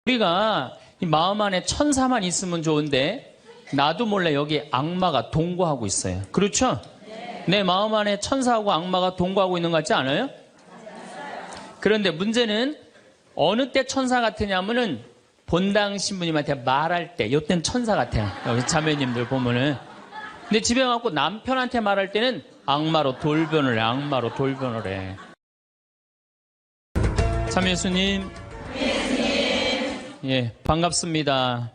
우리가 이 마음 안에 천사만 있으면 좋은데 나도 몰래 여기 악마가 동거하고 있어요. 그렇죠? 내 마음 안에 천사하고 악마가 동거하고 있는 것 같지 않아요? 그런데 문제는 어느 때 천사 같으냐면은 본당 신부님한테 말할 때, 이때는 천사 같아요. 여기 자매님들 보면은. 근데 집에 가고 남편한테 말할 때는 악마로 돌변을 해. 악마로 돌변을 해. 참 예수님. 예, 반갑습니다.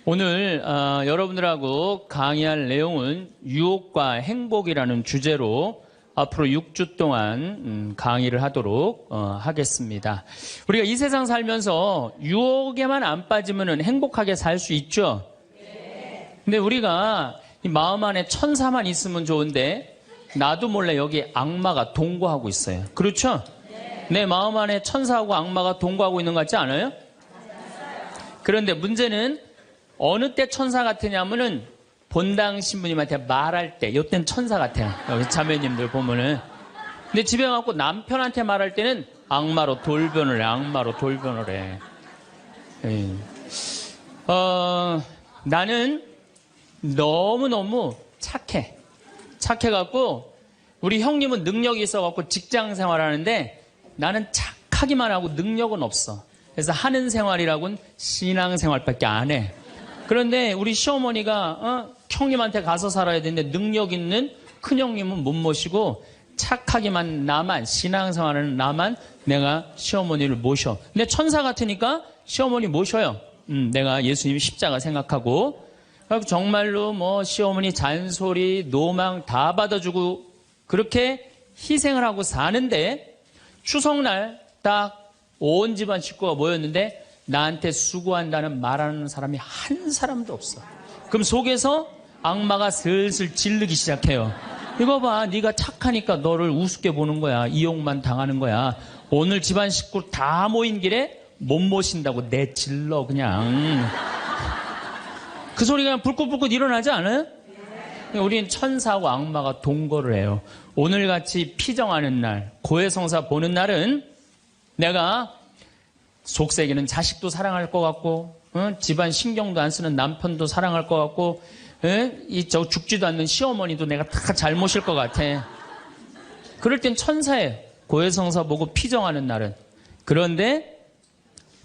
오늘 여러분들하고 강의할 내용은 유혹과 행복이라는 주제로 앞으로 6주 동안 강의를 하도록 하겠습니다. 우리가 이 세상 살면서 유혹에만 안 빠지면 행복하게 살 수 있죠? 근데 우리가 이 마음 안에 천사만 있으면 좋은데 나도 몰래 여기 악마가 동거하고 있어요. 그렇죠? 내 마음 안에 천사하고 악마가 동거하고 있는 것 같지 않아요? 그런데 문제는 어느 때 천사 같으냐면은 본당 신부님한테 말할 때, 이때는 천사 같아요. 여기 자매님들 보면은. 근데 집에 가고 남편한테 말할 때는 악마로 돌변을 해. 악마로 돌변을 해. 예. 나는 너무너무 착해. 착해갖고 우리 형님은 능력이 있어갖고 직장 생활하는데 나는 착하기만 하고 능력은 없어. 그래서 하는 생활이라고는 신앙생활밖에 안 해. 그런데 우리 시어머니가 형님한테 가서 살아야 되는데 능력 있는 큰형님은 못 모시고 착하기만 나만, 신앙생활하는 나만 내가 시어머니를 모셔. 근데 천사 같으니까 시어머니 모셔요. 내가 예수님 십자가 생각하고 정말로 뭐 시어머니 잔소리, 노망 다 받아주고 그렇게 희생을 하고 사는데 추석날 딱 온 집안 식구가 모였는데 나한테 수고한다는 말하는 사람이 한 사람도 없어. 그럼 속에서 악마가 슬슬 질르기 시작해요. 이거 봐, 네가 착하니까 너를 우습게 보는 거야. 이용만 당하는 거야. 오늘 집안 식구 다 모인 길에 못 모신다고 내질러 그냥. 그 소리가 그냥 불긋불긋 일어나지 않아요? 우리는 천사하고 악마가 동거를 해요. 오늘같이 피정하는 날, 고해성사 보는 날은 내가 속세기는 자식도 사랑할 것 같고 집안 신경도 안 쓰는 남편도 사랑할 것 같고 저 죽지도 않는 시어머니도 내가 다 잘 모실 것 같아. 그럴 땐 천사예요. 고해성사 보고 피정하는 날은. 그런데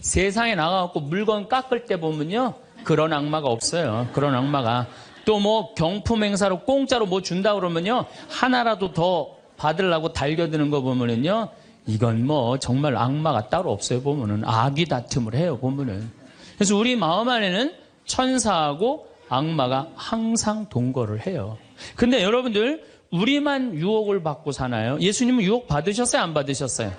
세상에 나가갖고 물건 깎을 때 보면요 그런 악마가 없어요. 그런 악마가. 또 뭐 경품 행사로 공짜로 뭐 준다 그러면요 하나라도 더 받으려고 달겨드는 거 보면은요 이건 뭐 정말 악마가 따로 없어요. 보면은 악이 다툼을 해요. 보면은. 그래서 우리 마음 안에는 천사하고 악마가 항상 동거를 해요. 근데 여러분들 우리만 유혹을 받고 사나요? 예수님은 유혹 받으셨어요? 안 받으셨어요?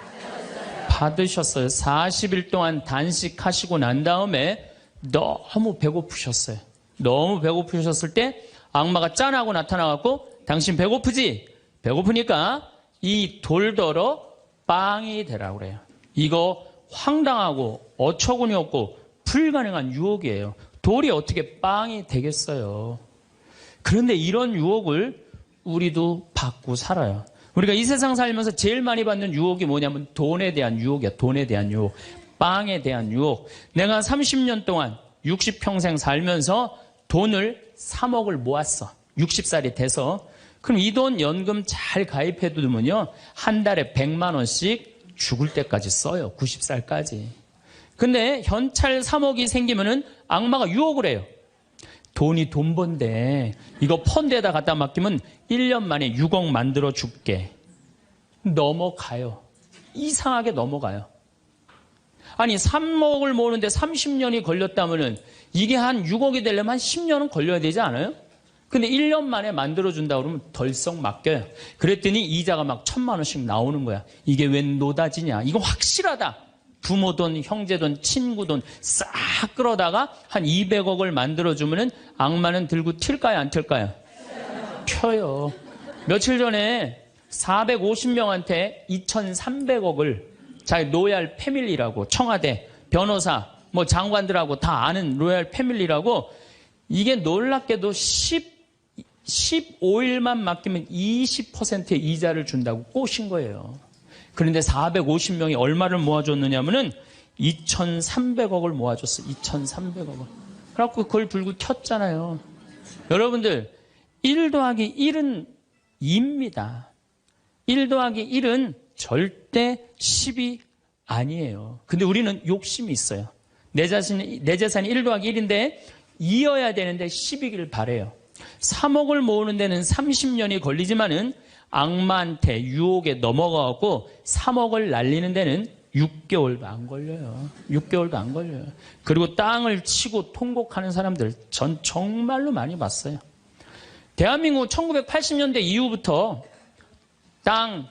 받으셨어요. 40일 동안 단식하시고 난 다음에 너무 배고프셨어요. 너무 배고프셨을 때 악마가 짠하고 나타나갖고 당신 배고프지? 배고프니까 이 돌더러 빵이 되라고 그래요. 이거 황당하고 어처구니 없고 불가능한 유혹이에요. 돌이 어떻게 빵이 되겠어요. 그런데 이런 유혹을 우리도 받고 살아요. 우리가 이 세상 살면서 제일 많이 받는 유혹이 뭐냐면 돈에 대한 유혹이야. 돈에 대한 유혹. 빵에 대한 유혹. 내가 30년 동안 60평생 살면서 돈을 3억을 모았어. 60살이 돼서. 그럼 이 돈 연금 잘 가입해 두면요. 한 달에 100만 원씩 죽을 때까지 써요. 90살까지. 근데 현찰 3억이 생기면은 악마가 유혹을 해요. 돈이 돈 번데 이거 펀드에다 갖다 맡기면 1년 만에 6억 만들어 줄게. 넘어가요. 이상하게 넘어가요. 아니 3억을 모으는데 30년이 걸렸다면은 이게 한 6억이 되려면 한 10년은 걸려야 되지 않아요? 근데 1년 만에 만들어준다 그러면 덜썩 맡겨요. 그랬더니 이자가 막 1,000만 원씩 나오는 거야. 이게 웬 노다지냐. 이거 확실하다. 부모 돈, 형제 돈, 친구 돈 싹 끌어다가 한 200억을 만들어주면은 악마는 들고 튈까요? 안 튈까요? 펴요. 며칠 전에 450명한테 2,300억을 자기 로얄 패밀리라고 청와대, 변호사, 뭐 장관들하고 다 아는 로얄 패밀리라고 이게 놀랍게도 15일만 맡기면 20%의 이자를 준다고 꼬신 거예요. 그런데 450명이 얼마를 모아줬느냐면은 2,300억을 모아줬어. 2,300억을. 그래갖고 그걸 불고 켰잖아요. 여러분들 1 더하기 1은 2입니다. 1 더하기 1은 절대 10이 아니에요. 근데 우리는 욕심이 있어요. 내 재산이 1 더하기 1인데 2여야 되는데 10이길 바래요. 3억을 모으는 데는 30년이 걸리지만은 악마한테 유혹에 넘어가고 3억을 날리는 데는 6개월도 안 걸려요. 6개월도 안 걸려요. 그리고 땅을 치고 통곡하는 사람들 전 정말로 많이 봤어요. 대한민국 1980년대 이후부터 땅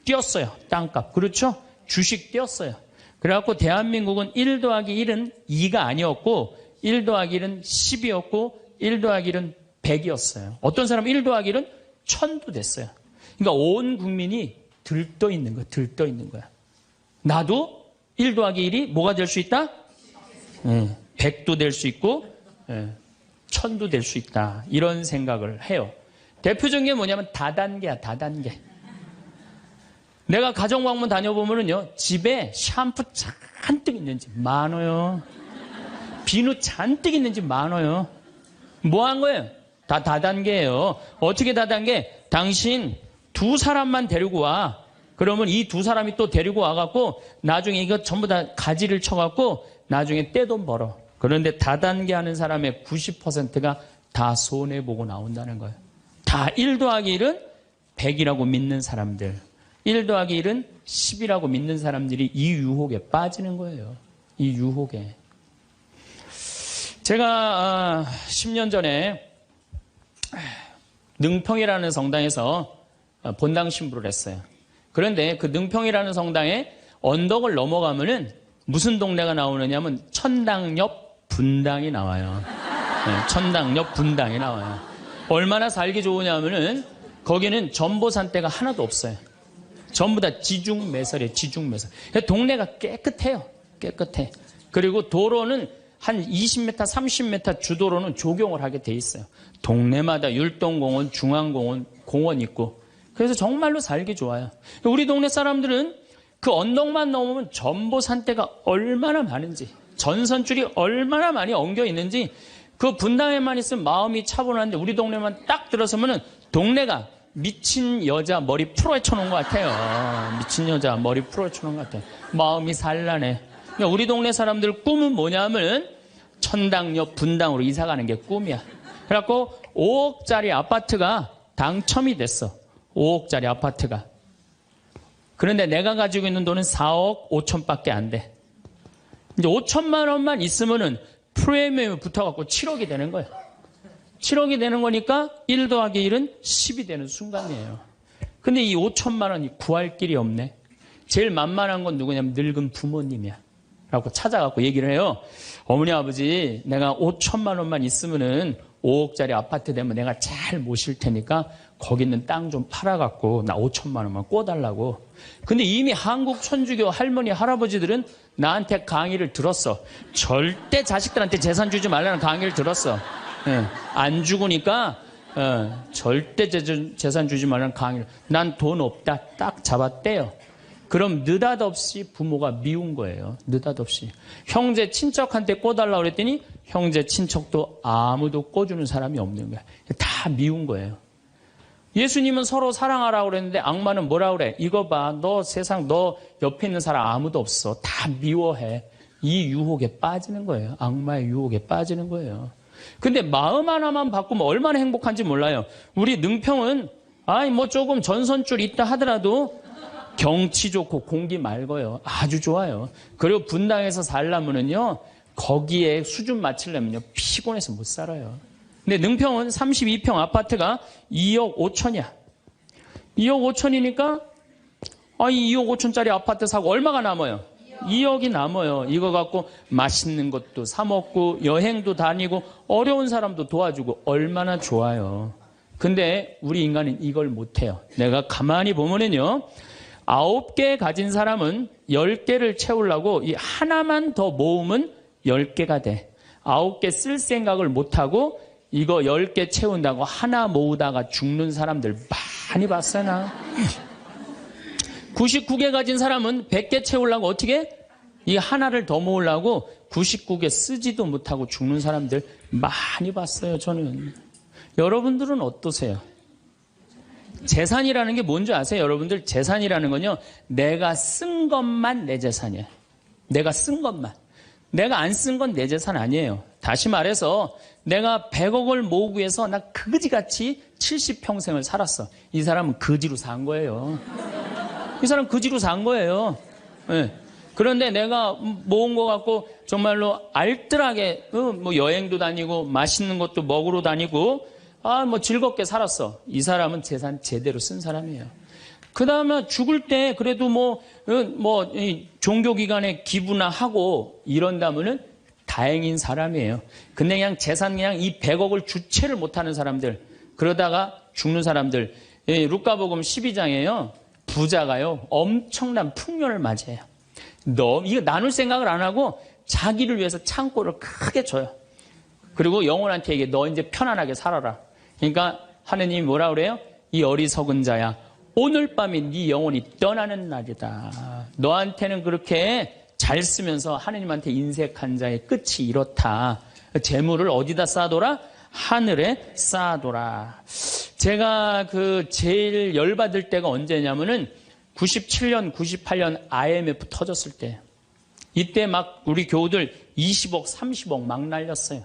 뛰었어요. 땅값. 그렇죠? 주식 뛰었어요. 그래갖고 대한민국은 1 더하기 1은 2가 아니었고 1 더하기 1은 10이었고 1 더하기 1은 100이었어요. 어떤 사람은 1 더하기 1은 1000도 됐어요. 그러니까 온 국민이 들떠 있는 거야. 들떠 있는 거야. 나도 1 더하기 1이 뭐가 될 수 있다? 100도 될 수 있고 1000도 될 수 있다. 이런 생각을 해요. 대표적인 게 뭐냐면 다단계야. 다단계. 내가 가정방문 다녀보면은요, 집에 샴푸 잔뜩 있는지 많아요. 비누 잔뜩 있는지 많아요. 뭐 한 거예요? 다 다단계예요. 어떻게 다단계? 당신 2사람만 데리고 와. 그러면 이 2사람이 또 데리고 와갖고 나중에 이거 전부 다 가지를 쳐갖고 나중에 떼돈 벌어. 그런데 다단계 하는 사람의 90%가 다 손해보고 나온다는 거예요. 다 1 더하기 1은 100이라고 믿는 사람들. 1 더하기 1은 10이라고 믿는 사람들이 이 유혹에 빠지는 거예요. 이 유혹에. 제가 10년 전에 능평이라는 성당에서 본당 신부를 했어요. 그런데 그 능평이라는 성당에 언덕을 넘어가면은 무슨 동네가 나오느냐면 천당 옆 분당이 나와요. 네, 천당 옆 분당이 나와요. 얼마나 살기 좋으냐면은 거기는 전보산대가 하나도 없어요. 전부 다 지중매설이에요. 지중매설. 동네가 깨끗해요. 깨끗해. 그리고 도로는 한 20m, 30m 주도로는 조경을 하게 돼 있어요. 동네마다 율동공원, 중앙공원, 공원 있고. 그래서 정말로 살기 좋아요. 우리 동네 사람들은 그 언덕만 넘으면 전보산대가 얼마나 많은지, 전선줄이 얼마나 많이 엉겨 있는지, 그 분당에만 있으면 마음이 차분한데 우리 동네만 딱 들어서면은 동네가 미친 여자 머리 풀어헤쳐 놓은 것 같아요. 미친 여자 머리 풀어헤쳐 놓은 것 같아요. 마음이 산란해. 그러니까 우리 동네 사람들 꿈은 뭐냐면 천당 옆 분당으로 이사 가는 게 꿈이야. 그래갖고 5억짜리 아파트가 당첨이 됐어. 5억짜리 아파트가. 그런데 내가 가지고 있는 돈은 4억 5천밖에 안 돼. 이제 5천만 원만 있으면은 프리미엄이 붙어갖고 7억이 되는 거야. 7억이 되는 거니까 1 더하기 1은 10이 되는 순간이에요. 근데 이 5천만 원이 구할 길이 없네. 제일 만만한 건 누구냐면 늙은 부모님이야. 라고 찾아갖고 얘기를 해요. 어머니 아버지 내가 5천만 원만 있으면은 5억짜리 아파트 되면 내가 잘 모실 테니까 거기 있는 땅 좀 팔아갖고 나 5천만 원만 꿔달라고. 근데 이미 한국 천주교 할머니 할아버지들은 나한테 강의를 들었어. 절대 자식들한테 재산 주지 말라는 강의를 들었어. 안 죽으니까 절대 재산 주지 말라는 강의를. 난 돈 없다 딱 잡았대요. 그럼 느닷없이 부모가 미운 거예요. 느닷없이. 형제 친척한테 꿔달라고 그랬더니 형제 친척도 아무도 꿔주는 사람이 없는 거야. 다 미운 거예요. 예수님은 서로 사랑하라고 그랬는데 악마는 뭐라 그래? 이거 봐. 너 세상 너 옆에 있는 사람 아무도 없어. 다 미워해. 이 유혹에 빠지는 거예요. 악마의 유혹에 빠지는 거예요. 근데 마음 하나만 바꾸면 얼마나 행복한지 몰라요. 우리 능평은 뭐 조금 전선줄 있다 하더라도 경치 좋고 공기 맑아요. 아주 좋아요. 그리고 분당에서 살려면은요, 거기에 수준 맞추려면요, 피곤해서 못 살아요. 근데 능평은 32평 아파트가 2억 5천이야. 2억 5천이니까, 이 2억 5천짜리 아파트 사고 얼마가 남아요? 2억이 남아요. 이거 갖고 맛있는 것도 사 먹고, 여행도 다니고, 어려운 사람도 도와주고, 얼마나 좋아요. 근데 우리 인간은 이걸 못해요. 내가 가만히 보면은요, 9개 가진 사람은 10개를 채우려고 이 하나만 더 모으면 10개가 돼. 9개 쓸 생각을 못하고 이거 10개 채운다고 하나 모으다가 죽는 사람들 많이 봤어요, 나. 99개 가진 사람은 100개 채우려고 어떻게 해? 이 하나를 더 모으려고 99개 쓰지도 못하고 죽는 사람들 많이 봤어요, 저는. 여러분들은 어떠세요? 재산이라는 게 뭔지 아세요? 여러분들 재산이라는 건요, 내가 쓴 것만 내 재산이에요. 내가 쓴 것만. 내가 안 쓴 건 내 재산 아니에요. 다시 말해서 내가 100억을 모으기 위해서 나 그지같이 70평생을 살았어. 이 사람은 거지로 산 거예요. 이 사람 거지로 산 거예요. 네. 그런데 내가 모은 거 갖고 정말로 알뜰하게 뭐 여행도 다니고 맛있는 것도 먹으러 다니고 뭐 즐겁게 살았어. 이 사람은 재산 제대로 쓴 사람이에요. 그 다음에 죽을 때 그래도 종교기관에 기부나 하고 이런다면은 다행인 사람이에요. 근데 그냥 재산 그냥 이 100억을 주체를 못하는 사람들, 그러다가 죽는 사람들, 루카복음 12장에요. 부자가요, 엄청난 풍년을 맞이해요. 이거 나눌 생각을 안 하고 자기를 위해서 창고를 크게 줘요. 그리고 영혼한테 얘기해. 너 이제 편안하게 살아라. 그러니까 하느님이 뭐라 그래요? 이 어리석은 자야. 오늘 밤이 네 영혼이 떠나는 날이다. 너한테는 그렇게 잘 쓰면서 하느님한테 인색한 자의 끝이 이렇다. 재물을 어디다 쌓아둬라? 하늘에 쌓아둬라. 제가 제일 열받을 때가 언제냐면은 97년, 98년 IMF 터졌을 때. 이때 막 우리 교우들 20억, 30억 막 날렸어요.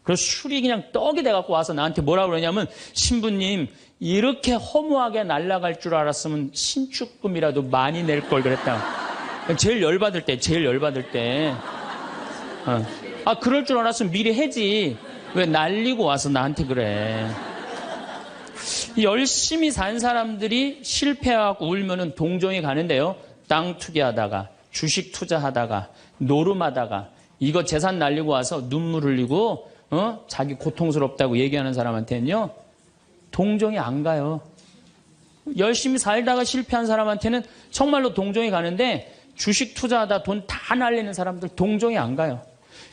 그래서 술이 그냥 떡이 돼갖고 와서 나한테 뭐라 그러냐면, 신부님, 이렇게 허무하게 날아갈 줄 알았으면 신축금이라도 많이 낼 걸 그랬다. 제일 열받을 때. 그럴 줄 알았으면 미리 해지. 왜 날리고 와서 나한테 그래. 열심히 산 사람들이 실패하고 울면은 동정이 가는데요. 땅 투기하다가, 주식 투자하다가, 노름하다가, 이거 재산 날리고 와서 눈물 흘리고, 자기 고통스럽다고 얘기하는 사람한테는요, 동정이 안 가요. 열심히 살다가 실패한 사람한테는 정말로 동정이 가는데, 주식 투자하다 돈 다 날리는 사람들 동정이 안 가요.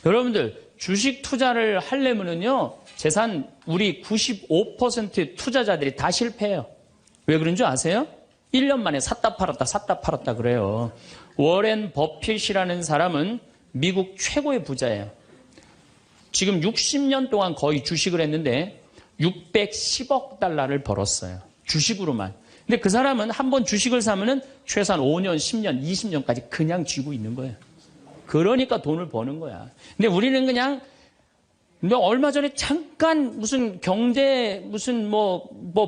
여러분들, 주식 투자를 하려면은요, 재산 우리 95% 투자자들이 다 실패해요. 왜 그런 줄 아세요? 1년 만에 샀다 팔았다 그래요. 워렌 버핏이라는 사람은 미국 최고의 부자예요. 지금 60년 동안 거의 주식을 했는데 610억 달러를 벌었어요. 주식으로만. 근데 그 사람은 한번 주식을 사면은 최소한 5년, 10년, 20년까지 그냥 쥐고 있는 거예요. 그러니까 돈을 버는 거야. 근데 우리는 그냥 얼마 전에 잠깐 무슨 경제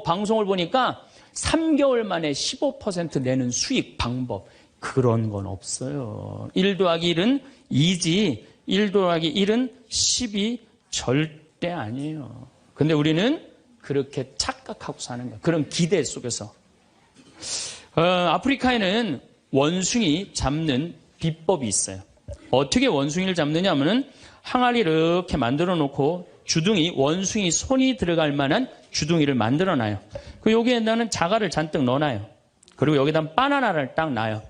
방송을 보니까 3개월 만에 15% 내는 수익 방법, 그런 건 없어요. 1 더하기 1은 2지 1 더하기 1은 10이 절대 아니에요. 근데 우리는 그렇게 착각하고 사는 거예요. 그런 기대 속에서. 아프리카에는 원숭이 잡는 비법이 있어요. 어떻게 원숭이를 잡느냐 하면은 항아리 이렇게 만들어 놓고 주둥이, 원숭이 손이 들어갈 만한 주둥이를 만들어 놔요. 그리고 여기에다는 자갈을 잔뜩 넣어놔요. 그리고 여기다 바나나를 딱 놔요.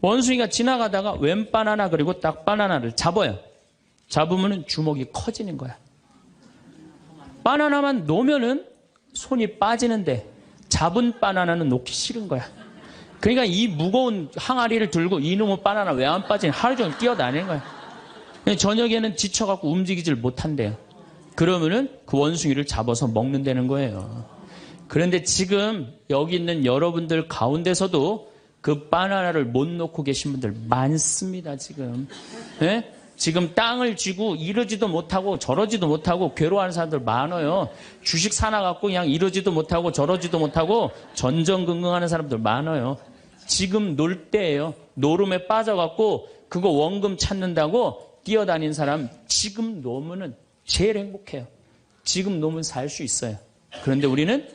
원숭이가 지나가다가 웬 바나나, 그리고 딱 바나나를 잡아요. 잡으면은 주먹이 커지는 거야. 바나나만 놓으면은 손이 빠지는데 잡은 바나나는 놓기 싫은 거야. 그러니까 이 무거운 항아리를 들고 이놈의 바나나 왜 안 빠지냐, 하루 종일 뛰어다니는 거야. 저녁에는 지쳐갖고 움직이질 못한대요. 그러면은 그 원숭이를 잡아서 먹는다는 거예요. 그런데 지금 여기 있는 여러분들 가운데서도 그 바나나를 못 놓고 계신 분들 많습니다, 지금. 네? 지금 땅을 쥐고 이러지도 못하고 저러지도 못하고 괴로워하는 사람들 많아요. 주식 사놔갖고 그냥 이러지도 못하고 저러지도 못하고 전전긍긍하는 사람들 많아요. 지금 놀 때예요. 노름에 빠져갖고 그거 원금 찾는다고 뛰어다닌 사람 지금 놓으면은 제일 행복해요. 지금 놓으면 살 수 있어요. 그런데 우리는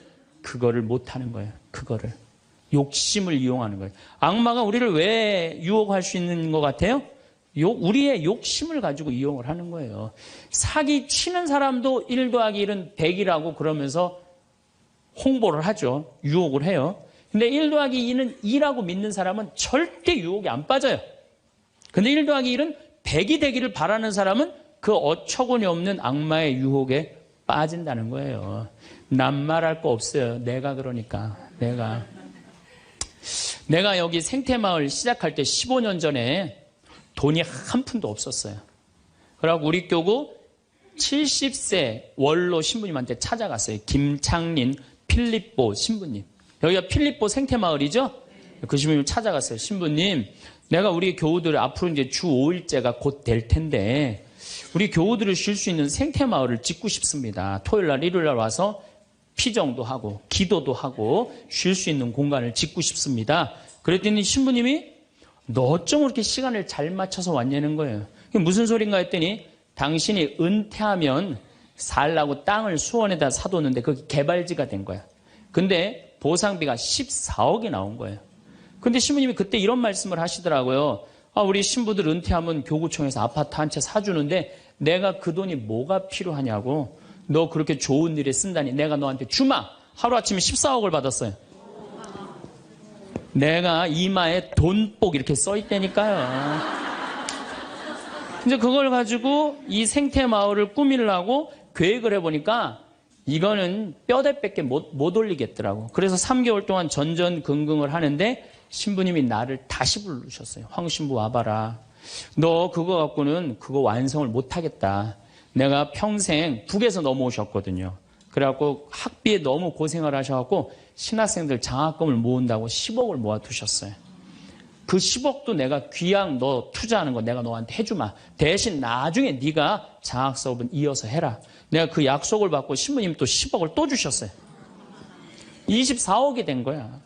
그거를 못하는 거예요. 그거를. 욕심을 이용하는 거예요. 악마가 우리를 왜 유혹할 수 있는 것 같아요? 우리의 욕심을 가지고 이용을 하는 거예요. 사기 치는 사람도 1 더하기 1은 100이라고 그러면서 홍보를 하죠. 유혹을 해요. 근데 1 더하기 2는 2라고 믿는 사람은 절대 유혹이 안 빠져요. 근데 1 더하기 1은 100이 되기를 바라는 사람은 그 어처구니 없는 악마의 유혹에 빠진다는 거예요. 난 말할 거 없어요. 내가 그러니까. 내가 여기 생태마을 시작할 때 15년 전에 돈이 한 푼도 없었어요. 그래갖고 우리 교구 70세 원로 신부님한테 찾아갔어요. 김창린 필립보 신부님. 여기가 필립보 생태마을이죠? 그 신부님 찾아갔어요. 신부님, 내가 우리 교우들 앞으로 이제 주 5일째가 곧 될 텐데 우리 교우들을 쉴 수 있는 생태마을을 짓고 싶습니다. 토요일날, 일요일날 와서 피정도 하고 기도도 하고 쉴 수 있는 공간을 짓고 싶습니다. 그랬더니 신부님이 너 어쩜 그렇게 시간을 잘 맞춰서 왔냐는 거예요. 그게 무슨 소린가 했더니 당신이 은퇴하면 살라고 땅을 수원에다 사뒀는데 그게 개발지가 된 거야. 근데 보상비가 14억이 나온 거예요. 근데 신부님이 그때 이런 말씀을 하시더라고요. 우리 신부들 은퇴하면 교구청에서 아파트 한 채 사주는데 내가 그 돈이 뭐가 필요하냐고. 너 그렇게 좋은 일에 쓴다니 내가 너한테 주마. 하루아침에 14억을 받았어요. 내가 이마에 돈복 이렇게 써있다니까요. 이제 그걸 가지고 이 생태마을을 꾸미려고 계획을 해보니까 이거는 뼈대밖에 못 올리겠더라고. 그래서 3개월 동안 전전긍긍을 하는데 신부님이 나를 다시 부르셨어요. 황 신부 와봐라. 너 그거 갖고는 그거 완성을 못하겠다. 내가 평생 북에서 넘어오셨거든요. 그래갖고 학비에 너무 고생을 하셔갖고 신학생들 장학금을 모은다고 10억을 모아두셨어요. 그 10억도 내가 귀양 너 투자하는 거 내가 너한테 해주마. 대신 나중에 네가 장학 사업은 이어서 해라. 내가 그 약속을 받고 신부님 또 10억을 또 주셨어요. 24억이 된 거야.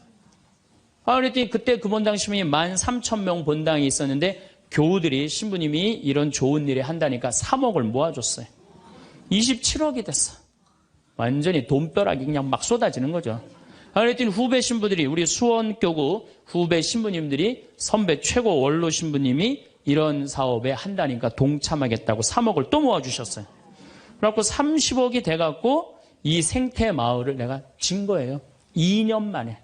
그랬더니 그때 그 본당 신부님 13,000명 본당이 있었는데 교우들이 신부님이 이런 좋은 일에 한다니까 3억을 모아줬어요. 27억이 됐어. 완전히 돈벼락이 그냥 막 쏟아지는 거죠. 그랬더니 후배 신부들이 우리 수원교구 후배 신부님들이 선배 최고 원로 신부님이 이런 사업에 한다니까 동참하겠다고 3억을 또 모아주셨어요. 그래갖고 30억이 돼갖고 이 생태마을을 내가 진 거예요. 2년 만에.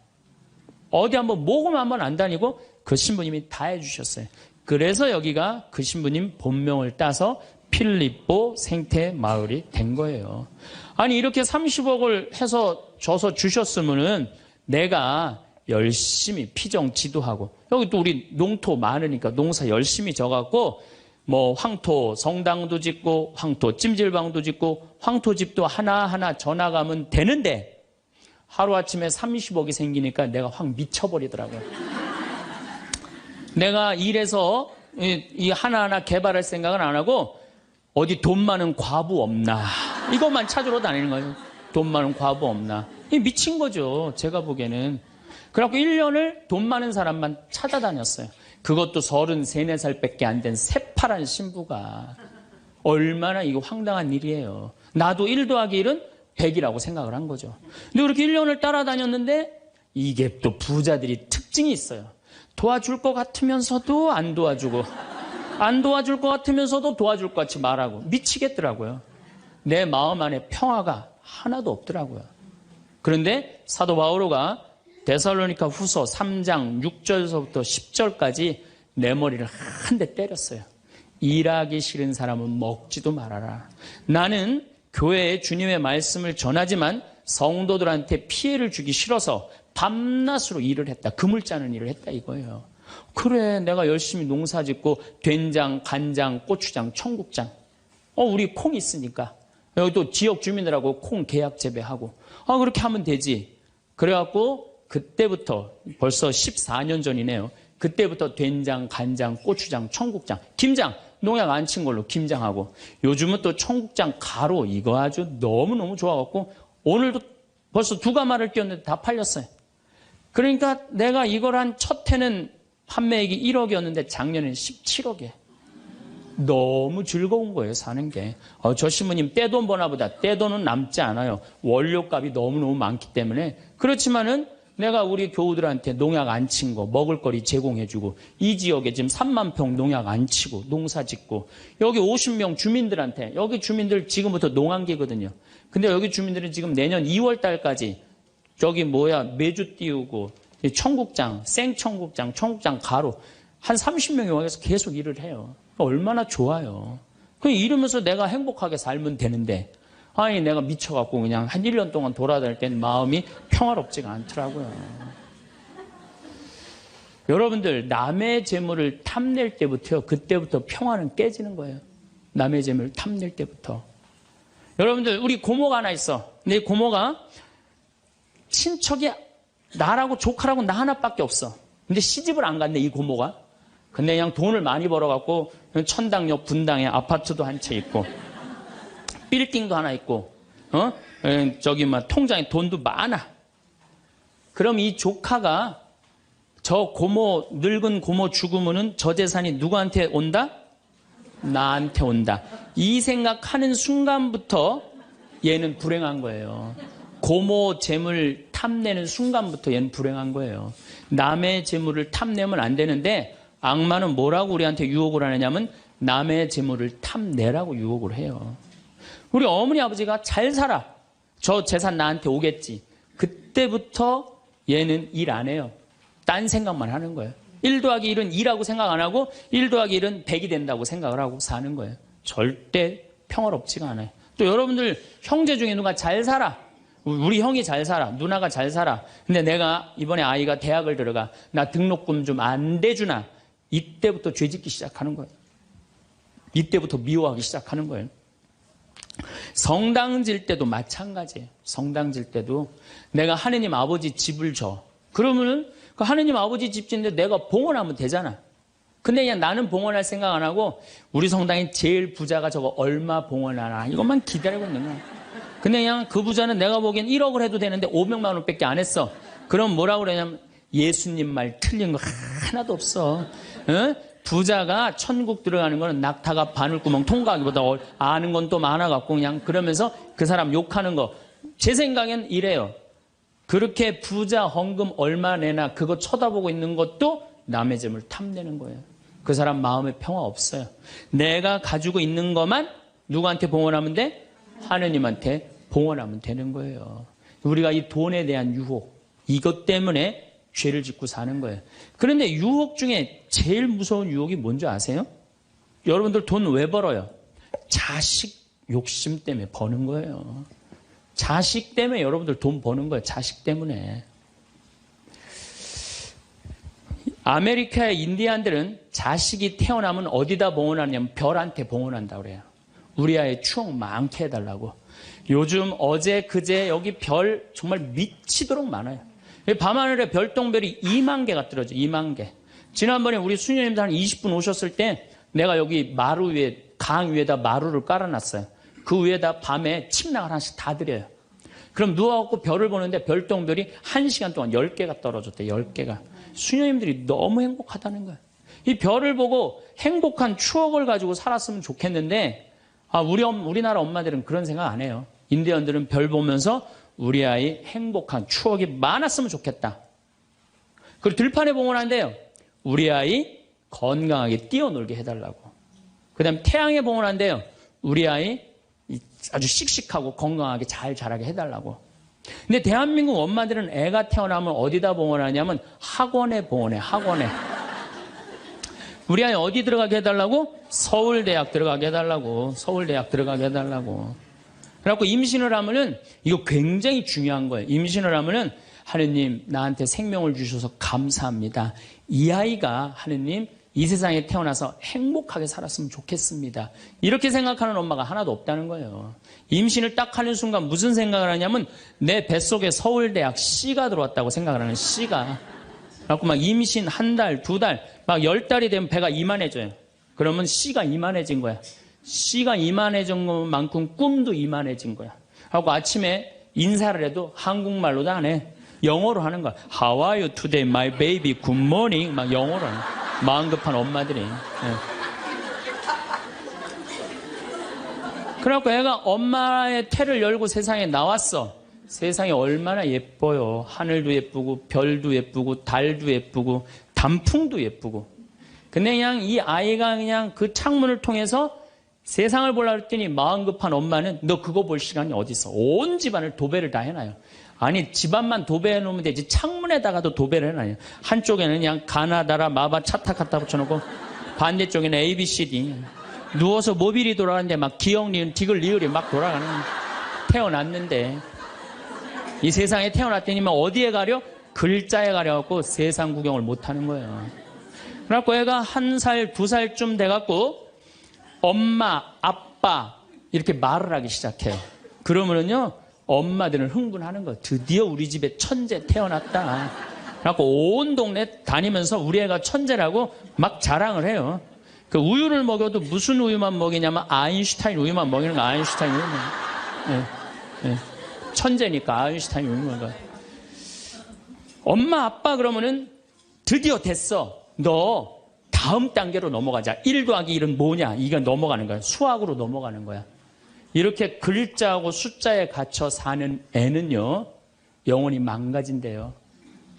어디 한번 모금 한번 안 다니고 그 신부님이 다 해주셨어요. 그래서 여기가 그 신부님 본명을 따서 필립보 생태마을이 된 거예요. 아니 이렇게 30억을 해서 줘서 주셨으면은 내가 열심히 피정 지도하고 여기 또 우리 농토 많으니까 농사 열심히 져갖고 뭐 황토 성당도 짓고 황토 찜질방도 짓고 황토집도 하나하나 져나가면 되는데 하루아침에 30억이 생기니까 내가 확 미쳐버리더라고요. 내가 일해서 이 하나하나 개발할 생각은 안 하고 어디 돈 많은 과부 없나 이것만 찾으러 다니는 거예요. 돈 많은 과부 없나. 이게 미친 거죠. 제가 보기에는. 그래갖고 1년을 돈 많은 사람만 찾아다녔어요. 그것도 33, 4살밖에 안 된 새파란 신부가. 얼마나 이거 황당한 일이에요. 나도 1 더하기 1은 100이라고 생각을 한 거죠. 근데 그렇게 1년을 따라다녔는데 이게 또 부자들이 특징이 있어요. 도와줄 것 같으면서도 안 도와주고 안 도와줄 것 같으면서도 도와줄 것 같이 말하고 미치겠더라고요. 내 마음 안에 평화가 하나도 없더라고요. 그런데 사도 바오로가 데살로니가 후서 3장 6절서부터 10절까지 내 머리를 한 대 때렸어요. 일하기 싫은 사람은 먹지도 말아라. 나는 교회에 주님의 말씀을 전하지만 성도들한테 피해를 주기 싫어서 밤낮으로 일을 했다. 금을 짜는 일을 했다 이거예요. 그래 내가 열심히 농사 짓고 된장, 간장, 고추장, 청국장 우리 콩 있으니까 여기 또 지역 주민들하고 콩 계약 재배하고 그렇게 하면 되지. 그래갖고 그때부터 벌써 14년 전이네요. 그때부터 된장, 간장, 고추장, 청국장, 김장 농약 안 친 걸로 김장하고 요즘은 또 청국장 가루 이거 아주 너무너무 좋아갖고 오늘도 벌써 2가마를 띄웠는데 다 팔렸어요. 그러니까 내가 이걸 한 첫 해는 판매액이 1억이었는데 작년에는 17억이에요. 너무 즐거운 거예요, 사는 게. 저 신부님 떼돈 버나 보다. 떼돈은 남지 않아요. 원료값이 너무너무 많기 때문에. 그렇지만은 내가 우리 교우들한테 농약 안 친 거, 먹을거리 제공해주고, 이 지역에 지금 3만 평 농약 안 치고, 농사 짓고, 여기 50명 주민들한테, 여기 주민들 지금부터 농한기거든요. 근데 여기 주민들은 지금 내년 2월 달까지, 저기 메주 띄우고, 청국장, 생청국장, 청국장 가루, 한 30명이 와서 계속 일을 해요. 얼마나 좋아요. 이러면서 내가 행복하게 살면 되는데, 아니 내가 미쳐갖고 그냥 한 1년 동안 돌아다닐 때는 마음이 평화롭지가 않더라고요. 여러분들 남의 재물을 탐낼 때부터요. 그때부터 평화는 깨지는 거예요. 남의 재물을 탐낼 때부터. 여러분들 우리 고모가 하나 있어. 근데 이 고모가 친척이 나라고 조카라고 나 하나밖에 없어. 근데 시집을 안 갔네 이 고모가. 근데 그냥 돈을 많이 벌어갖고 천당역 분당에 아파트도 한 채 있고 빌딩도 하나 있고 저기 막 통장에 돈도 많아. 그럼 이 조카가 저 고모 늙은 고모 죽으면은 저 재산이 누구한테 온다? 나한테 온다. 이 생각하는 순간부터 얘는 불행한 거예요. 고모 재물 탐내는 순간부터 얘는 불행한 거예요. 남의 재물을 탐내면 안 되는데 악마는 뭐라고 우리한테 유혹을 하느냐면 남의 재물을 탐내라고 유혹을 해요. 우리 어머니 아버지가 잘 살아. 저 재산 나한테 오겠지. 그때부터 얘는 일 안 해요. 딴 생각만 하는 거예요. 1 더하기 1은 2라고 생각 안 하고 1 더하기 1은 100이 된다고 생각을 하고 사는 거예요. 절대 평화롭지가 않아요. 또 여러분들 형제 중에 누가 잘 살아. 우리 형이 잘 살아. 누나가 잘 살아. 근데 내가 이번에 아이가 대학을 들어가. 나 등록금 좀 안 대주나. 이때부터 죄짓기 시작하는 거예요. 이때부터 미워하기 시작하는 거예요. 성당 질 때도 마찬가지예요. 성당 질 때도 내가 하느님 아버지 집을 줘. 그러면은 그 하느님 아버지 집 짓는데 내가 봉헌하면 되잖아. 근데 그냥 나는 봉헌할 생각 안 하고 우리 성당에 제일 부자가 저거 얼마 봉헌하나 이것만 기다리고 있는 거야. 근데 그냥 그 부자는 내가 보기엔 1억을 해도 되는데 500만 원밖에 안 했어. 그럼 뭐라고 그러냐면 예수님 말 틀린 거 하나도 없어. 응? 부자가 천국 들어가는 거는 낙타가 바늘구멍 통과하기보다 아는 건 또 많아갖고 그냥 그러면서 그 사람 욕하는 거. 제 생각엔 이래요. 그렇게 부자 헌금 얼마 내나 그거 쳐다보고 있는 것도 남의 재물 탐내는 거예요. 그 사람 마음에 평화 없어요. 내가 가지고 있는 것만 누구한테 봉헌하면 돼? 하느님한테 봉헌하면 되는 거예요. 우리가 이 돈에 대한 유혹, 이것 때문에 죄를 짓고 사는 거예요. 그런데 유혹 중에 제일 무서운 유혹이 뭔지 아세요? 여러분들 돈 왜 벌어요? 자식 욕심 때문에 버는 거예요. 자식 때문에 여러분들 돈 버는 거예요. 자식 때문에. 아메리카의 인디안들은 자식이 태어나면 어디다 봉헌하냐면 별한테 봉헌한다고 그래요. 우리 아이 추억 많게 해달라고. 요즘 어제 그제 여기 별 정말 미치도록 많아요. 밤하늘에 별똥별이 2만 개가 떨어져. 2만 개. 지난번에 우리 수녀님들 한 20분 오셨을 때 내가 여기 마루 위에 강 위에다 마루를 깔아놨어요. 그 위에다 밤에 침낭을 하나씩 다 드려요. 그럼 누워갖고 별을 보는데 별똥별이 1시간 동안 10개가 떨어졌대. 10개가. 수녀님들이 너무 행복하다는 거예요. 이 별을 보고 행복한 추억을 가지고 살았으면 좋겠는데 우리나라 엄마들은 그런 생각 안 해요. 인디언들은 별 보면서 우리 아이 행복한 추억이 많았으면 좋겠다. 그리고 들판에 봉헌한대요. 우리 아이 건강하게 뛰어놀게 해달라고. 그 다음에 태양에 봉헌한대요. 우리 아이 아주 씩씩하고 건강하게 잘 자라게 해달라고. 근데 대한민국 엄마들은 애가 태어나면 어디다 봉헌하냐면 학원에 봉헌해. 학원에. 우리 아이 어디 들어가게 해달라고? 서울대학 들어가게 해달라고. 서울대학 들어가게 해달라고. 그래갖고 임신을 하면은 이거 굉장히 중요한 거예요. 임신을 하면은 하느님 나한테 생명을 주셔서 감사합니다. 이 아이가 하느님 이 세상에 태어나서 행복하게 살았으면 좋겠습니다. 이렇게 생각하는 엄마가 하나도 없다는 거예요. 임신을 딱 하는 순간 무슨 생각을 하냐면 내 뱃속에 서울대학 C가 들어왔다고 생각을 하는 C가. 그래갖고 막 임신 1달, 2달, 막 10달이 되면 배가 이만해져요. 그러면 C가 이만해진 거야. C가 이만해진 것만큼 꿈도 이만해진 거야. 하고 아침에 인사를 해도 한국말로도 안 해. 영어로 하는 거야. How are you today, my baby? Good morning. 막 영어로 하는 거야. 마음 급한 엄마들이. 네. 그래갖고 애가 엄마의 태를 열고 세상에 나왔어. 세상이 얼마나 예뻐요. 하늘도 예쁘고 별도 예쁘고 달도 예쁘고 단풍도 예쁘고. 근데 그냥 이 아이가 그냥 그 창문을 통해서 세상을 보려고 했더니 마음 급한 엄마는 너 그거 볼 시간이 어디 있어. 온 집안을 도배를 다 해놔요. 아니 집안만 도배해 놓으면 되지 창문에다가도 도배를 해놔요. 한쪽에는 그냥 가나다라 마바 차타 갖다 붙여놓고 반대쪽에는 ABCD. 누워서 모빌이 돌아가는데 막 기억 리은 디귿 리을이 막 돌아가는. 태어났는데 이 세상에 태어났더니만 어디에 가려? 글자에 가려갖고 세상 구경을 못하는 거예요. 그래갖고 애가 1살, 2살쯤 돼갖고 엄마, 아빠 이렇게 말을 하기 시작해요. 그러면은요 엄마들은 흥분하는 거예요. 드디어 우리 집에 천재 태어났다. 그래갖고 온 동네 다니면서 우리 애가 천재라고 막 자랑을 해요. 그 우유를 먹여도 무슨 우유만 먹이냐면 아인슈타인 우유만 먹이는 거. 아인슈타인 우유만. 예, 예. 천재니까 아인슈타인 우유만 먹어. 엄마 아빠 그러면은 드디어 됐어. 너 다음 단계로 넘어가자. 1 더하기 1은 뭐냐? 이게 넘어가는 거야. 수학으로 넘어가는 거야. 이렇게 글자하고 숫자에 갇혀 사는 애는요 영혼이 망가진대요.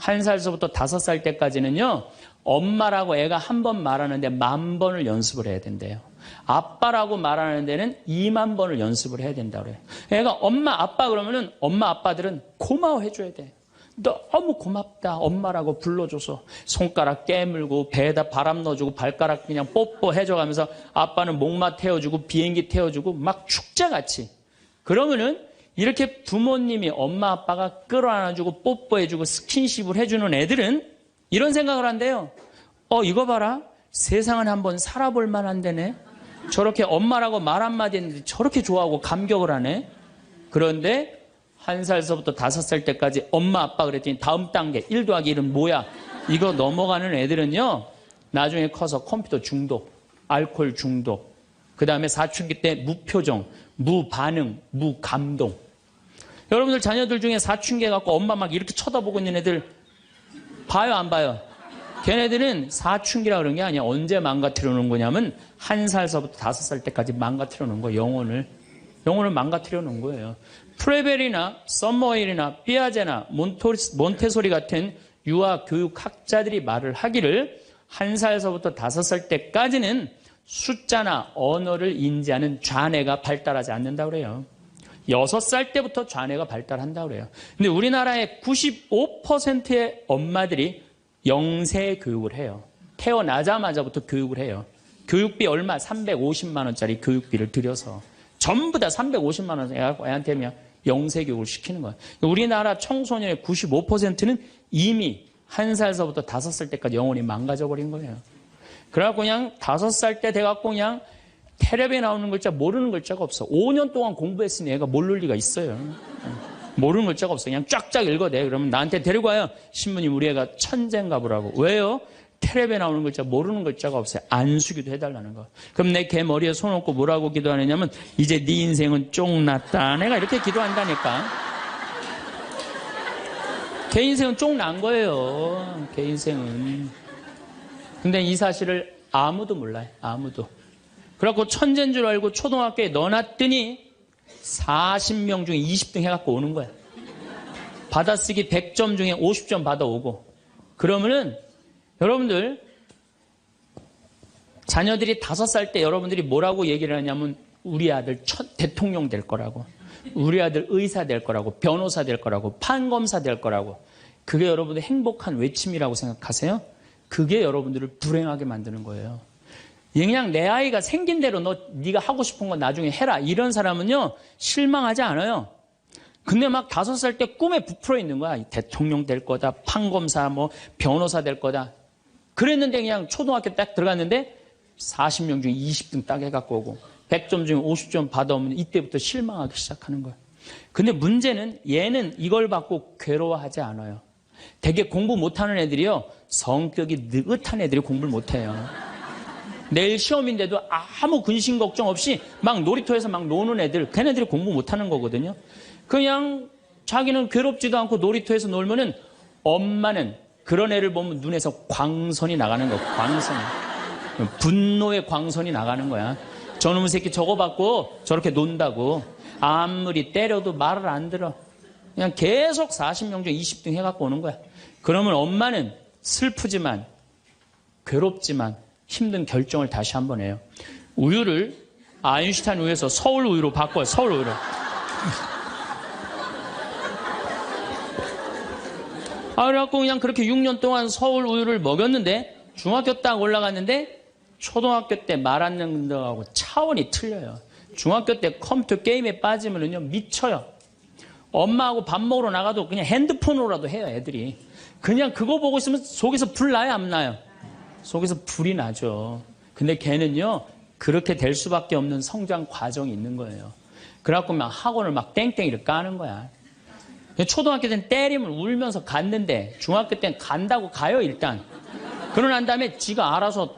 1살서부터 5살 때까지는요 엄마라고 애가 한 번 말하는데 10,000번을 연습을 해야 된대요. 아빠라고 말하는 데는 20,000번을 연습을 해야 된다고 그래요. 애가 엄마 아빠 그러면은 엄마 아빠들은 고마워해 줘야 돼. 너무 고맙다 엄마라고 불러줘서 손가락 깨물고 배에다 바람 넣어주고 발가락 그냥 뽀뽀해줘가면서 아빠는 목마 태워주고 비행기 태워주고 막 축제같이. 그러면은 이렇게 부모님이 엄마 아빠가 끌어안아주고 뽀뽀해주고 스킨십을 해주는 애들은 이런 생각을 한대요. 이거 봐라. 세상은 한번 살아볼 만한 데네. 저렇게 엄마라고 말 한마디 했는데 저렇게 좋아하고 감격을 하네. 그런데 1살서부터 5살 때까지 엄마 아빠 그랬더니 다음 단계 1 더하기 1은 뭐야? 이거 넘어가는 애들은요 나중에 커서 컴퓨터 중독, 알코올 중독, 그 다음에 사춘기 때 무표정, 무반응, 무감동. 여러분들 자녀들 중에 사춘기 해갖고 엄마 막 이렇게 쳐다보고 있는 애들 봐요 안 봐요? 걔네들은 사춘기라 그런 게 아니야. 언제 망가뜨려 놓은 거냐면 1살서부터 5살 때까지 망가뜨려 놓은 거예요. 영혼을 망가뜨려 놓은 거예요. 프레벨이나 썸머힐이나 삐아제나 몬테소리 같은 유아 교육학자들이 말을 하기를 1살서부터 5살 때까지는 숫자나 언어를 인지하는 좌뇌가 발달하지 않는다고 그래요. 6살 때부터 좌뇌가 발달한다고 그래요. 근데 우리나라의 95%의 엄마들이 영세 교육을 해요. 태어나자마자부터 교육을 해요. 교육비 얼마? 350만 원짜리 교육비를 들여서 전부 다 350만 원 애한테 그냥 영세 교육을 시키는 거예요. 우리나라 청소년의 95%는 이미 1살서부터 5살 때까지 영혼이 망가져 버린 거예요. 그래갖고 그냥 5살 때 돼갖고 그냥 텔레비에 나오는 글자 모르는 글자가 없어. 5년 동안 공부했으니 애가 모를 리가 있어요. 모르는 글자가 없어. 그냥 쫙쫙 읽어대. 그러면 나한테 데리고 와요. 신부님 우리 애가 천재인가 보라고. 왜요? 텔레비에 나오는 글자 모르는 글자가 없어요. 안수기도 해달라는 거. 그럼 내 걔 머리에 손 얹고 뭐라고 기도하느냐면 이제 네 인생은 쫑났다. 내가 이렇게 기도한다니까. 걔 인생은 쫑난 거예요. 걔 인생은. 근데 이 사실을 아무도 몰라요. 아무도. 그래갖고 천재인 줄 알고 초등학교에 넣어놨더니 40명 중에 20등 해갖고 오는 거야. 받아쓰기 100점 중에 50점 받아오고. 그러면은 여러분들 자녀들이 5살 때 여러분들이 뭐라고 얘기를 하냐면 우리 아들 대통령 될 거라고, 우리 아들 의사 될 거라고, 변호사 될 거라고, 판검사 될 거라고. 그게 여러분들 행복한 외침이라고 생각하세요? 그게 여러분들을 불행하게 만드는 거예요. 그냥 내 아이가 생긴 대로 네가 하고 싶은 거 나중에 해라. 이런 사람은요 실망하지 않아요. 근데 막 5살 때 꿈에 부풀어 있는 거야. 대통령 될 거다, 판검사, 뭐 변호사 될 거다. 그랬는데 그냥 초등학교 딱 들어갔는데 40명 중에 20등 딱 해갖고 오고 100점 중에 50점 받아오면 이때부터 실망하기 시작하는 거야. 근데 문제는 얘는 이걸 받고 괴로워하지 않아요. 되게 공부 못하는 애들이요 성격이 느긋한 애들이 공부를 못해요. 내일 시험인데도 아무 근심 걱정 없이 막 놀이터에서 막 노는 애들, 걔네들이 공부 못하는 거거든요. 그냥 자기는 괴롭지도 않고 놀이터에서 놀면은 엄마는 그런 애를 보면 눈에서 광선이 나가는 거야. 광선이. 분노의 광선이 나가는 거야. 저놈의 새끼 저거 받고 저렇게 논다고. 아무리 때려도 말을 안 들어. 그냥 계속 40명 중에 20등 해갖고 오는 거야. 그러면 엄마는 슬프지만 괴롭지만 힘든 결정을 다시 한번 해요. 우유를 아인슈타인 우유에서 서울 우유로 바꿔요. 서울 우유로. 그래갖고 그냥 그렇게 6년 동안 서울 우유를 먹였는데 중학교 딱 올라갔는데 초등학교 때 말 안 듣는 거하고 차원이 틀려요. 중학교 때 컴퓨터 게임에 빠지면은요 미쳐요. 엄마하고 밥 먹으러 나가도 그냥 핸드폰으로라도 해요 애들이. 그냥 그거 보고 있으면 속에서 불 나요, 안 나요? 속에서 불이 나죠. 근데 걔는요, 그렇게 될 수밖에 없는 성장 과정이 있는 거예요. 그래갖고 막 학원을 막 땡땡이를 까는 거야. 초등학교 때는 때리면 울면서 갔는데 중학교 때는 간다고 가요, 일단. 그러고 난 다음에 지가 알아서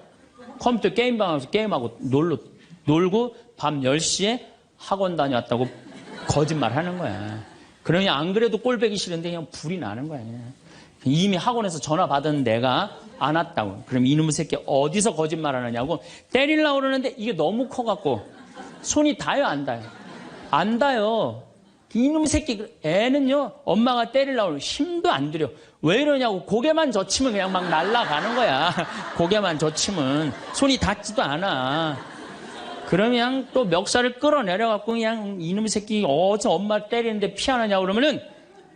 컴퓨터 게임방에서 게임하고 놀고 밤 10시에 학원 다녀왔다고 거짓말 하는 거야. 그러니 안 그래도 꼴배기 싫은데 그냥 불이 나는 거야. 이미 학원에서 전화 받은 내가 안 왔다고. 그럼 이놈의 새끼 어디서 거짓말 하느냐고 때리려고 그러는데 이게 너무 커갖고 손이 닿아요, 안 닿아요? 안 닿아요. 이놈의 새끼 애는요, 엄마가 때리려고 그러면 힘도 안 들여. 왜 이러냐고. 고개만 젖히면 그냥 막 날아가는 거야. 고개만 젖히면 손이 닿지도 않아. 그러면 또 멱살을 끌어내려갖고 그냥 이놈의 새끼 어디서 엄마 때리는데 피하느냐고 그러면은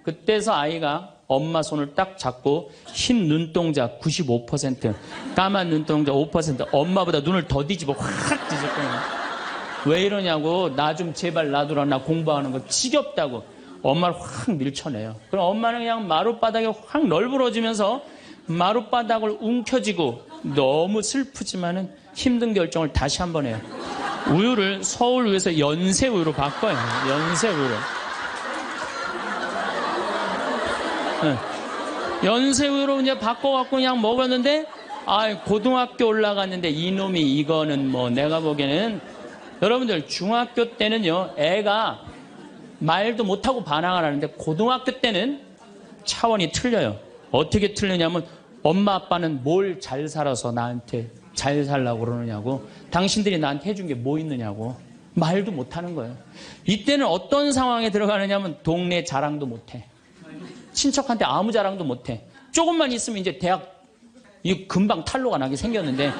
그때서 아이가 엄마 손을 딱 잡고 흰 눈동자 95%, 까만 눈동자 5%, 엄마보다 눈을 더 뒤집어 확 뒤질 거야. 왜 이러냐고. 나 좀 제발 놔두라. 나 공부하는 거 지겹다고. 엄마를 확 밀쳐내요. 그럼 엄마는 그냥 마룻바닥에 확 널브러지면서 마룻바닥을 움켜쥐고 너무 슬프지만은 힘든 결정을 다시 한번 해요. 우유를 서울우유에서 연세우유로 바꿔요. 연세우유로. 네. 연세우유로 이제 바꿔갖고 그냥 먹었는데, 고등학교 올라갔는데 이놈이 이거는 뭐 내가 보기에는, 여러분들 중학교 때는요, 애가 말도 못하고 반항을 하는데 고등학교 때는 차원이 틀려요. 어떻게 틀리냐면 엄마 아빠는 뭘 잘 살아서 나한테 잘 살라고 그러느냐고, 당신들이 나한테 해준 게 뭐 있느냐고 말도 못하는 거예요. 이때는 어떤 상황에 들어가느냐면 동네 자랑도 못해. 친척한테 아무 자랑도 못해. 조금만 있으면 이제 대학 이 금방 탈로가 나게 생겼는데,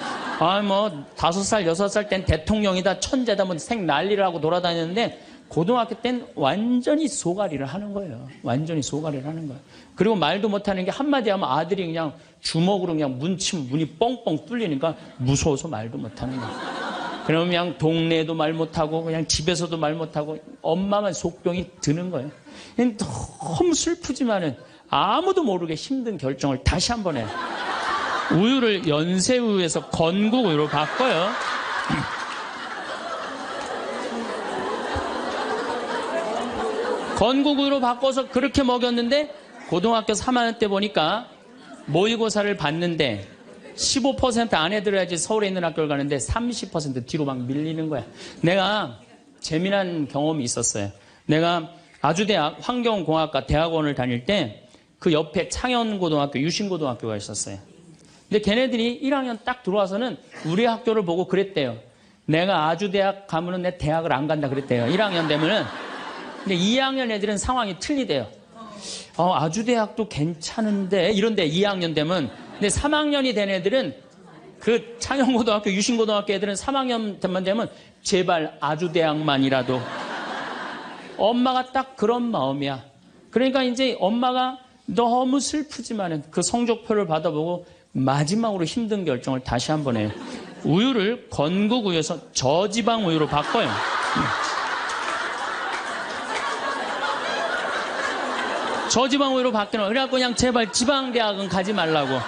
뭐 5살 6살 땐 대통령이다 천재다 뭐 생 난리를 하고 돌아다녔는데 고등학교 땐 완전히 소가리를 하는 거예요. 완전히 소가리를 하는 거예요. 그리고 말도 못하는 게 한마디 하면 아들이 그냥 주먹으로 그냥 문치면 문이 뻥뻥 뚫리니까 무서워서 말도 못하는 거예요. 그러면 그냥 동네에도 말 못하고 그냥 집에서도 말 못하고 엄마만 속병이 드는 거예요. 너무 슬프지만은 아무도 모르게 힘든 결정을 다시 한번 해요. 우유를 연세우유에서 건국우유로 바꿔요. 건국우유로 바꿔서 그렇게 먹였는데 고등학교 3학년 때 보니까 모의고사를 봤는데 15% 안에 들어야지 서울에 있는 학교를 가는데 30% 뒤로 막 밀리는 거야. 내가 재미난 경험이 있었어요. 내가 아주대학 환경공학과 대학원을 다닐 때 그 옆에 창현고등학교, 유신고등학교가 있었어요. 근데 걔네들이 1학년 딱 들어와서는 우리 학교를 보고 그랬대요. 내가 아주대학 가면은 내 대학을 안 간다 그랬대요. 1학년 되면은. 근데 2학년 애들은 상황이 틀리대요. 아주대학도 괜찮은데 이런데 2학년 되면. 근데 3학년이 된 애들은 그 창현고등학교, 유신고등학교 애들은 3학년 되면 제발 아주대학만이라도. 엄마가 딱 그런 마음이야. 그러니까 이제 엄마가 너무 슬프지만은 그 성적표를 받아보고 마지막으로 힘든 결정을 다시 한번 해요. 우유를 건국우유에서 저지방 우유로 바꿔요. 저지방 우유로 바뀌는 거예요. 그래갖고 그냥 제발 지방대학은 가지 말라고.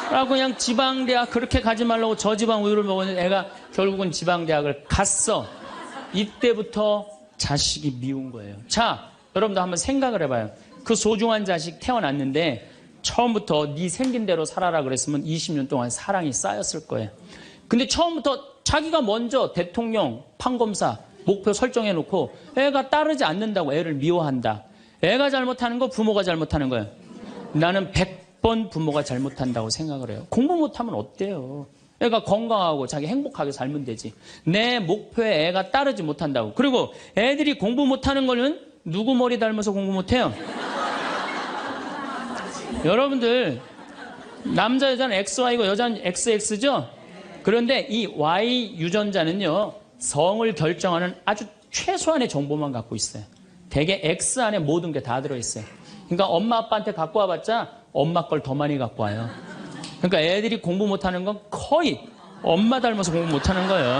그래갖고 그냥 지방대학 그렇게 가지 말라고 저지방 우유를 먹었는데 애가 결국은 지방대학을 갔어. 이때부터 자식이 미운 거예요. 자, 여러분도 한번 생각을 해봐요. 그 소중한 자식 태어났는데 처음부터 네 생긴 대로 살아라 그랬으면 20년 동안 사랑이 쌓였을 거예요. 근데 처음부터 자기가 먼저 대통령, 판검사 목표 설정해놓고 애가 따르지 않는다고 애를 미워한다. 애가 잘못하는 거 부모가 잘못하는 거예요. 나는 100번 부모가 잘못한다고 생각을 해요. 공부 못하면 어때요? 애가 건강하고 자기 행복하게 살면 되지. 내 목표에 애가 따르지 못한다고. 그리고 애들이 공부 못하는 거는 누구 머리 닮아서 공부 못해요? 여러분들 남자 여자는 XY고 여자는 XX죠? 그런데 이 Y 유전자는요 성을 결정하는 아주 최소한의 정보만 갖고 있어요. 대개 X 안에 모든 게 다 들어있어요. 그러니까 엄마 아빠한테 갖고 와봤자 엄마 걸 더 많이 갖고 와요. 그러니까 애들이 공부 못하는 건 거의 엄마 닮아서 공부 못하는 거예요.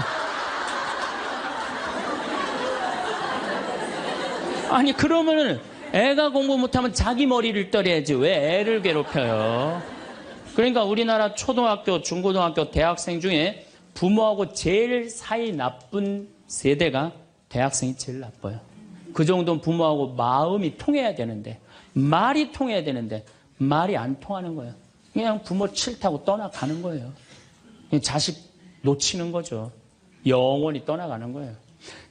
아니 그러면은 애가 공부 못하면 자기 머리를 때려야지 왜 애를 괴롭혀요? 그러니까 우리나라 초등학교, 중고등학교, 대학생 중에 부모하고 제일 사이 나쁜 세대가 대학생이 제일 나빠요. 그 정도는 부모하고 마음이 통해야 되는데, 말이 통해야 되는데 말이 안 통하는 거예요. 그냥 부모 싫다고 떠나가는 거예요. 그냥 자식 놓치는 거죠. 영원히 떠나가는 거예요.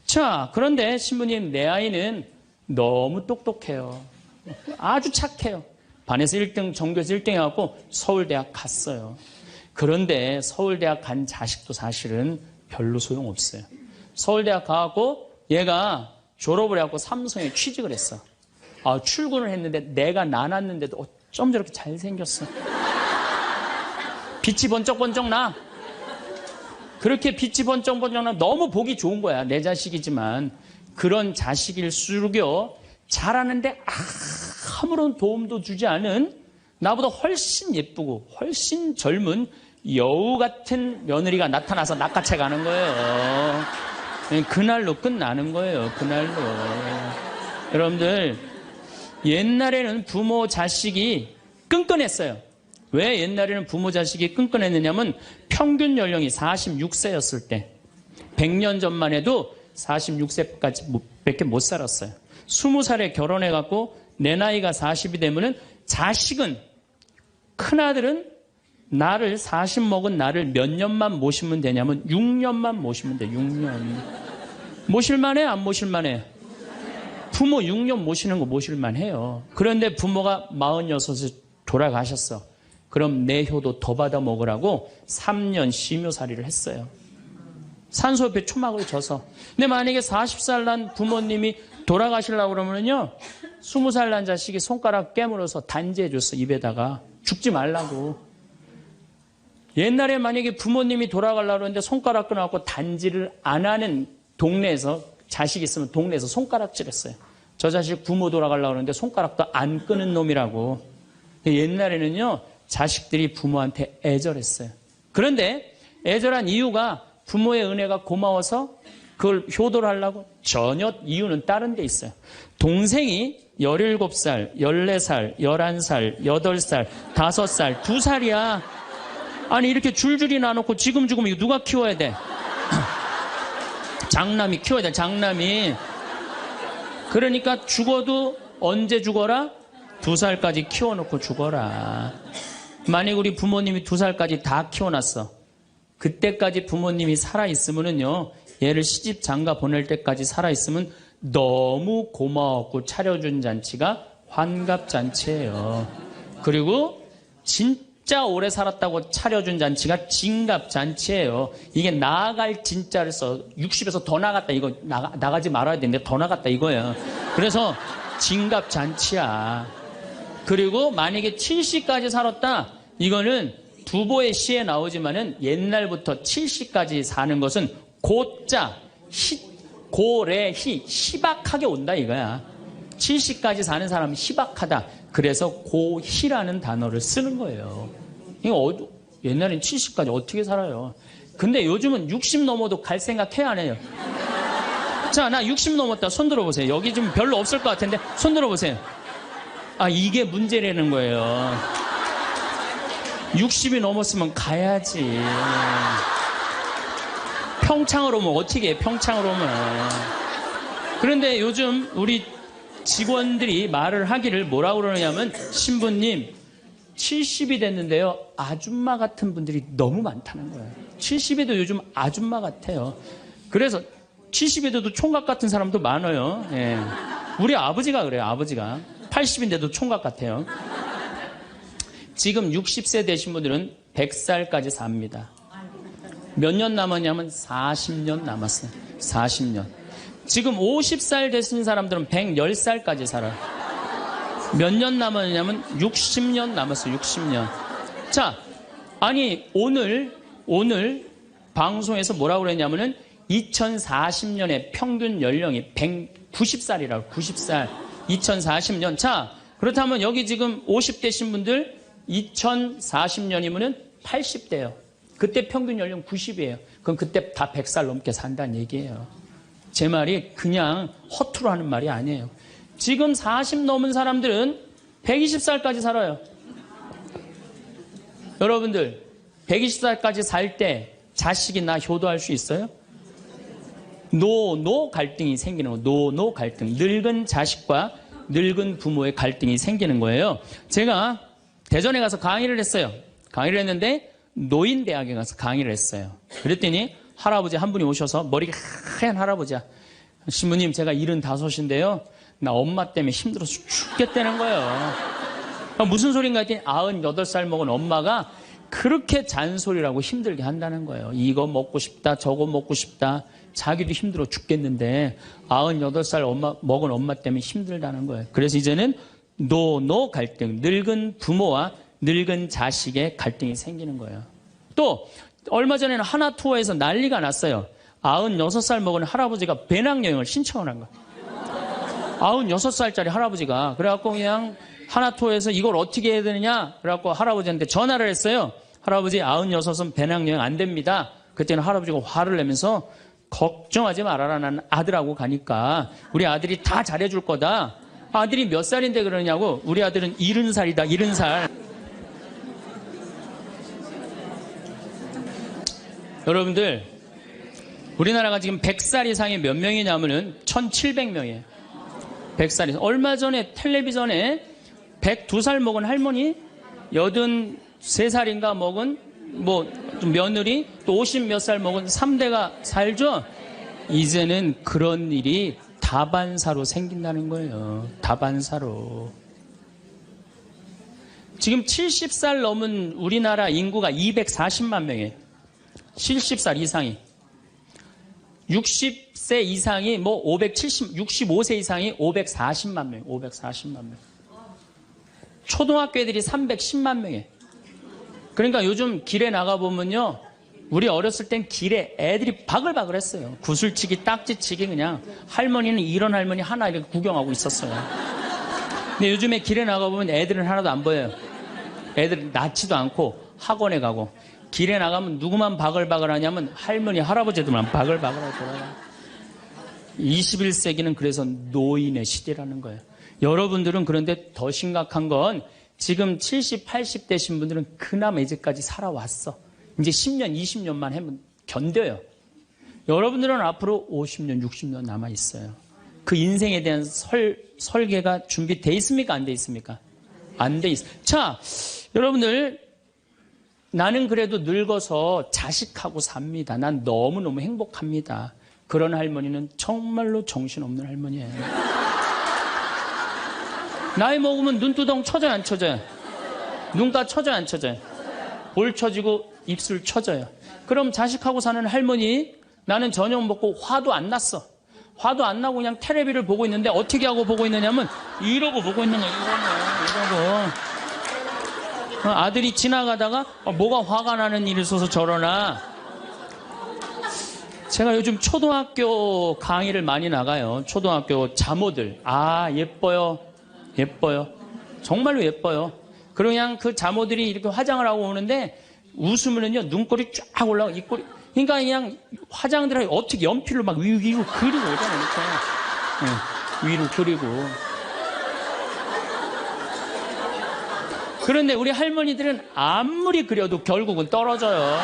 자, 그런데 신부님, 내 아이는 너무 똑똑해요. 아주 착해요. 반에서 1등, 전교에서 1등 해갖고 서울대학 갔어요. 그런데 서울대학 간 자식도 사실은 별로 소용없어요. 서울대학 가갖고 얘가 졸업을 해갖고 삼성에 취직을 했어. 출근을 했는데 내가 나눴는데도 어쩜 저렇게 잘생겼어. 빛이 번쩍번쩍 나. 그렇게 빛이 번쩍번쩍 나. 너무 보기 좋은 거야. 내 자식이지만. 그런 자식일수록요, 잘하는데 아무런 도움도 주지 않은 나보다 훨씬 예쁘고 훨씬 젊은 여우 같은 며느리가 나타나서 낚아채 가는 거예요. 그날로 끝나는 거예요. 그날로. 여러분들, 옛날에는 부모 자식이 끈끈했어요. 왜 옛날에는 부모 자식이 끈끈했느냐면 평균 연령이 46세였을 때 100년 전만 해도 46세까지 밖에 못 살았어요. 20살에 결혼해갖고 내 나이가 40이 되면은 자식은, 큰아들은 나를 40 먹은 나를 몇 년만 모시면 되냐면 6년만 모시면 돼. 6년. 모실만해? 안 모실만해? 부모 6년 모시는 거 모실만해요. 그런데 부모가 46에 돌아가셨어. 그럼 내 효도 더 받아 먹으라고 3년 심효살이를 했어요. 산소 옆에 초막을 져서. 근데 만약에 40살 난 부모님이 돌아가시려고 그러면요, 20살 난 자식이 손가락 깨물어서 단지해 줬어. 입에다가. 죽지 말라고. 옛날에 만약에 부모님이 돌아가려고 그러는데 손가락 끊어갖고 단지를 안 하는 동네에서, 자식 있으면 동네에서 손가락질했어요. 저 자식 부모 돌아가려고 그러는데 손가락도 안 끄는 놈이라고. 옛날에는요, 자식들이 부모한테 애절했어요. 그런데 애절한 이유가 부모의 은혜가 고마워서 그걸 효도를 하려고? 전혀 이유는 다른 데 있어요. 동생이 17살, 14살, 11살, 8살, 5살, 2살이야. 아니 이렇게 줄줄이 나눠놓고 지금 이거 누가 키워야 돼? 장남이 키워야 돼. 장남이. 그러니까 죽어도 언제 죽어라? 2살까지 키워놓고 죽어라. 만약 우리 부모님이 2살까지 다 키워놨어. 그때까지 부모님이 살아있으면은요, 얘를 시집 장가 보낼 때까지 살아있으면 너무 고마웠고 차려준 잔치가 환갑잔치예요. 그리고 진짜 오래 살았다고 차려준 잔치가 진갑잔치예요. 이게 나아갈 진짜를 써. 60에서 더 나갔다. 이거 나가지 말아야 되는데 더 나갔다 이거예요. 그래서 진갑잔치야. 그리고 만약에 70까지 살았다. 이거는 두보의 시에 나오지만은 옛날부터 70까지 사는 것은 고자, 고래희, 희박하게 온다 이거야. 70까지 사는 사람은 희박하다. 그래서 고희라는 단어를 쓰는 거예요. 이거 옛날엔 70까지 어떻게 살아요? 근데 요즘은 60 넘어도 갈 생각 해야 안 해요? 자, 나 60 넘었다. 손 들어보세요. 여기 좀 별로 없을 것 같은데 손 들어보세요. 이게 문제라는 거예요. 60이 넘었으면 가야지. 평창으로 오면 어떻게 해? 평창으로 오면. 그런데 요즘 우리 직원들이 말을 하기를 뭐라고 그러냐면, 신부님 70이 됐는데요, 아줌마 같은 분들이 너무 많다는 거예요. 70에도 요즘 아줌마 같아요. 그래서 70에도 총각 같은 사람도 많아요. 예. 우리 아버지가 그래요. 아버지가 80인데도 총각 같아요. 지금 60세 되신 분들은 100살까지 삽니다. 몇 년 남았냐면 40년 남았어요. 40년. 지금 50살 되신 사람들은 110살까지 살아요. 몇 년 남았냐면 60년 남았어요. 60년. 자, 아니 오늘 방송에서 뭐라고 그랬냐면은 2040년에 평균 연령이 190살이라고. 90살. 2040년. 자, 그렇다면 여기 지금 50대신 분들 2040년이면은 80대예요. 그때 평균 연령 90이에요. 그럼 그때 다 100살 넘게 산다는 얘기예요. 제 말이 그냥 허투루 하는 말이 아니에요. 지금 40 넘은 사람들은 120살까지 살아요. 여러분들 120살까지 살 때 자식이 나 효도할 수 있어요? 노 갈등이 생기는 거예요. 노 갈등. 늙은 자식과 늙은 부모의 갈등이 생기는 거예요. 제가 대전에 가서 강의를 했어요. 강의를 했는데 노인대학에 가서 강의를 했어요. 그랬더니 할아버지 한 분이 오셔서 머리가 하얀 할아버지야. 신부님 제가 75인데요. 나 엄마 때문에 힘들어서 죽겠다는 거예요. 무슨 소린가 했더니 98살 먹은 엄마가 그렇게 잔소리라고 힘들게 한다는 거예요. 이거 먹고 싶다 저거 먹고 싶다. 자기도 힘들어 죽겠는데 98살 먹은 엄마 때문에 힘들다는 거예요. 그래서 이제는 노 갈등, 늙은 부모와 늙은 자식의 갈등이 생기는 거예요. 또 얼마 전에는 하나투어에서 난리가 났어요. 96살 먹은 할아버지가 배낭여행을 신청을 한 거예요. 96살짜리 할아버지가. 그래갖고 그냥 하나투어에서 이걸 어떻게 해야 되느냐 그래갖고 할아버지한테 전화를 했어요. 할아버지 96은 배낭여행 안 됩니다. 그때는 할아버지가 화를 내면서 걱정하지 말아라. 난 아들하고 가니까 우리 아들이 다 잘해줄 거다. 아들이 몇 살인데 그러냐고. 우리 아들은 70살이다. 70살. 여러분들 우리나라가 지금 100살 이상이 몇 명이냐면은 1700명이에요. 100살 이상. 얼마 전에 텔레비전에 102살 먹은 할머니 83살인가 먹은 좀 며느리 또 50 몇 살 먹은 3대가 살죠. 이제는 그런 일이 다반사로 생긴다는 거예요. 다반사로. 지금 70살 넘은 우리나라 인구가 240만 명이에요. 70살 이상이. 60세 이상이 65세 이상이 540만 명, 540만 명. 초등학교 애들이 310만 명이에요. 그러니까 요즘 길에 나가보면요. 우리 어렸을 땐 길에 애들이 바글바글 했어요. 구슬치기, 딱지치기 그냥. 할머니는 이런 할머니 하나 이렇게 구경하고 있었어요. 근데 요즘에 길에 나가보면 애들은 하나도 안 보여요. 애들 낳지도 않고 학원에 가고. 길에 나가면 누구만 바글바글 하냐면 할머니, 할아버지들만 바글바글하고 돌아가요. 21세기는 그래서 노인의 시대라는 거예요. 여러분들은 그런데 더 심각한 건 지금 70, 80 되신 분들은 그나마 이제까지 살아왔어. 이제 10년, 20년만 하면 견뎌요. 여러분들은 앞으로 50년, 60년 남아있어요. 그 인생에 대한 설계가 준비되어 있습니까? 안 돼 있습니까? 안 돼 있어요. 자, 여러분들 나는 그래도 늙어서 자식하고 삽니다. 난 너무너무 행복합니다. 그런 할머니는 정말로 정신없는 할머니예요. 나이 먹으면 눈두덩 쳐져요, 안 쳐져요? 눈가 쳐져요, 안 쳐져요? 볼 쳐지고 입술 쳐져요. 그럼 자식하고 사는 할머니, 나는 저녁 먹고 화도 안 났어. 화도 안 나고 그냥 텔레비를 보고 있는데 어떻게 하고 보고 있느냐면 이러고 보고 있는 거예요. 이러고. 아들이 지나가다가 뭐가 화가 나는 일이 있어서 저러나. 제가 요즘 초등학교 강의를 많이 나가요. 초등학교 자모들. 예뻐요. 예뻐요. 정말로 예뻐요. 그리고 그냥 그 자모들이 이렇게 화장을 하고 오는데 웃으면은요 눈꼬리 쫙 올라가 입꼬리. 그러니까 그냥 화장들을 어떻게 연필로 막 위로 그리고 오잖아요. 이렇게. 위로 그리고. 그런데 우리 할머니들은 아무리 그려도 결국은 떨어져요.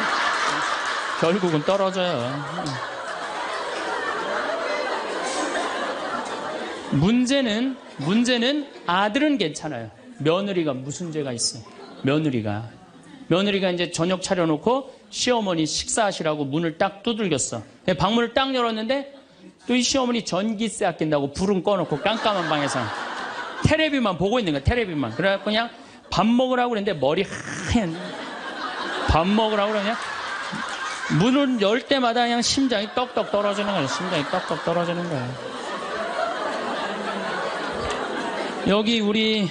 결국은 떨어져요. 문제는 아들은 괜찮아요. 며느리가 무슨 죄가 있어요? 며느리가 이제 저녁 차려놓고 시어머니 식사하시라고 문을 딱 두들겼어. 방문을 딱 열었는데 또 이 시어머니 전기세 아낀다고 불은 꺼놓고 깜깜한 방에서 테레비만 보고 있는 거야. 테레비만. 그래갖고 그냥 밥 먹으라고 그랬는데 머리 하얀. 밥 먹으라고 그러냐? 문을 열 때마다 그냥 심장이 떡떡 떨어지는 거예요. 심장이 떡떡 떨어지는 거예요. 여기 우리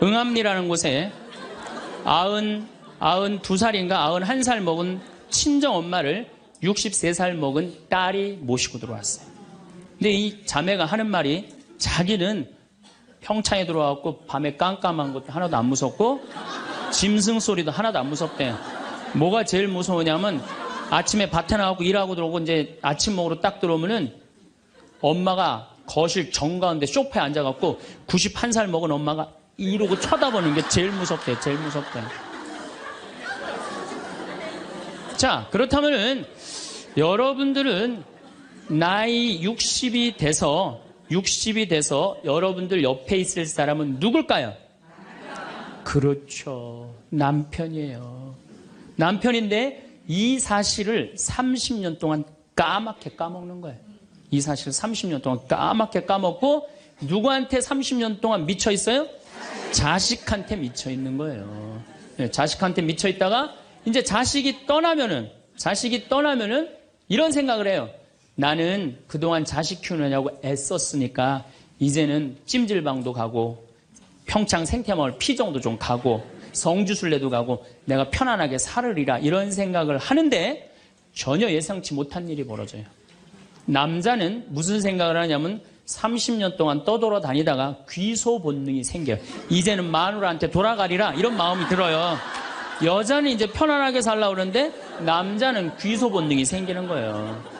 응암리라는 곳에 92살인가 91살 먹은 친정엄마를 63살 먹은 딸이 모시고 들어왔어요. 근데 이 자매가 하는 말이 자기는 평창에 들어와갖고 밤에 깜깜한 것도 하나도 안 무섭고 짐승 소리도 하나도 안 무섭대. 뭐가 제일 무서우냐면 아침에 밭에 나가고 일하고 들어오고 이제 아침 먹으러 딱 들어오면은 엄마가 거실 정가운데 소파에 앉아갖고 91살 먹은 엄마가 이러고 쳐다보는 게 제일 무섭대, 제일 무섭대. 자, 그렇다면은 여러분들은 나이 60이 돼서 여러분들 옆에 있을 사람은 누굴까요? 그렇죠. 남편이에요. 남편인데 이 사실을 30년 동안 까맣게 까먹는 거예요. 이 사실을 30년 동안 까맣게 까먹고 누구한테 30년 동안 미쳐 있어요? 자식한테 미쳐 있는 거예요. 네, 자식한테 미쳐 있다가 이제 자식이 떠나면은 이런 생각을 해요. 나는 그동안 자식 키우느냐고 애썼으니까 이제는 찜질방도 가고 평창 생태마을 피정도 좀 가고 성주순례도 가고 내가 편안하게 살으리라 이런 생각을 하는데 전혀 예상치 못한 일이 벌어져요. 남자는 무슨 생각을 하냐면 30년 동안 떠돌아다니다가 귀소 본능이 생겨요. 이제는 마누라한테 돌아가리라 이런 마음이 들어요. 여자는 이제 편안하게 살려고 그러는데 남자는 귀소 본능이 생기는 거예요.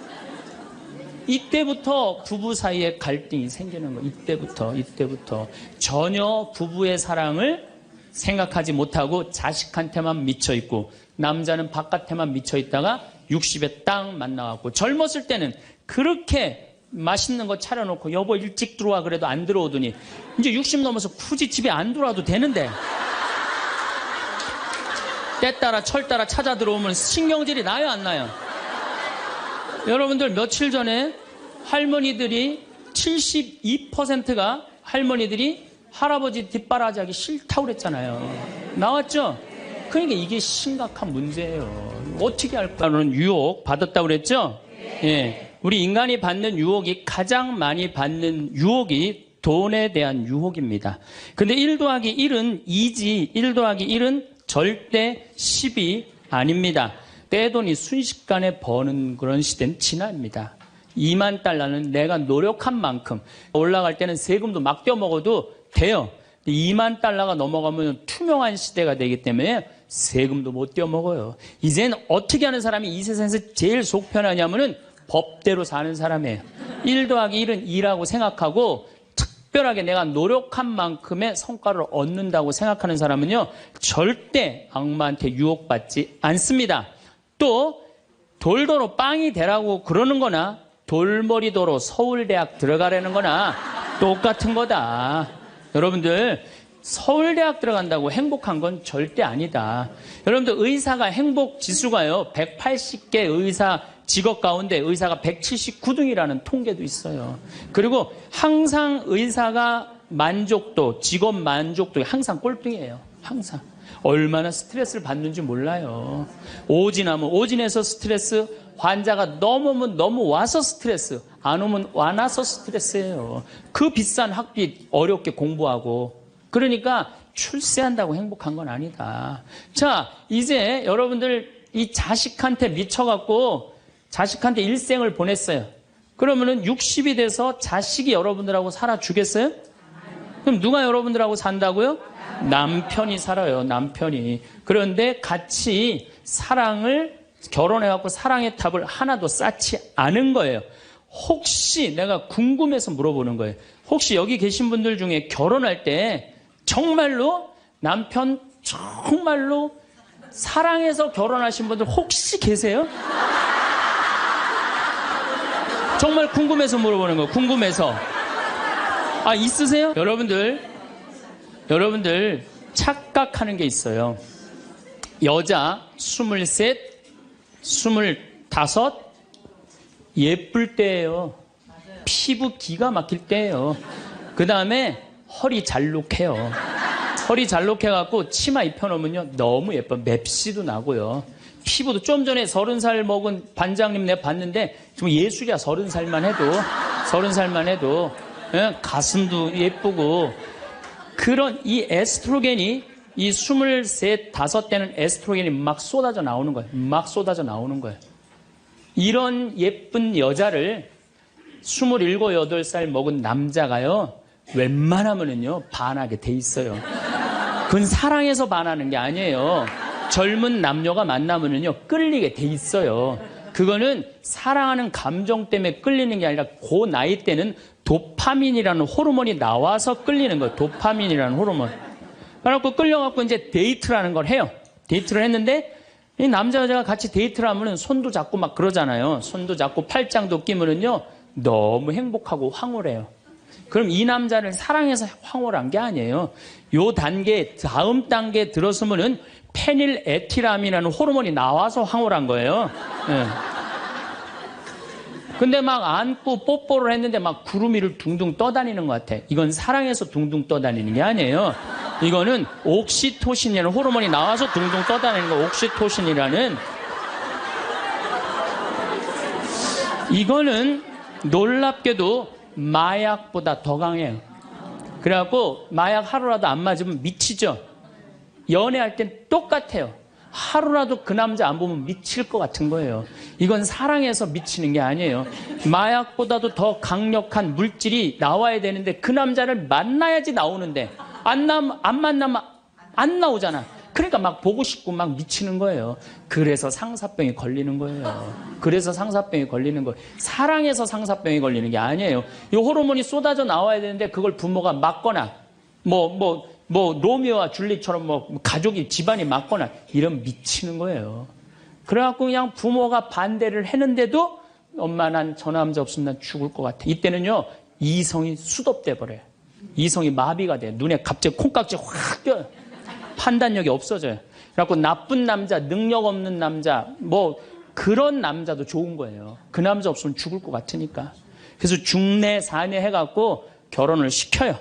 이때부터 부부 사이에 갈등이 생기는 거예요. 이때부터 전혀 부부의 사랑을 생각하지 못하고 자식한테만 미쳐있고 남자는 바깥에만 미쳐있다가 60에 딱 만나갖고 젊었을 때는 그렇게 맛있는 거 차려놓고 여보 일찍 들어와 그래도 안 들어오더니 이제 60 넘어서 굳이 집에 안 들어와도 되는데 때 따라 철 따라 찾아 들어오면 신경질이 나요 안 나요? 여러분들 며칠 전에 할머니들이 72%가 할머니들이 할아버지 뒷바라지하기 싫다고 그랬잖아요. 나왔죠? 그러니까 이게 심각한 문제예요. 어떻게 할까는 유혹 받았다고 그랬죠? 예. 우리 인간이 받는 유혹이 가장 많이 받는 유혹이 돈에 대한 유혹입니다. 근데 1 더하기 1은 2지 1 더하기 1은 절대 10이 아닙니다. 떼돈이 순식간에 버는 그런 시대는 지납니다. 2만 달러는 내가 노력한 만큼 올라갈 때는 세금도 막 떼어먹어도 돼요. 2만 달러가 넘어가면 투명한 시대가 되기 때문에 세금도 못 떼어먹어요. 이젠 어떻게 하는 사람이 이 세상에서 제일 속 편하냐면은 법대로 사는 사람이에요. 1 더하기 1은 2라고 생각하고 특별하게 내가 노력한 만큼의 성과를 얻는다고 생각하는 사람은요 절대 악마한테 유혹받지 않습니다. 또 돌도로 빵이 되라고 그러는 거나 돌머리도로 서울대학 들어가라는 거나 똑같은 거다. 여러분들 서울대학 들어간다고 행복한 건 절대 아니다. 여러분들 의사가 행복 지수가요 180개 의사 직업 가운데 의사가 179등이라는 통계도 있어요. 그리고 항상 의사가 만족도, 직업 만족도 항상 꼴등이에요. 항상. 얼마나 스트레스를 받는지 몰라요. 오진하면 오진해서 스트레스, 환자가 너무 오면 너무 와서 스트레스, 안 오면 안 와서 스트레스예요. 그 비싼 학비 어렵게 공부하고. 그러니까 출세한다고 행복한 건 아니다. 자, 이제 여러분들 이 자식한테 미쳐갖고 자식한테 일생을 보냈어요. 그러면은 60이 돼서 자식이 여러분들하고 살아주겠어요? 그럼 누가 여러분들하고 산다고요? 남편이 살아요. 남편이. 그런데 같이 사랑을 결혼해갖고 사랑의 탑을 하나도 쌓지 않은 거예요. 혹시 내가 궁금해서 물어보는 거예요. 혹시 여기 계신 분들 중에 결혼할 때 정말로 남편 정말로 사랑해서 결혼하신 분들 혹시 계세요? 정말 궁금해서 물어보는 거예요. 궁금해서. 아, 있으세요? 여러분들 착각하는 게 있어요. 여자 23, 25 예쁠 때예요. 피부 기가 막힐 때예요. 그 다음에 허리 잘록해요. 허리 잘록해갖고 치마 입혀놓으면요 너무 예뻐요. 맵시도 나고요. 피부도 좀 전에 30살 먹은 반장님 내가 봤는데 지금 예술이야. 30살만 해도 예? 가슴도 예쁘고 그런 이 에스트로겐이 이 23, 5때는 에스트로겐이 막 쏟아져 나오는 거예요. 막 쏟아져 나오는 거예요. 이런 예쁜 여자를 27, 8살 먹은 남자가요 웬만하면은요 반하게 돼 있어요. 그건 사랑해서 반하는 게 아니에요. 젊은 남녀가 만나면은요 끌리게 돼 있어요. 그거는 사랑하는 감정 때문에 끌리는 게 아니라 그 나이 때는 도파민이라는 호르몬이 나와서 끌리는 거예요. 도파민이라는 호르몬. 그래갖고 끌려갖고 이제 데이트라는 걸 해요. 데이트를 했는데 이 남자 여자가 같이 데이트를 하면은 손도 잡고 막 그러잖아요. 손도 잡고 팔짱도 끼면은요 너무 행복하고 황홀해요. 그럼 이 남자를 사랑해서 황홀한 게 아니에요. 요 단계, 다음 단계에 들어서면은 페닐에틸아민이라는 호르몬이 나와서 황홀한 거예요. 네. 근데 막 안고 뽀뽀를 했는데 막 구름 위를 둥둥 떠다니는 것 같아. 이건 사랑해서 둥둥 떠다니는 게 아니에요. 이거는 옥시토신이라는 호르몬이 나와서 둥둥 떠다니는 거. 옥시토신이라는. 이거는 놀랍게도 마약보다 더 강해요. 그래갖고 마약 하루라도 안 맞으면 미치죠. 연애할 땐 똑같아요. 하루라도 그 남자 안 보면 미칠 것 같은 거예요. 이건 사랑해서 미치는 게 아니에요. 마약보다도 더 강력한 물질이 나와야 되는데 그 남자를 만나야지 나오는데 안 만나면 안 나오잖아. 그러니까 막 보고 싶고 막 미치는 거예요. 그래서 상사병이 걸리는 거예요. 그래서 상사병이 걸리는 거예요. 사랑해서 상사병이 걸리는 게 아니에요. 이 호르몬이 쏟아져 나와야 되는데 그걸 부모가 막거나 로미오와 줄리처럼 가족이 집안이 막거나 이러면 미치는 거예요. 그래갖고 그냥 부모가 반대를 했는데도 엄마 난 저 남자 없으면 난 죽을 것 같아. 이때는요 이성이 수독돼 버려요. 이성이 마비가 돼. 눈에 갑자기 콩깍지 확 껴요. 판단력이 없어져요. 그래갖고 나쁜 남자, 능력 없는 남자, 그런 남자도 좋은 거예요. 그 남자 없으면 죽을 것 같으니까. 그래서 중내, 사내 해갖고 결혼을 시켜요.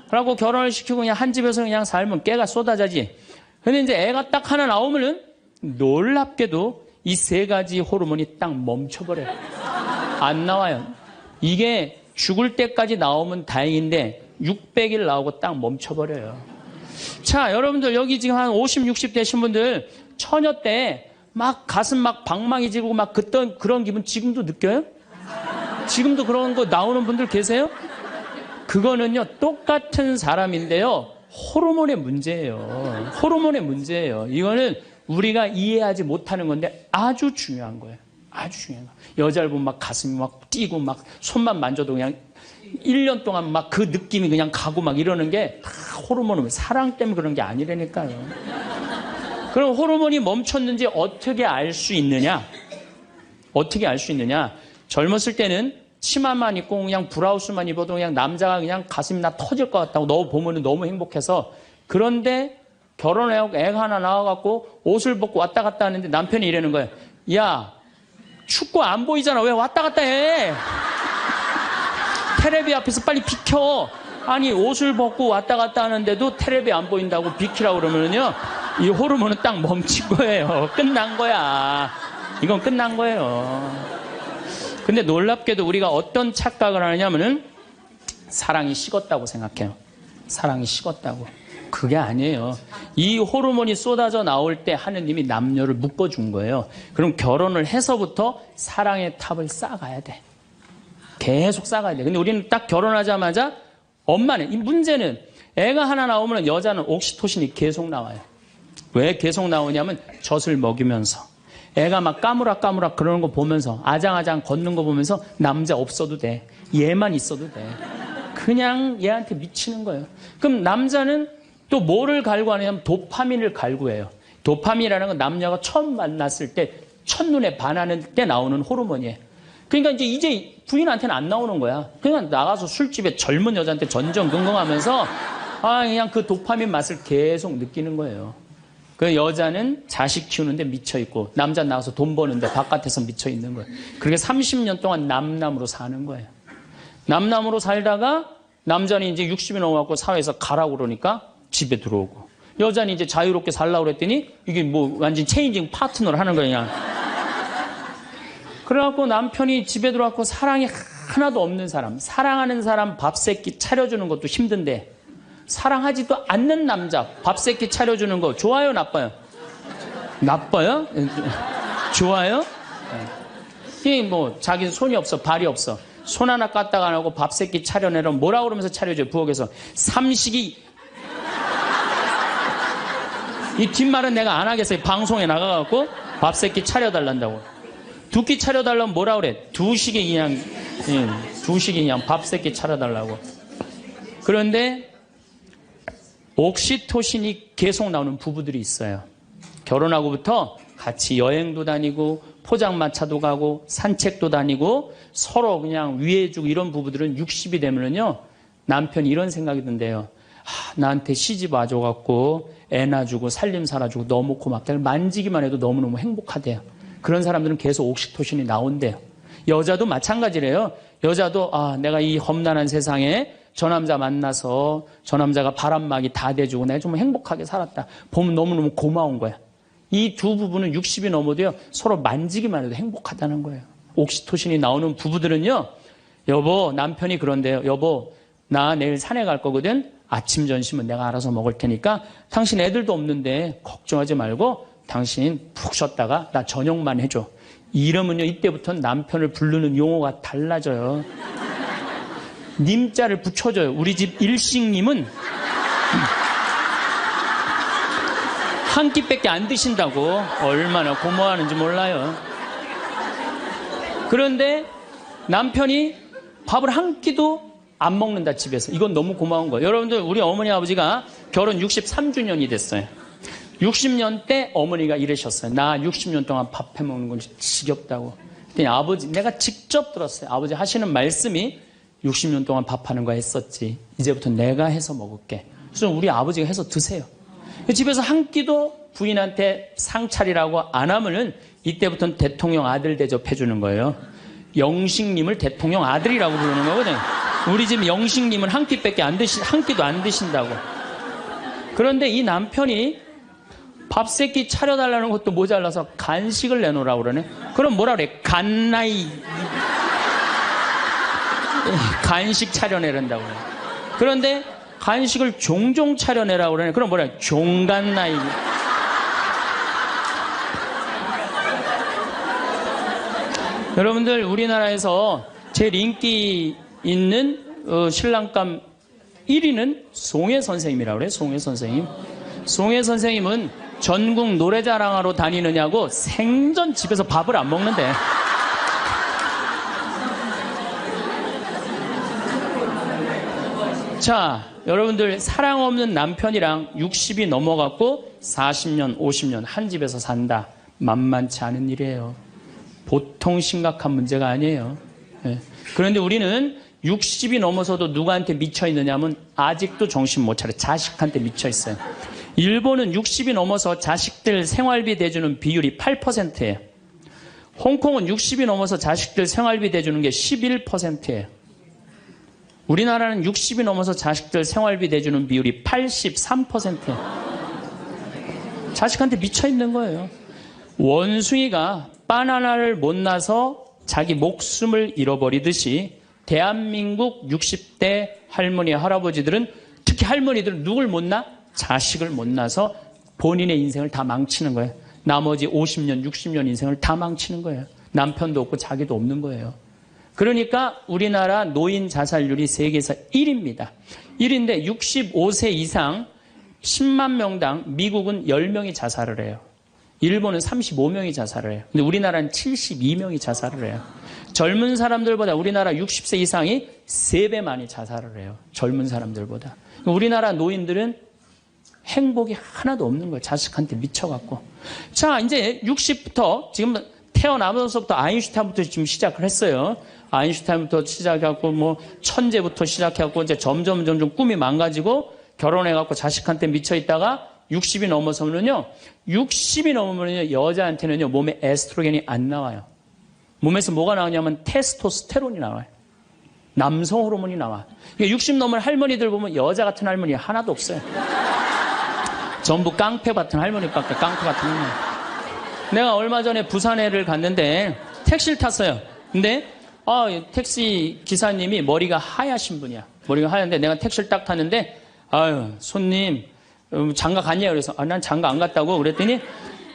그래갖고 결혼을 시키고 그냥 한 집에서 그냥 살면 깨가 쏟아지지. 근데 이제 애가 딱 하나 나오면은 놀랍게도 이 세 가지 호르몬이 딱 멈춰버려요. 안 나와요. 이게 죽을 때까지 나오면 다행인데 600일 나오고 딱 멈춰버려요. 자, 여러분들 여기 지금 한 50, 60 되신 분들 처녀 때 막 가슴 막 방망이 지르고 막 그런 기분 지금도 느껴요? 지금도 그런 거 나오는 분들 계세요? 그거는요 똑같은 사람인데요 호르몬의 문제예요. 호르몬의 문제예요. 이거는 우리가 이해하지 못하는 건데 아주 중요한 거예요. 아주 중요한 거예요. 여자를 보면 막 가슴이 막 뛰고 막 손만 만져도 그냥 1년 동안 막 그 느낌이 그냥 가고 막 이러는 게 다 호르몬은 사랑 때문에 그런 게 아니라니까요. 그럼 호르몬이 멈췄는지 어떻게 알 수 있느냐? 어떻게 알 수 있느냐? 젊었을 때는 치마만 입고 그냥 브라우스만 입어도 그냥 남자가 그냥 가슴이 나 터질 것 같다고 너 보면 너무 행복해서. 그런데 결혼하고 애가 하나 나와갖고 옷을 벗고 왔다 갔다 하는데 남편이 이러는 거예요. 야, 춥고 안 보이잖아. 왜 왔다 갔다 해? 테레비 앞에서 빨리 비켜. 아니 옷을 벗고 왔다 갔다 하는데도 테레비 안 보인다고 비키라고 그러면요 이 호르몬은 딱 멈춘 거예요. 끝난 거야. 이건 끝난 거예요. 근데 놀랍게도 우리가 어떤 착각을 하느냐면은 사랑이 식었다고 생각해요. 사랑이 식었다고. 그게 아니에요. 이 호르몬이 쏟아져 나올 때 하느님이 남녀를 묶어준 거예요. 그럼 결혼을 해서부터 사랑의 탑을 쌓아가야 돼. 계속 쌓아가야 돼. 근데 우리는 딱 결혼하자마자 엄마는, 이 문제는 애가 하나 나오면 여자는 옥시토신이 계속 나와요. 왜 계속 나오냐면 젖을 먹이면서 애가 막 까무락까무락 그러는 거 보면서 아장아장 걷는 거 보면서 남자 없어도 돼. 얘만 있어도 돼. 그냥 얘한테 미치는 거예요. 그럼 남자는 또 뭐를 갈구하냐면 도파민을 갈구해요. 도파민이라는 건 남녀가 처음 만났을 때 첫눈에 반하는 때 나오는 호르몬이에요. 그러니까 이제 부인한테는 안 나오는 거야. 그냥 나가서 술집에 젊은 여자한테 전전긍긍하면서 그냥 그 도파민 맛을 계속 느끼는 거예요. 그 여자는 자식 키우는데 미쳐있고 남자는 나가서 돈 버는데 바깥에서 미쳐있는 거예요. 그렇게 30년 동안 남남으로 사는 거예요. 남남으로 살다가 남자는 이제 60이 넘어갖고 사회에서 가라고 그러니까 집에 들어오고 여자는 이제 자유롭게 살라고 그랬더니 이게 완전 체인징 파트너를 하는 거예요. 그냥. 그래갖고 남편이 집에 들어왔고 사랑이 하나도 없는 사람, 사랑하는 사람 밥 세끼 차려주는 것도 힘든데 사랑하지도 않는 남자 밥 세끼 차려주는 거 좋아요, 나빠요? 나빠요? 좋아요? 이 자기는 손이 없어, 발이 없어. 손 하나 까딱 안 하고 밥 세끼 차려내면 뭐라 그러면서 차려줘요, 부엌에서. 삼식이. 이 뒷말은 내가 안 하겠어요. 방송에 나가갖고 밥 세끼 차려달란다고. 두 끼 차려달라면 뭐라 그래? 두 식이 그냥, 두 식이 그냥 밥 세 끼 차려달라고. 그런데 옥시토신이 계속 나오는 부부들이 있어요. 결혼하고부터 같이 여행도 다니고 포장마차도 가고 산책도 다니고 서로 그냥 위해주고 이런 부부들은 60이 되면은요, 남편이 이런 생각이 든대요. 나한테 시집 와줘갖고 애 낳아주고 살림 살아주고 너무 고맙다. 만지기만 해도 너무너무 행복하대요. 그런 사람들은 계속 옥시토신이 나온대요. 여자도 마찬가지래요. 여자도 내가 이 험난한 세상에 저 남자 만나서 저 남자가 바람막이 다 대주고 내가 좀 행복하게 살았다. 보면 너무너무 고마운 거야. 이 두 부부는 60이 넘어도요, 서로 만지기만 해도 행복하다는 거예요. 옥시토신이 나오는 부부들은요, 여보, 남편이 그런데요. 여보, 나 내일 산에 갈 거거든. 아침 점심은 내가 알아서 먹을 테니까 당신 애들도 없는데 걱정하지 말고 당신 푹 쉬었다가 나 저녁만 해줘. 이러면요, 이때부터는 남편을 부르는 용어가 달라져요. 님자를 붙여줘요. 우리 집 일식님은 한 끼밖에 안 드신다고. 얼마나 고마워하는지 몰라요. 그런데 남편이 밥을 한 끼도 안 먹는다, 집에서. 이건 너무 고마운 거예요. 여러분들, 우리 어머니 아버지가 결혼 63주년이 됐어요. 60년 때 어머니가 이러셨어요. 나 60년 동안 밥 해먹는 건 지겹다고. 그랬더니 아버지, 내가 직접 들었어요. 아버지 하시는 말씀이 60년 동안 밥하는 거 했었지. 이제부터 내가 해서 먹을게. 그래서 우리 아버지가 해서 드세요. 집에서 한 끼도 부인한테 상차리라고 안 하면은 이때부터는 대통령 아들 대접해 주는 거예요. 영식님을 대통령 아들이라고 부르는 거거든요. 우리 집 영식님은 한 끼밖에 한 끼도 안 드신다고. 그런데 이 남편이 밥 세 끼 차려달라는 것도 모자라서 간식을 내놓으라고 그러네. 그럼 뭐라 그래? 간식 차려내란다고 그래. 그런데 간식을 종종 차려내라고 그러네. 그럼 뭐라 그래? 종간나이. 여러분들, 우리나라에서 제일 인기 있는 신랑감 1위는 송혜 선생님이라고 그래요. 송혜 선생님. 송혜 선생님은 전국 노래자랑하러 다니느냐고 생전 집에서 밥을 안 먹는데. 자, 여러분들, 사랑 없는 남편이랑 60이 넘어갔고 40년, 50년 한 집에서 산다. 만만치 않은 일이에요. 보통 심각한 문제가 아니에요. 네. 그런데 우리는 60이 넘어서도 누구한테 미쳐있느냐 하면 아직도 정신 못 차려. 자식한테 미쳐있어요. 일본은 60이 넘어서 자식들 생활비 대주는 비율이 8%예요. 홍콩은 60이 넘어서 자식들 생활비 대주는 게 11%예요. 우리나라는 60이 넘어서 자식들 생활비 대주는 비율이 83%예요. 자식한테 미쳐있는 거예요. 원숭이가 바나나를 못 나서 자기 목숨을 잃어버리듯이 대한민국 60대 할머니, 할아버지들은, 특히 할머니들은 누굴 못 낳아? 자식을 못 낳아서 본인의 인생을 다 망치는 거예요. 나머지 50년, 60년 인생을 다 망치는 거예요. 남편도 없고 자기도 없는 거예요. 그러니까 우리나라 노인 자살률이 세계에서 1위입니다. 1위인데 65세 이상 10만 명당 미국은 10명이 자살을 해요. 일본은 35명이 자살을 해요. 근데 우리나라는 72명이 자살을 해요. 젊은 사람들보다 우리나라 60세 이상이 3배 많이 자살을 해요. 젊은 사람들보다. 우리나라 노인들은 행복이 하나도 없는 거예요. 자식한테 미쳐갖고. 자, 이제 60부터 지금 태어나면서부터 아인슈타인부터 지금 시작을 했어요. 아인슈타인부터 시작해갖고 뭐 천재부터 시작해갖고 이제 점점 꿈이 망가지고 결혼해갖고 자식한테 미쳐있다가 60이 넘어서면요, 60이 넘으면요, 여자한테는요, 몸에 에스트로겐이 안 나와요. 몸에서 뭐가 나오냐면 테스토스테론이 나와요. 남성 호르몬이 나와. 60 넘은 할머니들 보면 여자 같은 할머니 하나도 없어요. 전부 깡패 같은 할머니밖에, 깡패 같은 할머니. 내가 얼마 전에 부산에를 갔는데 택시를 탔어요. 근데 택시 기사님이 머리가 하얗신 분이야. 머리가 하얀데 내가 택시를 딱 탔는데, 아유, 손님, 장가 갔냐? 그래서, 난 장가 안 갔다고. 그랬더니,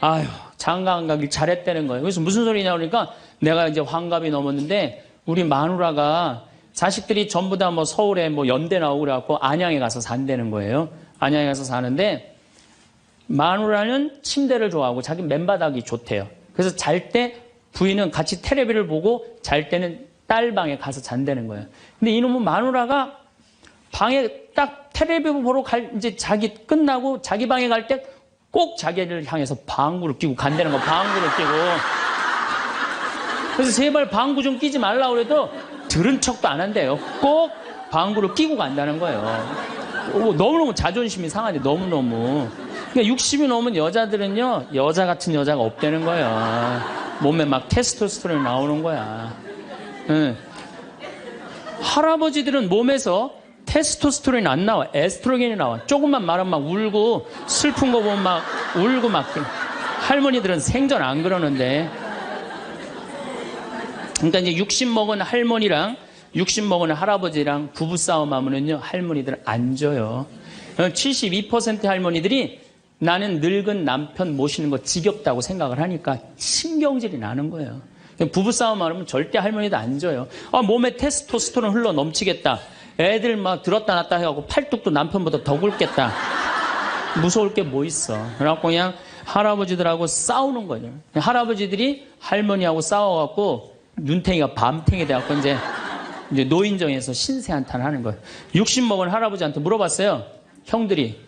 아유, 장가 안 가길 잘했다는 거예요. 그래서 무슨 소리냐? 그러니까 내가 이제 환갑이 넘었는데, 우리 마누라가 자식들이 전부 다 뭐 서울에 뭐 연대 나오고 그래갖고 안양에 가서 산다는 거예요. 안양에 가서 사는데, 마누라는 침대를 좋아하고 자기 맨바닥이 좋대요. 그래서 잘 때 부인은 같이 테레비를 보고 잘 때는 딸 방에 가서 잔다는 거예요. 근데 이놈은 마누라가 방에 딱 테레비 보러 이제 자기 끝나고 자기 방에 갈 때 꼭 자기를 향해서 방구를 끼고 간다는 거, 방구를 끼고. 그래서 제발 방구 좀 끼지 말라고 그래도 들은 척도 안 한대요. 꼭 방구를 끼고 간다는 거예요. 너무너무 자존심이 상하네, 너무너무. 그러니까 60이 넘은 여자들은요, 여자 같은 여자가 없다는 거예요. 몸에 막 테스토스테론이 나오는 거야. 응. 할아버지들은 몸에서 테스토스테론이 안 나와. 에스트로겐이 나와. 조금만 말하면 막 울고, 슬픈 거 보면 막 울고 막. 할머니들은 생전 안 그러는데. 그러니까 이제 60 먹은 할머니랑 60 먹은 할아버지랑 부부싸움 하면은요, 할머니들은 안 져요. 72% 할머니들이 나는 늙은 남편 모시는 거 지겹다고 생각을 하니까 신경질이 나는 거예요. 부부싸움 하면 절대 할머니도 안 져요. 몸에 테스토스테론 흘러 넘치겠다. 애들 막 들었다 놨다 해갖고 팔뚝도 남편보다 더 굵겠다. 무서울 게 뭐 있어. 그래갖고 그냥 할아버지들하고 싸우는 거죠. 할아버지들이 할머니하고 싸워갖고 눈탱이가 밤탱이 돼갖고 이제 노인정에서 신세한탄 하는 거예요. 60 먹은 할아버지한테 물어봤어요. 형들이.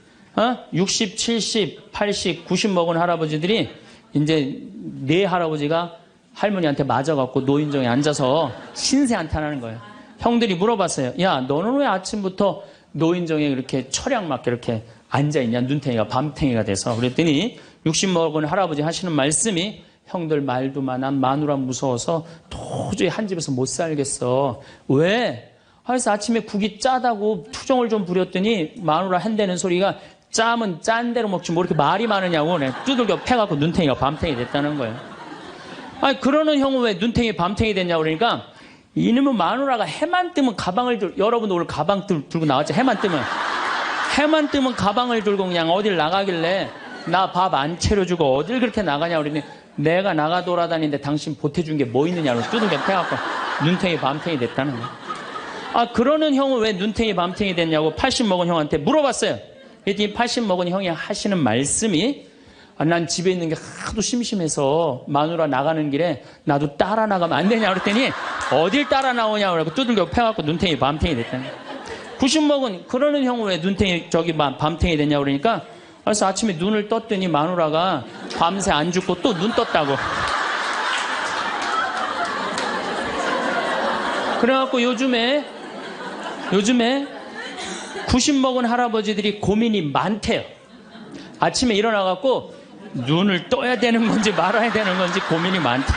60, 70, 80, 90 먹은 할아버지들이 이제 네 할아버지가 할머니한테 맞아갖고 노인정에 앉아서 신세한탄하는 거예요. 형들이 물어봤어요. 야, 너는 왜 아침부터 노인정에 이렇게 철양 맞게 이렇게 앉아있냐? 눈탱이가 밤탱이가 돼서. 그랬더니 60 먹은 할아버지 하시는 말씀이 형들 말도 난 마누라 무서워서 도저히 한 집에서 못 살겠어. 왜? 그래서 아침에 국이 짜다고 투정을 좀 부렸더니 마누라 한다는 소리가 짜면 짠 대로 먹지 뭐 이렇게 말이 많으냐고 두들겨 패갖고 눈탱이가 밤탱이 됐다는 거예요. 아니 그러는 형은 왜 눈탱이 밤탱이 됐냐고 그러니까 이놈은 마누라가 해만 뜨면 가방을 여러분 오늘 가방 들고 나왔죠. 해만 뜨면 가방을 들고 그냥 어딜 나가길래 나 밥 안 차려주고 어딜 그렇게 나가냐고 그러니 내가 나가 돌아다니는데 당신 보태준 게 뭐 있느냐고 두들겨 패갖고 눈탱이 밤탱이 됐다는 거예요. 그러는 형은 왜 눈탱이 밤탱이 됐냐고 80 먹은 형한테 물어봤어요. 그랬더니 80 먹은 형이 하시는 말씀이 난 집에 있는 게 하도 심심해서 마누라 나가는 길에 나도 따라 나가면 안 되냐 그랬더니 어딜 따라 나오냐고 그러고 두들겨 패갖고 눈탱이 밤탱이 됐다는 거예요. 90 먹은 그러는 형은 왜 눈탱이 밤탱이 됐냐고 그러니까 그래서 아침에 눈을 떴더니 마누라가 밤새 안 죽고 또 눈 떴다고. 그래갖고 요즘에 90 먹은 할아버지들이 고민이 많대요. 아침에 일어나갖고 눈을 떠야 되는 건지 말아야 되는 건지 고민이 많대.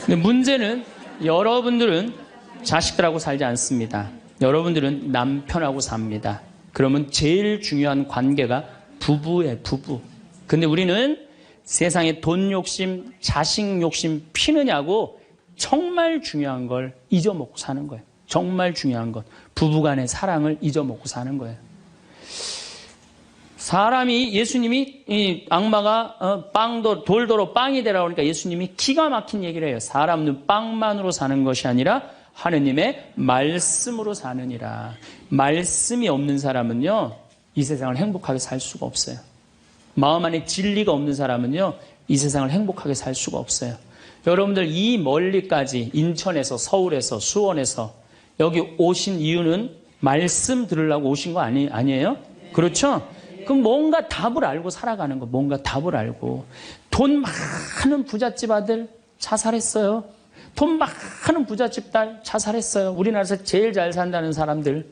근데 문제는 여러분들은 자식들하고 살지 않습니다. 여러분들은 남편하고 삽니다. 그러면 제일 중요한 관계가 부부예요, 부부. 근데 우리는 세상에 돈 욕심, 자식 욕심 피느냐고 정말 중요한 걸 잊어먹고 사는 거예요. 정말 중요한 것. 부부간의 사랑을 잊어먹고 사는 거예요. 사람이 예수님이 이 악마가 돌도로 빵이 되라고 하니까 예수님이 기가 막힌 얘기를 해요. 사람은 빵만으로 사는 것이 아니라 하느님의 말씀으로 사느니라. 말씀이 없는 사람은요, 이 세상을 행복하게 살 수가 없어요. 마음 안에 진리가 없는 사람은요, 이 세상을 행복하게 살 수가 없어요. 여러분들 이 멀리까지 인천에서 서울에서 수원에서 여기 오신 이유는 말씀 들으려고 오신 거 아니에요? 그렇죠? 그럼 뭔가 답을 알고 살아가는 거, 뭔가 답을 알고. 돈 많은 부잣집 아들 자살했어요. 돈 많은 부잣집 딸 자살했어요. 우리나라에서 제일 잘 산다는 사람들.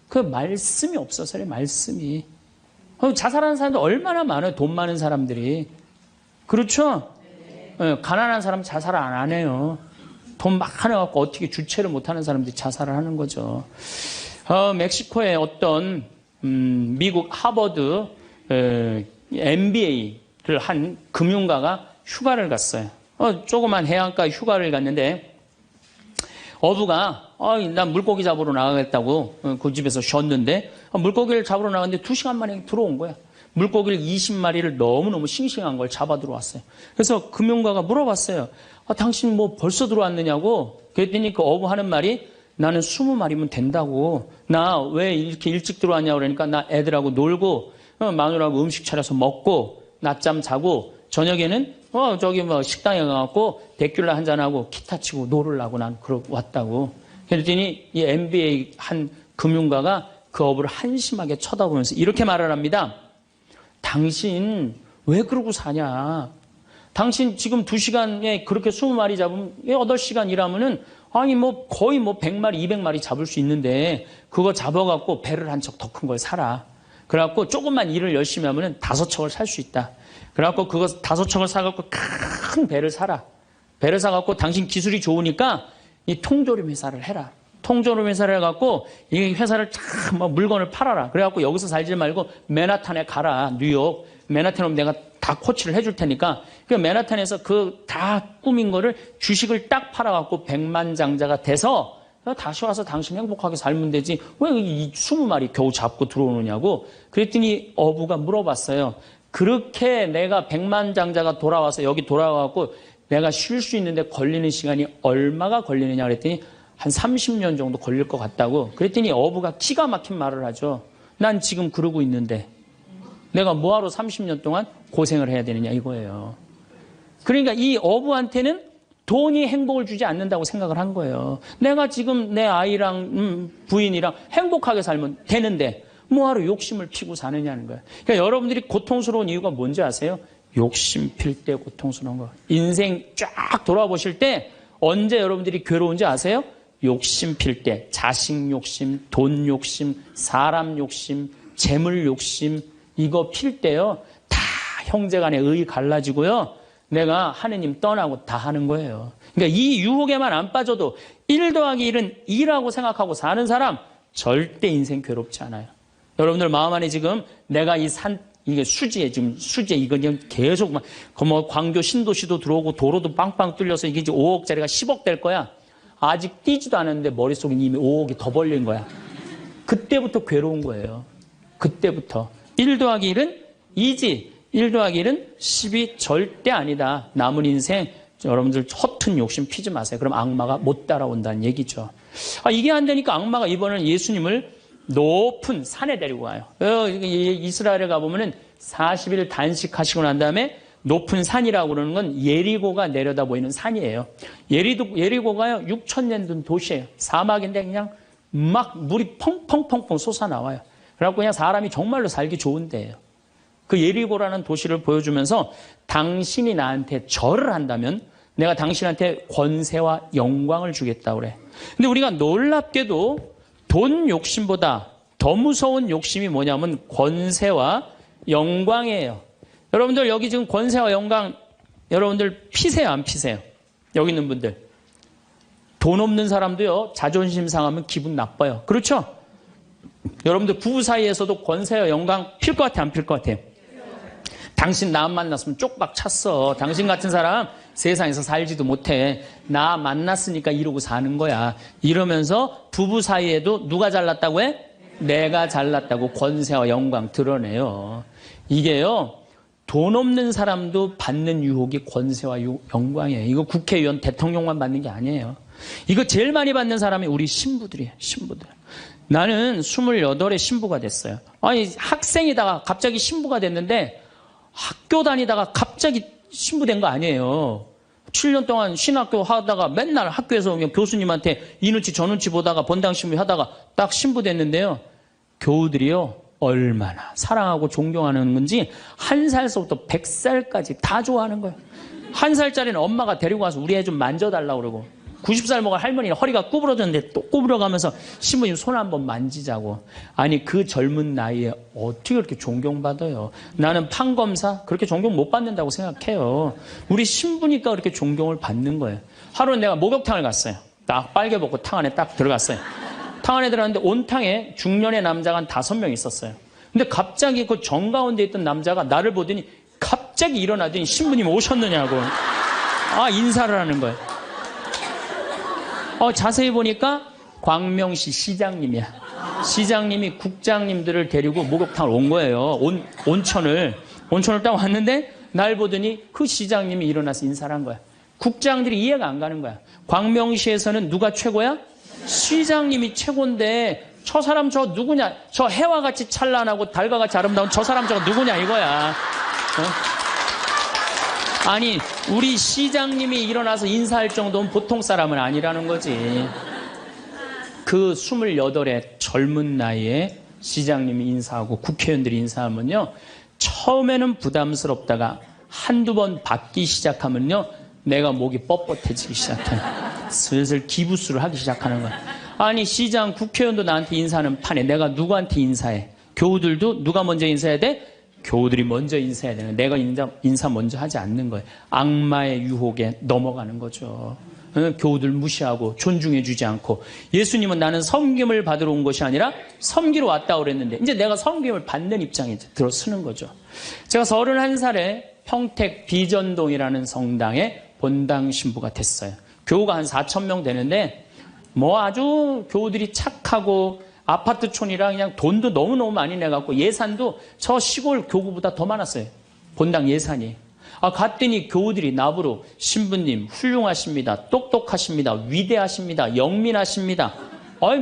그 말씀이 없어서요, 말씀이. 자살하는 사람들 얼마나 많아요, 돈 많은 사람들이. 그렇죠? 가난한 사람은 자살을 안 해요. 돈 많아갖고 어떻게 주체를 못하는 사람들이 자살을 하는 거죠. 멕시코의 어떤 미국 하버드 MBA를 한 금융가가 휴가를 갔어요. 조그만 해안가 휴가를 갔는데 어부가 난 물고기 잡으러 나가겠다고 그 집에서 쉬었는데 물고기를 잡으러 나갔는데 2시간 만에 들어온 거야. 물고기를 20마리를 너무너무 싱싱한 걸 잡아 들어왔어요. 그래서 금융가가 물어봤어요. 당신 뭐 벌써 들어왔느냐고. 그랬더니 그 어부 하는 말이 나는 20마리면 된다고. 나 왜 이렇게 일찍 들어왔냐고 그러니까 나 애들하고 놀고 마누라하고 음식 차려서 먹고 낮잠 자고 저녁에는 저기 뭐 식당에 가갖고 데큘라 한잔하고 기타 치고 놀으려고 난 그러고 왔다고. 그랬더니 이 MBA 한 금융가가 그 어부를 한심하게 쳐다보면서 이렇게 말을 합니다. 당신 왜 그러고 사냐? 당신 지금 2시간에 그렇게 20마리 잡으면 8시간 일하면은 아니 뭐 거의 뭐 100마리, 200마리 잡을 수 있는데 그거 잡아갖고 배를 한 척 더 큰 걸 사라. 그래갖고 조금만 일을 열심히 하면은 5척을 살 수 있다. 그래갖고 그거 5척을 사갖고 큰 배를 사라. 배를 사갖고 당신 기술이 좋으니까 이 통조림 회사를 해라. 통조림 회사를 해갖고 이 회사를 참 뭐 물건을 팔아라. 그래갖고 여기서 살지 말고 맨하탄에 가라. 뉴욕. 맨하탄에 오면 내가 다 코치를 해줄 테니까 그 맨하탄에서 그 다 꾸민 거를 주식을 딱 팔아갖고 백만장자가 돼서 다시 와서 당신 행복하게 살면 되지 왜 이 20마리 겨우 잡고 들어오느냐고. 그랬더니 어부가 물어봤어요. 그렇게 내가 백만장자가 돌아와서 여기 돌아와갖고 내가 쉴 수 있는데 걸리는 시간이 얼마가 걸리느냐 그랬더니 한 30년 정도 걸릴 것 같다고. 그랬더니 어부가 기가 막힌 말을 하죠. 난 지금 그러고 있는데 내가 뭐하러 30년 동안 고생을 해야 되느냐 이거예요. 그러니까 이 어부한테는 돈이 행복을 주지 않는다고 생각을 한 거예요. 내가 지금 내 아이랑 부인이랑 행복하게 살면 되는데 뭐하러 욕심을 피고 사느냐는 거예요. 그러니까 여러분들이 고통스러운 이유가 뭔지 아세요? 욕심 필 때 고통스러운 거. 인생 쫙 돌아보실 때 언제 여러분들이 괴로운지 아세요? 욕심 필 때. 자식 욕심, 돈 욕심, 사람 욕심, 재물 욕심 이거 필 때요. 다 형제간에 의 갈라지고요. 내가 하느님 떠나고 다 하는 거예요. 그러니까 이 유혹에만 안 빠져도 1 더하기 1은 2라고 생각하고 사는 사람 절대 인생 괴롭지 않아요. 여러분들 마음 안에 지금 내가 이게 수지에 지금 수지에 이거 그냥 계속 막 뭐 광교 신도시도 들어오고 도로도 빵빵 뚫려서 이게 이제 5억짜리가 10억 될 거야. 아직 뛰지도 않았는데 머릿속에 이미 5억이 더 벌린 거야. 그때부터 괴로운 거예요. 그때부터. 1 더하기 1은 2지. 1 더하기 1은 10이 절대 아니다. 남은 인생 여러분들 허튼 욕심 피지 마세요. 그럼 악마가 못 따라온다는 얘기죠. 이게 안 되니까 악마가 이번에는 예수님을 높은 산에 데리고 가요. 이스라엘에 가보면은 40일 단식하시고 난 다음에 높은 산이라고 그러는 건 예리고가 내려다 보이는 산이에요. 예리고가요 6,000년 된 도시예요. 사막인데 그냥 막 물이 펑펑펑펑 솟아나와요. 그래갖고 그냥 사람이 정말로 살기 좋은 데예요. 그 예리고라는 도시를 보여주면서 당신이 나한테 절을 한다면 내가 당신한테 권세와 영광을 주겠다고 그래. 근데 우리가 놀랍게도 돈 욕심보다 더 무서운 욕심이 뭐냐면 권세와 영광이에요. 여러분들 여기 지금 권세와 영광 여러분들 피세요 안 피세요? 여기 있는 분들. 돈 없는 사람도요 자존심 상하면 기분 나빠요. 그렇죠? 여러분들 부부 사이에서도 권세와 영광 필 것 같아 안 필 것 같아요? 당신 나 만났으면 쪽박 찼어. 당신 같은 사람 세상에서 살지도 못해. 나 만났으니까 이러고 사는 거야. 이러면서 부부 사이에도 누가 잘났다고 해? 내가 잘났다고 권세와 영광 드러내요. 이게요. 돈 없는 사람도 받는 유혹이 권세와 영광이에요. 이거 국회의원 대통령만 받는 게 아니에요. 이거 제일 많이 받는 사람이 우리 신부들이에요. 신부들. 나는 28에 신부가 됐어요. 아니 학생이다가 갑자기 신부가 됐는데 학교 다니다가 갑자기 신부된 거 아니에요. 7년 동안 신학교 하다가 맨날 학교에서 그냥 교수님한테 이 눈치 저 눈치 보다가 본당 신부 하다가 딱 신부 됐는데요. 교우들이요. 얼마나 사랑하고 존경하는 건지 1살서부터 100살까지 다 좋아하는 거예요. 1살짜리는 엄마가 데리고 와서 우리 애 좀 만져달라고 그러고 90살 먹은 할머니는 허리가 구부러졌는데 또 구부러가면서 신부님 손 한번 만지자고. 아니 그 젊은 나이에 어떻게 그렇게 존경받아요. 나는 판검사 그렇게 존경 못 받는다고 생각해요. 우리 신부니까 그렇게 존경을 받는 거예요. 하루는 내가 목욕탕을 갔어요. 딱 빨개 벗고 탕 안에 딱 들어갔어요. 탕 안에 들어갔는데 온탕에 중년의 남자가 한 5명 있었어요. 근데 갑자기 그 정가운데 있던 남자가 나를 보더니 갑자기 일어나더니 신부님 오셨느냐고 인사를 하는 거예요. 자세히 보니까 광명시 시장님이야. 시장님이 국장님들을 데리고 목욕탕을 온 거예요. 온천을 딱 왔는데 날 보더니 그 시장님이 일어나서 인사를 한 거야. 국장들이 이해가 안 가는 거야. 광명시에서는 누가 최고야? 시장님이 최고인데 저 사람 저 누구냐? 저 해와 같이 찬란하고 달과 같이 아름다운 저 사람 저거 누구냐 이거야. 아니 우리 시장님이 일어나서 인사할 정도면 보통 사람은 아니라는 거지. 그 28의 젊은 나이에 시장님이 인사하고 국회의원들이 인사하면요. 처음에는 부담스럽다가 한두 번 받기 시작하면요. 내가 목이 뻣뻣해지기 시작해. 슬슬 기부수를 하기 시작하는 거야. 아니 시장 국회의원도 나한테 인사하는 판에 내가 누구한테 인사해? 교우들도 누가 먼저 인사해야 돼? 교우들이 먼저 인사해야 되는 거야. 내가 인사 먼저 하지 않는 거예요. 악마의 유혹에 넘어가는 거죠. 교우들 무시하고 존중해 주지 않고 예수님은 나는 섬김을 받으러 온 것이 아니라 섬기러 왔다고 그랬는데 이제 내가 섬김을 받는 입장에 들어서는 거죠. 제가 31살에 평택 비전동이라는 성당에 본당 신부가 됐어요. 교우가 한 4,000명 되는데 뭐 아주 교우들이 착하고 아파트촌이라 그냥 돈도 너무너무 많이 내갖고 예산도 저 시골 교구보다 더 많았어요. 본당 예산이. 갔더니 교우들이 나보러 신부님 훌륭하십니다. 똑똑하십니다. 위대하십니다. 영민하십니다.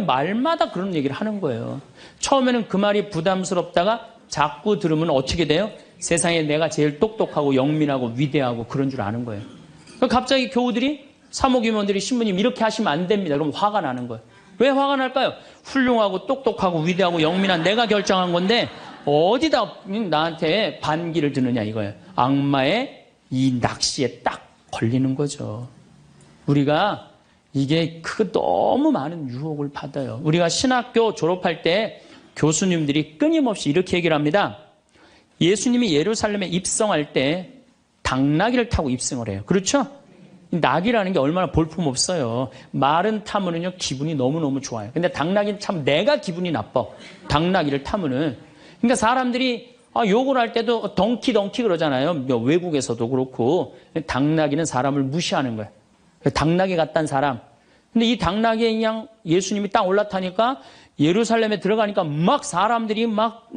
말마다 그런 얘기를 하는 거예요. 처음에는 그 말이 부담스럽다가 자꾸 들으면 어떻게 돼요? 세상에 내가 제일 똑똑하고 영민하고 위대하고 그런 줄 아는 거예요. 갑자기 교우들이 사모임원들이 신부님 이렇게 하시면 안 됩니다. 그럼 화가 나는 거예요. 왜 화가 날까요? 훌륭하고 똑똑하고 위대하고 영민한 내가 결정한 건데 어디다 나한테 반기를 드느냐 이거예요. 악마의 이 낚시에 딱 걸리는 거죠. 우리가 이게 너무 많은 유혹을 받아요. 우리가 신학교 졸업할 때 교수님들이 끊임없이 이렇게 얘기를 합니다. 예수님이 예루살렘에 입성할 때 당나귀를 타고 입성을 해요. 그렇죠? 낙이라는 게 얼마나 볼품없어요. 말은 타면은요 기분이 너무너무 좋아요. 근데 당나귀는 참 내가 기분이 나빠. 당나귀를 타면은. 그러니까 사람들이 욕을 할 때도 덩키 그러잖아요. 외국에서도 그렇고. 당나귀는 사람을 무시하는 거예요. 당나귀 같단 사람. 근데 이 당나귀에 그냥 예수님이 딱 올라타니까 예루살렘에 들어가니까 막 사람들이 막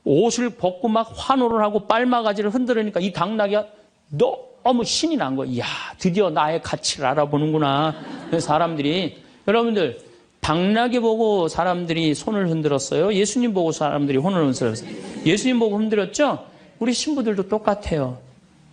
옷을 벗고 막 환호를 하고 빨마가지를 흔들으니까 이 당나귀가 너무 신이 난 거예요. 이야, 드디어 나의 가치를 알아보는구나. 사람들이. 여러분들, 당나귀 보고 사람들이 손을 흔들었어요? 예수님 보고 사람들이 손을 흔들었어요? 예수님 보고 흔들었죠? 우리 신부들도 똑같아요.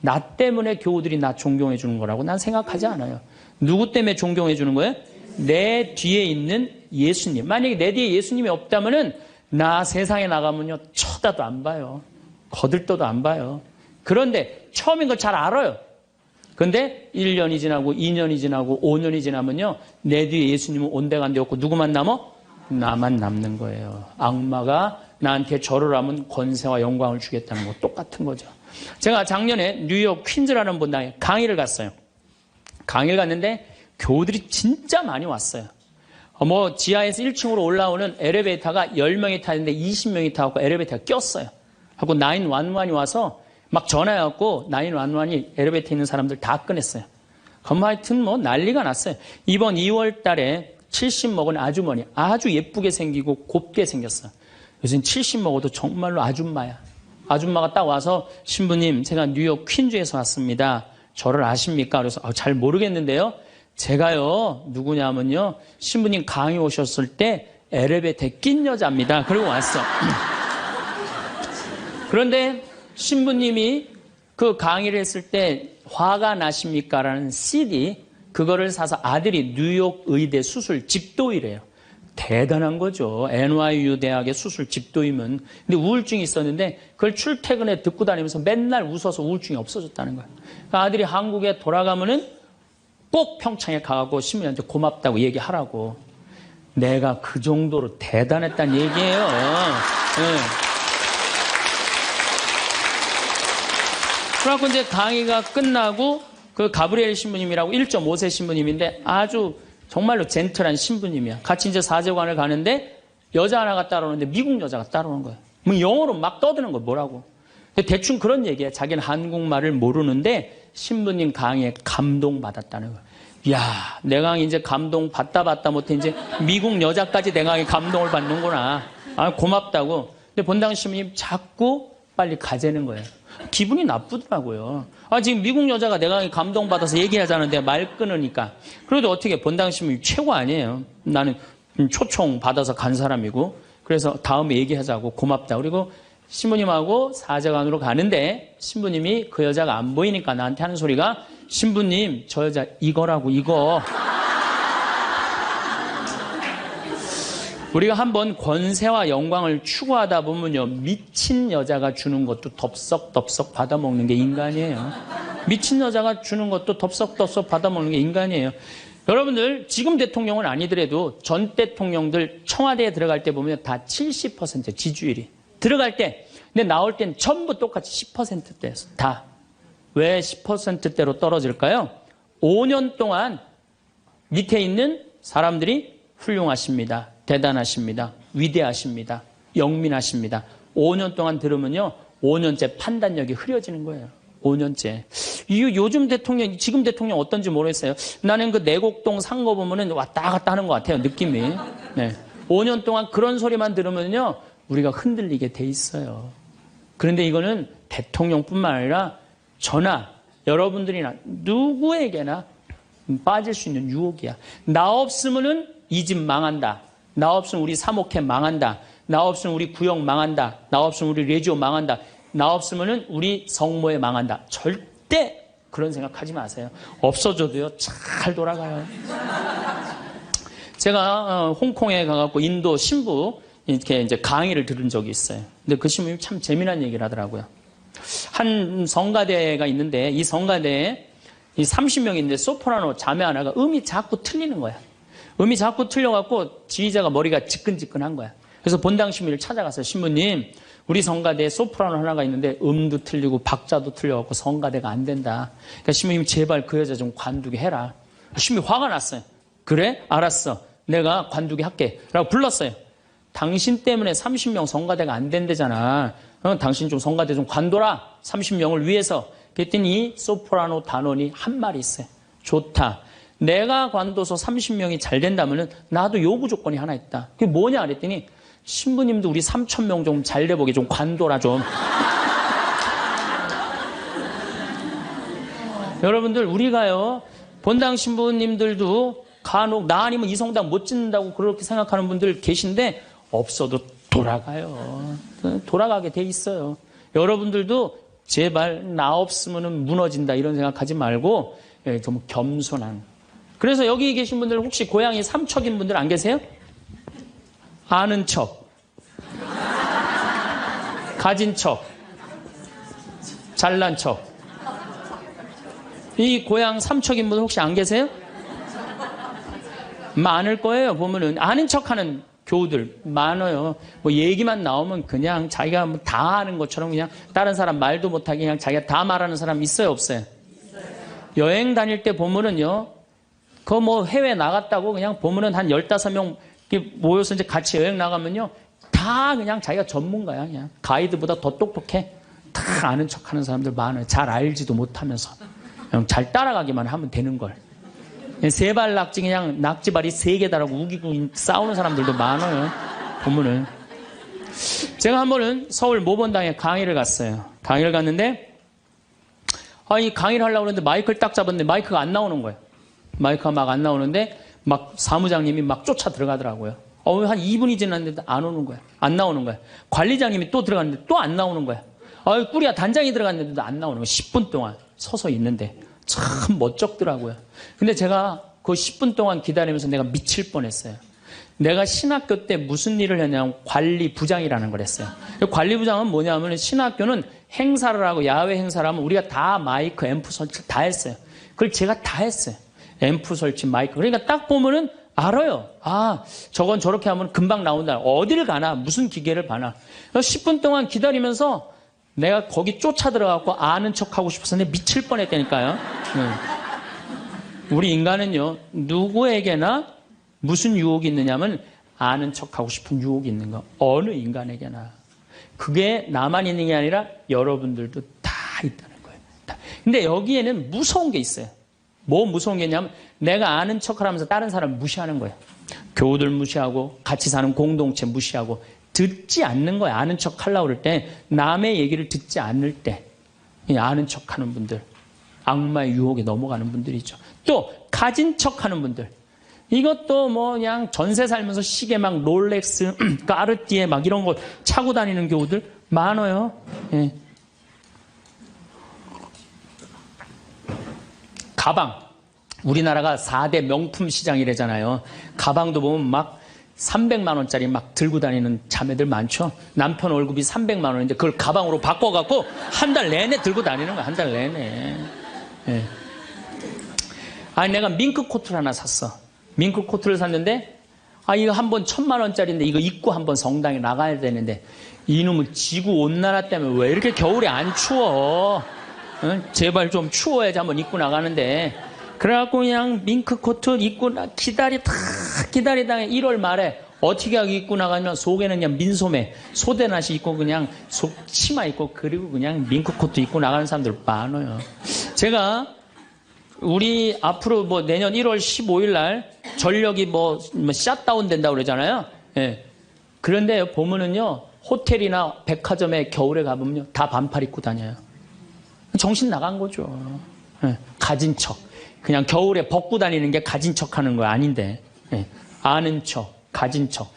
나 때문에 교우들이 나 존경해 주는 거라고 난 생각하지 않아요. 누구 때문에 존경해 주는 거예요? 내 뒤에 있는 예수님. 만약에 내 뒤에 예수님이 없다면은 나 세상에 나가면요 쳐다도 안 봐요. 거들떠도 안 봐요. 그런데 처음인 걸 잘 알아요. 그런데 1년이 지나고 2년이 지나고 5년이 지나면요 내 뒤에 예수님은 온데간데 없고 누구만 남어? 나만 남는 거예요. 악마가 나한테 절을 하면 권세와 영광을 주겠다는 거 똑같은 거죠. 제가 작년에 뉴욕 퀸즈라는 본당에 강의를 갔어요. 강의를 갔는데 교우들이 진짜 많이 왔어요. 지하에서 1층으로 올라오는 엘리베이터가 10명이 타는데 20명이 타고 엘리베이터가 꼈어요. 하고 911이 와서 막 전화해갖고 911이 엘리베이터에 있는 사람들 다 꺼냈어요. 그럼 하여튼 난리가 났어요. 이번 2월 달에 70 먹은 아주머니 아주 예쁘게 생기고 곱게 생겼어요. 요즘 70 먹어도 정말로 아줌마야. 아줌마가 딱 와서 신부님 제가 뉴욕 퀸즈에서 왔습니다. 저를 아십니까? 그래서 잘 모르겠는데요. 제가요 누구냐면요 신부님 강의 오셨을 때 엘리베이터에 낀 여자입니다. 그리고 왔어. 그런데 신부님이 그 강의를 했을 때 화가 나십니까? 라는 CD 그거를 사서 아들이 뉴욕 의대 수술 집도이래요. 대단한 거죠. NYU 대학의 수술 집도이면. 근데 우울증이 있었는데 그걸 출퇴근에 듣고 다니면서 맨날 웃어서 우울증이 없어졌다는 거예요. 그러니까 아들이 한국에 돌아가면은 꼭 평창에 가고 신부님한테 고맙다고 얘기하라고. 내가 그 정도로 대단했다는 얘기예요. 네. 그래갖고 이제 강의가 끝나고 그 가브리엘 신부님이라고 1.5세 신부님인데 아주 정말로 젠틀한 신부님이야. 같이 이제 사제관을 가는데 여자 하나가 따라오는데 미국 여자가 따라오는 거예요. 영어로 막 떠드는 거예요. 뭐라고. 대충 그런 얘기예요. 자기는 한국말을 모르는데 신부님 강의에 감동받았다는 거예요. 이야, 내 강의 이제 감동받다 못해 이제 미국 여자까지 내 강의 감동을 받는구나. 고맙다고. 근데 본당 신부님 자꾸 빨리 가재는 거예요. 기분이 나쁘더라고요. 지금 미국 여자가 내 강의 감동받아서 얘기하자는데 말 끊으니까. 그래도 어떻게 본당 신부님 최고 아니에요. 나는 초청 받아서 간 사람이고, 그래서 다음에 얘기하자고 고맙다. 그리고 신부님하고 사제관으로 가는데 신부님이 그 여자가 안 보이니까 나한테 하는 소리가, 신부님 저 여자 이거라고, 이거. 우리가 한번 권세와 영광을 추구하다 보면요, 미친 여자가 주는 것도 덥석덥석 받아먹는 게 인간이에요. 미친 여자가 주는 것도 덥석덥석 받아먹는 게 인간이에요. 여러분들 지금 대통령은 아니더라도 전 대통령들 청와대에 들어갈 때 보면 다 70% 지지율이 들어갈 때, 근데 나올 땐 전부 똑같이 10%대였어. 다. 왜 10%대로 떨어질까요? 5년 동안 밑에 있는 사람들이 훌륭하십니다, 대단하십니다, 위대하십니다, 영민하십니다. 5년 동안 들으면요, 5년째 판단력이 흐려지는 거예요. 5년째. 요즘 대통령, 지금 대통령 어떤지 모르겠어요. 나는 그 내곡동 상거 보면은 왔다 갔다 하는 것 같아요, 느낌이. 네. 5년 동안 그런 소리만 들으면요, 우리가 흔들리게 돼 있어요. 그런데 이거는 대통령뿐만 아니라 저나 여러분들이나 누구에게나 빠질 수 있는 유혹이야. 나 없으면은 이 집 망한다. 나 없으면 우리 사목회 망한다. 나 없으면 우리 구역 망한다. 나 없으면 우리 레지오 망한다. 나 없으면은 우리 성모회 망한다. 절대 그런 생각하지 마세요. 없어져도요, 잘 돌아가요. 제가 홍콩에 가갖고 인도 신부 이렇게 이제 강의를 들은 적이 있어요. 근데 그 신부님이 참 재미난 얘기를 하더라고요. 한 성가대가 있는데 이 성가대에 이 30명이 있는데 소프라노 자매 하나가 음이 자꾸 틀리는 거야. 음이 자꾸 틀려갖고 지휘자가 머리가 지끈지끈한 거야. 그래서 본당 신부를 찾아가서, 신부님, 우리 성가대에 소프라노 하나가 있는데 음도 틀리고 박자도 틀려갖고 성가대가 안 된다. 그러니까 신부님 제발 그 여자 좀 관두게 해라. 신부님 화가 났어요. 그래? 알았어. 내가 관두게 할게. 라고 불렀어요. 당신 때문에 30명 성가대가 안 된대잖아. 당신 좀 성가대 좀 관둬라. 30명을 위해서. 그랬더니 소프라노 단원이 한 말이 있어요. 좋다. 내가 관둬서 30명이 잘 된다면 나도 요구 조건이 하나 있다. 그게 뭐냐 그랬더니, 신부님도 우리 3,000명 좀 잘 돼보게 좀 관둬라 좀. 여러분들, 우리가요, 본당 신부님들도 간혹 나 아니면 이 성당 못 짓는다고 그렇게 생각하는 분들 계신데, 없어도 돌아가요. 돌아가게 돼 있어요. 여러분들도 제발 나 없으면 무너진다 이런 생각하지 말고 좀 겸손한. 그래서 여기 계신 분들 혹시 고향이 삼척인 분들 안 계세요? 아는 척, 가진 척, 잘난 척. 이 고향 삼척인 분들 혹시 안 계세요? 많을 거예요. 보면은 아는 척하는 교우들 많아요. 뭐 얘기만 나오면 그냥 자기가 뭐 다 아는 것처럼 그냥 다른 사람 말도 못하게 그냥 자기가 다 말하는 사람 있어요, 없어요? 여행 다닐 때 보면은요, 그 뭐 해외 나갔다고 그냥 보면은 한 15명 모여서 이제 같이 여행 나가면요, 다 그냥 자기가 전문가야. 그냥 가이드보다 더 똑똑해. 다 아는 척하는 사람들 많아요. 잘 알지도 못하면서 그냥 잘 따라가기만 하면 되는 걸. 세발 낙지 그냥 낙지발이 3개다라고 우기고 싸우는 사람들도 많아요. 보면은. 제가 한 번은 서울 모본당에 강의를 갔어요. 강의를 갔는데, 이 강의를 하려고 그러는데 마이크를 딱 잡았는데 마이크가 안 나오는 거예요. 마이크가 막 안 나오는데 막 사무장님이 막 쫓아 들어가더라고요. 한 2분이 지났는데 안 오는 거야. 안 나오는 거야. 관리장님이 또 들어갔는데 또 안 나오는 거야. 꾸리야 단장이 들어갔는데도 안 나오는 거야. 10분 동안 서서 있는데. 참 멋쩍더라고요. 근데 제가 그 10분 동안 기다리면서 내가 미칠 뻔했어요. 내가 신학교 때 무슨 일을 했냐면 관리부장이라는 걸 했어요. 관리부장은 뭐냐면 신학교는 행사를 하고 야외 행사를 하면 우리가 다 마이크, 앰프 설치 다 했어요. 그걸 제가 다 했어요. 앰프 설치, 마이크. 그러니까 딱 보면은 알아요. 저건 저렇게 하면 금방 나온다. 어디를 가나, 무슨 기계를 봐나. 10분 동안 기다리면서 내가 거기 쫓아 들어가고 아는 척하고 싶어서 내가 미칠 뻔했다니까요. 우리 인간은요, 누구에게나 무슨 유혹이 있느냐면 아는 척하고 싶은 유혹이 있는 거. 어느 인간에게나. 그게 나만 있는 게 아니라 여러분들도 다 있다는 거예요. 다. 근데 여기에는 무서운 게 있어요. 뭐 무서운 게 있냐면 내가 아는 척을 하면서 다른 사람 무시하는 거예요. 교우들 무시하고 같이 사는 공동체 무시하고 듣지 않는 거예요. 아는 척 하려고 그럴 때 남의 얘기를 듣지 않을 때 아는 척하는 분들, 악마의 유혹에 넘어가는 분들이죠. 또 가진 척하는 분들, 이것도 뭐 그냥 전세 살면서 시계 막 롤렉스, 까르띠에 막 이런 거 차고 다니는 교우들 많아요. 예. 가방. 우리나라가 4대 명품 시장이래잖아요. 가방도 보면 막 300만 원짜리 막 들고 다니는 자매들 많죠. 남편 월급이 300만 원인데 그걸 가방으로 바꿔갖고 한 달 내내 들고 다니는 거야. 한 달 내내. 예. 아니 내가 밍크 코트를 하나 샀어. 밍크 코트를 샀는데 이거 한 번 1000만 원짜리인데 이거 입고 한번 성당에 나가야 되는데 이놈은 지구 온난화 때문에 왜 이렇게 겨울에 안 추워? 응? 제발 좀 추워야지 한번 입고 나가는데 그래갖고 그냥 밍크 코트 입고 기다리다가 1월 말에 어떻게 하고 입고 나가면 속에는 그냥 민소매 소대나시 입고 그냥 속 치마 입고 그리고 그냥 밍크 코트 입고 나가는 사람들 많아요. 제가 우리 앞으로 뭐 내년 1월 15일 날 전력이 뭐 샷다운 된다고 그러잖아요. 예. 그런데 보면은요 호텔이나 백화점에 겨울에 가보면요 다 반팔 입고 다녀요. 정신 나간 거죠. 예. 가진 척. 그냥 겨울에 벗고 다니는 게 가진 척 하는 거 아닌데. 예. 아는 척, 가진 척.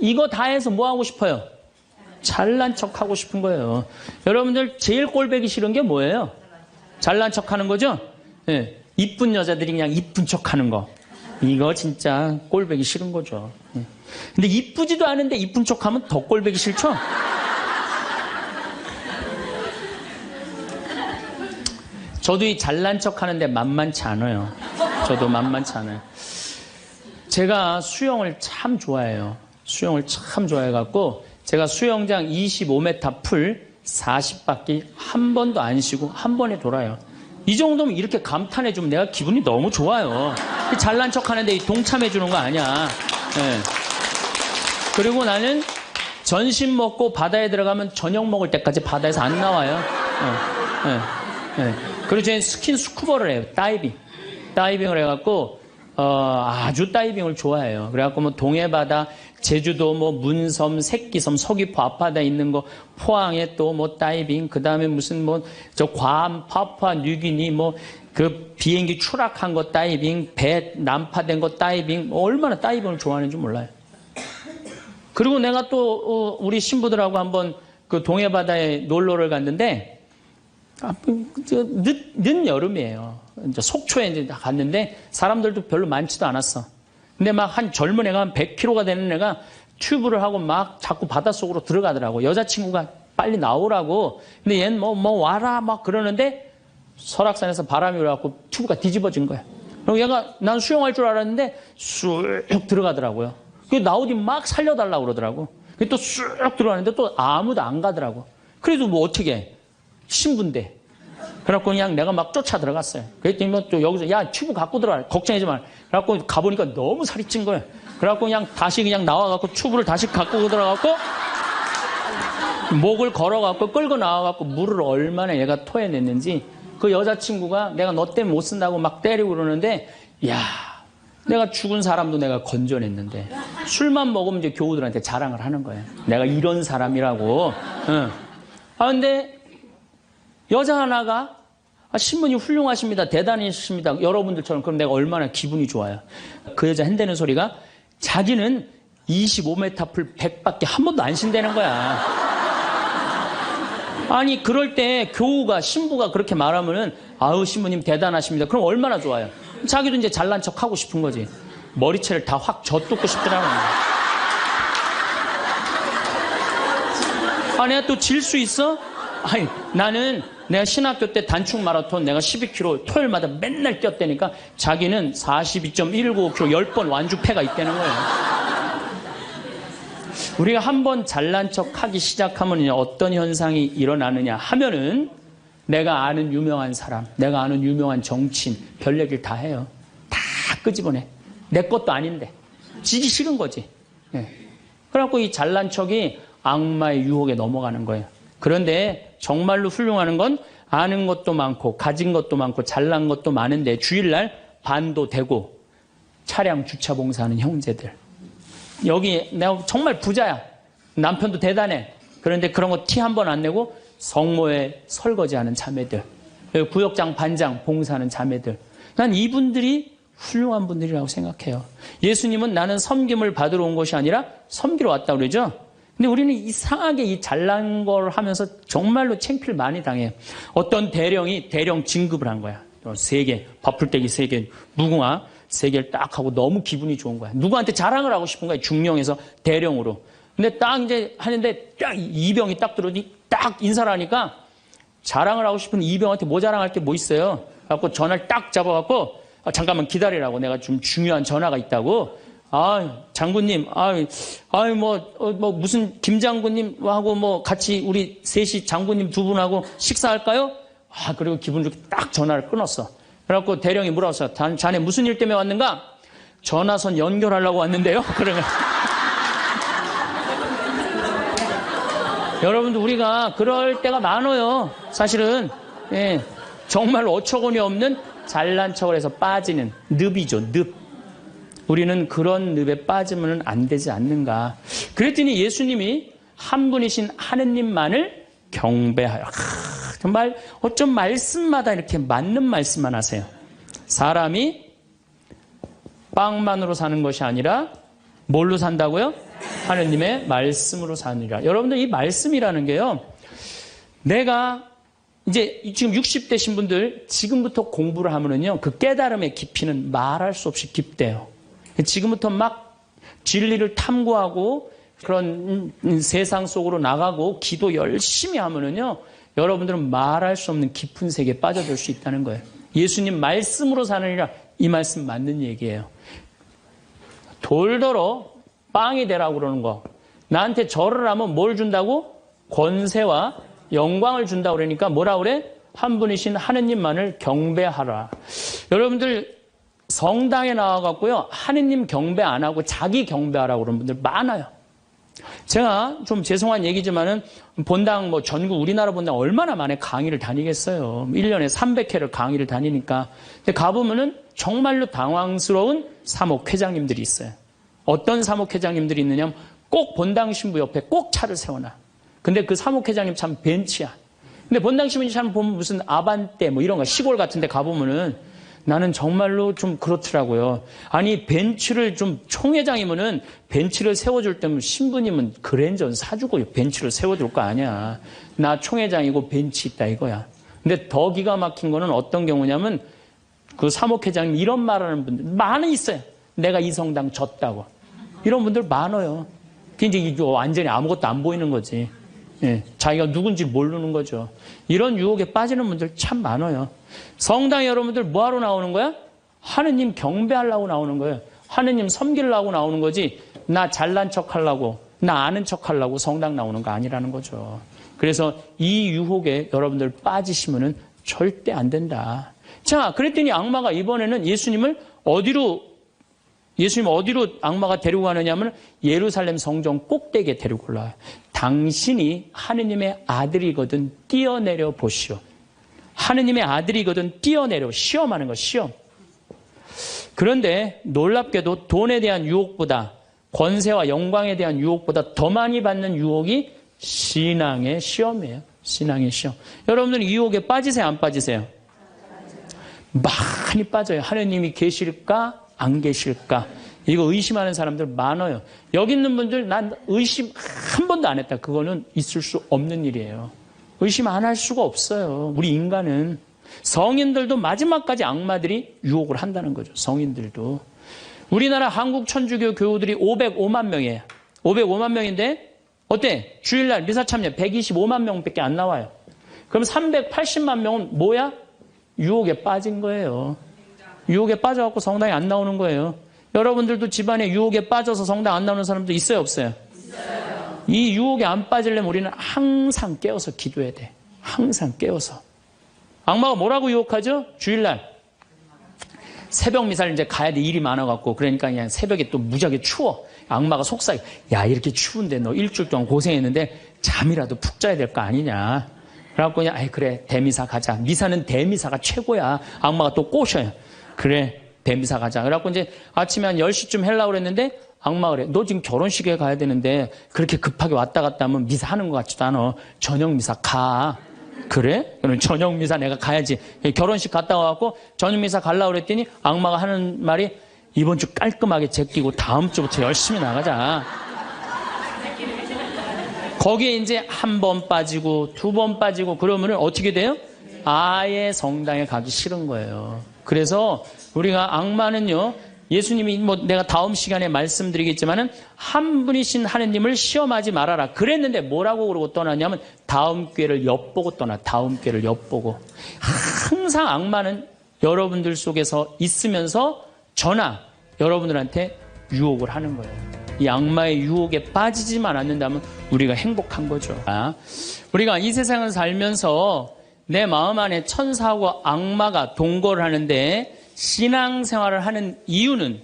이거 다 해서 뭐 하고 싶어요? 잘난 척 하고 싶은 거예요. 여러분들 제일 꼴보기 싫은 게 뭐예요? 잘난 척 하는 거죠? 예. 이쁜 여자들이 그냥 이쁜 척 하는 거. 이거 진짜 꼴보기 싫은 거죠. 예. 근데 이쁘지도 않은데 이쁜 척 하면 더 꼴보기 싫죠? 저도 이 잘난 척 하는데 만만치 않아요. 저도 만만치 않아요. 제가 수영을 참 좋아해요. 수영을 참 좋아해갖고 제가 수영장 25m 풀 40바퀴 한 번도 안 쉬고 한 번에 돌아요. 이 정도면 이렇게 감탄해주면 내가 기분이 너무 좋아요. 잘난 척 하는데 동참해주는 거 아니야. 네. 그리고 나는 점심 먹고 바다에 들어가면 저녁 먹을 때까지 바다에서 안 나와요. 그리고 저는 스킨스쿠버를 해요. 다이빙을 해갖고 아주 다이빙을 좋아해요. 그래갖고 뭐 동해바다, 제주도 뭐 문섬, 새끼섬, 서귀포 앞바다에 있는 거, 포항에 또 뭐 다이빙, 그 다음에 무슨 뭐 저 괌, 파푸아 뉴기니 뭐 그 비행기 추락한 거 다이빙, 배 난파된 거 다이빙, 얼마나 다이빙을 좋아하는지 몰라요. 그리고 내가 또 우리 신부들하고 한번 그 동해바다에 놀러를 갔는데 늦 여름이에요. 이제 속초에 이제 갔는데 사람들도 별로 많지도 않았어. 근데 막 한 젊은 애가 한 100kg가 되는 애가 튜브를 하고 막 자꾸 바닷속으로 들어가더라고. 여자친구가 빨리 나오라고. 근데 얘는 뭐 와라 막 그러는데 설악산에서 바람이 불어갖고 튜브가 뒤집어진 거야. 그리고 얘가 난 수영할 줄 알았는데 쑥 들어가더라고요. 그래서 나오디 막 살려달라고 그러더라고. 또 쑥 들어가는데 또 아무도 안 가더라고. 그래도 뭐 어떻게 해. 신부인데. 그래갖고 그냥 내가 막 쫓아 들어갔어요. 그랬더니 뭐 또 여기서 야 튜브 갖고 들어와. 걱정하지 마. 그래갖고 가보니까 너무 살이 찐 거예요. 그래갖고 그냥 다시 그냥 나와갖고 튜브를 다시 갖고 들어가갖고 목을 걸어갖고 끌고 나와갖고 물을 얼마나 얘가 토해냈는지 그 여자친구가 내가 너 때문에 못 쓴다고 막 때리고 그러는데 야 내가 죽은 사람도 내가 건져냈는데 술만 먹으면 이제 교우들한테 자랑을 하는 거예요. 내가 이런 사람이라고. 응. 근데 여자 하나가 신부님 훌륭하십니다. 대단하십니다. 여러분들처럼. 그럼 내가 얼마나 기분이 좋아요. 그 여자 핸대는 소리가 자기는 25m 풀 100밖에 한 번도 안 쉰다는 거야. 아니 그럴 때 교우가 신부가 그렇게 말하면은 아우 신부님 대단하십니다. 그럼 얼마나 좋아요. 자기도 이제 잘난 척 하고 싶은 거지. 머리채를 다 확 젖뜯고 싶더라고요. 내가 또 질 수 있어? 아니 나는 내가 신학교 때 단축 마라톤 내가 12km 토요일마다 맨날 뛰었다니까 자기는 42.195km 10번 완주패가 있다는 거예요. 우리가 한번 잘난 척 하기 시작하면 어떤 현상이 일어나느냐 하면은 내가 아는 유명한 사람, 내가 아는 유명한 정치인 별 얘기를 다 해요. 다 끄집어내. 내 것도 아닌데. 지기 싫은 거지. 네. 그래갖고 이 잘난 척이 악마의 유혹에 넘어가는 거예요. 그런데 정말로 훌륭한 건 아는 것도 많고 가진 것도 많고 잘난 것도 많은데 주일날 반도 되고 차량 주차 봉사하는 형제들. 여기 내가 정말 부자야. 남편도 대단해. 그런데 그런 거 티 한 번 안 내고 성모에 설거지하는 자매들. 구역장 반장 봉사하는 자매들. 난 이분들이 훌륭한 분들이라고 생각해요. 예수님은 나는 섬김을 받으러 온 것이 아니라 섬기러 왔다고 그러죠. 근데 우리는 이상하게 이 잘난 걸 하면서 정말로 창피를 많이 당해요. 어떤 대령이 대령 진급을 한 거야. 3개, 밥풀떼기 3개, 무궁화 3개를 딱 하고 너무 기분이 좋은 거야. 누구한테 자랑을 하고 싶은 거야. 중령에서 대령으로. 근데 딱 이제 하는데 딱 이병이 딱 들어오니 딱 인사를 하니까 자랑을 하고 싶은 이병한테 뭐 자랑할 게 뭐 있어요. 그래갖고 전화를 딱 잡아갖고 잠깐만 기다리라고, 내가 좀 중요한 전화가 있다고. 장군님, 무슨 김 장군님하고 뭐 같이 우리 셋이 장군님 2분하고 식사할까요? 그리고 기분 좋게 딱 전화를 끊었어. 그래갖고 대령이 물어봤어. 자네 무슨 일 때문에 왔는가? 전화선 연결하려고 왔는데요. 그러면 여러분들, 우리가 그럴 때가 많아요. 사실은 정말 어처구니 없는 잘난 척을 해서 빠지는 늪이죠. 늪. 우리는 그런 늪에 빠지면 안 되지 않는가. 그랬더니 예수님이 한 분이신 하느님만을 경배하여. 정말 어쩜 말씀마다 이렇게 맞는 말씀만 하세요. 사람이 빵만으로 사는 것이 아니라 뭘로 산다고요? 하느님의 말씀으로 사느니라. 여러분들, 이 말씀이라는 게요, 내가 이제 지금 60대신 분들 지금부터 공부를 하면은요, 그 깨달음의 깊이는 말할 수 없이 깊대요. 지금부터 막 진리를 탐구하고 그런 세상 속으로 나가고 기도 열심히 하면은요, 여러분들은 말할 수 없는 깊은 세계에 빠져들 수 있다는 거예요. 예수님 말씀으로 사느니라, 이 말씀 맞는 얘기예요. 돌더러 빵이 되라고 그러는 거. 나한테 절을 하면 뭘 준다고? 권세와 영광을 준다고 그러니까 뭐라 그래? 한 분이신 하느님만을 경배하라. 여러분들 성당에 나와갖고요, 하느님 경배 안 하고 자기 경배하라고 그러는 분들 많아요. 제가 좀 죄송한 얘기지만은 본당 전국 우리나라 본당 얼마나 많이 강의를 다니겠어요. 1년에 300회를 강의를 다니니까. 근데 가보면은 정말로 당황스러운 사목회장님들이 있어요. 어떤 사목회장님들이 있느냐면 꼭 본당 신부 옆에 꼭 차를 세워놔. 근데 그 사목회장님 참 벤치야. 근데 본당 신부님 참 보면 무슨 아반떼 이런 거 시골 같은 데 가보면은 나는 정말로 좀 그렇더라고요. 아니, 벤츠를 좀 총회장이면은 벤츠를 세워줄 때면 신부님은 그랜저 사주고 벤츠를 세워줄 거 아니야. 나 총회장이고 벤츠 있다 이거야. 근데 더 기가 막힌 거는 어떤 경우냐면 그 사목회장님 이런 말하는 분들 많이 있어요. 내가 이 성당 졌다고. 이런 분들 많아요. 이제 완전히 아무것도 안 보이는 거지. 자기가 누군지 모르는 거죠. 이런 유혹에 빠지는 분들 참 많아요. 성당에 여러분들 뭐하러 나오는 거야? 하느님 경배하려고 나오는 거예요. 하느님 섬기려고 나오는 거지, 나 잘난 척 하려고, 나 아는 척 하려고 성당 나오는 거 아니라는 거죠. 그래서 이 유혹에 여러분들 빠지시면은 절대 안 된다. 자, 그랬더니 악마가 이번에는 예수님 어디로 악마가 데리고 가느냐면 예루살렘 성전 꼭대기에 데리고 올라와요. 당신이 하느님의 아들이거든 뛰어내려 보시오. 하느님의 아들이거든 뛰어내려. 시험하는 거, 시험. 그런데 놀랍게도 돈에 대한 유혹보다, 권세와 영광에 대한 유혹보다 더 많이 받는 유혹이 신앙의 시험이에요. 신앙의 시험. 여러분들은 유혹에 빠지세요, 안 빠지세요? 많이 빠져요. 하느님이 계실까 안 계실까, 이거 의심하는 사람들 많아요. 여기 있는 분들 난 의심 한 번도 안 했다. 그거는 있을 수 없는 일이에요. 의심 안 할 수가 없어요. 우리 인간은. 성인들도 마지막까지 악마들이 유혹을 한다는 거죠. 성인들도. 우리나라 한국 천주교 교우들이 505만 명이에요. 505만 명인데 어때? 주일날 미사 참여 125만 명밖에 안 나와요. 그럼 380만 명은 뭐야? 유혹에 빠진 거예요. 유혹에 빠져갖고 성당에 안 나오는 거예요. 여러분들도 집안에 유혹에 빠져서 성당 안 나오는 사람도 있어요, 없어요? 있어요. 이 유혹에 안 빠지려면 우리는 항상 깨어서 기도해야 돼. 항상 깨어서. 악마가 뭐라고 유혹하죠? 주일날 새벽 미사를 이제 가야 돼. 일이 많아갖고. 그러니까 그냥 새벽에 또 무지하게 추워. 악마가 속삭여. 야, 이렇게 추운데 너 일주일 동안 고생했는데 잠이라도 푹 자야 될 거 아니냐. 그래갖고 그냥 그래, 대미사 가자. 미사는 대미사가 최고야. 악마가 또 꼬셔요. 그래, 대미사 가자. 그래갖고 이제 아침에 한 10시쯤 하려고 그랬는데 악마가 그래. 너 지금 결혼식에 가야 되는데 그렇게 급하게 왔다 갔다 하면 미사 하는 것 같지도 않아. 저녁 미사 가. 그래? 그럼 저녁미사 내가 가야지. 결혼식 갔다 와갖고 저녁미사 가려고 그랬더니 악마가 하는 말이 이번 주 깔끔하게 제끼고 다음 주부터 열심히 나가자. 거기에 이제 한 번 빠지고 두 번 빠지고 그러면은 어떻게 돼요? 아예 성당에 가기 싫은 거예요. 그래서 우리가 악마는요, 예수님이 뭐 내가 다음 시간에 말씀드리겠지만은 한 분이신 하느님을 시험하지 말아라 그랬는데 뭐라고 그러고 떠났냐면 다음 기회를 엿보고 떠나. 다음 기회를 엿보고. 항상 악마는 여러분들 속에서 있으면서 저나 여러분들한테 유혹을 하는 거예요. 이 악마의 유혹에 빠지지만 않는다면 우리가 행복한 거죠. 우리가 이 세상을 살면서 내 마음 안에 천사하고 악마가 동거를 하는데 신앙생활을 하는 이유는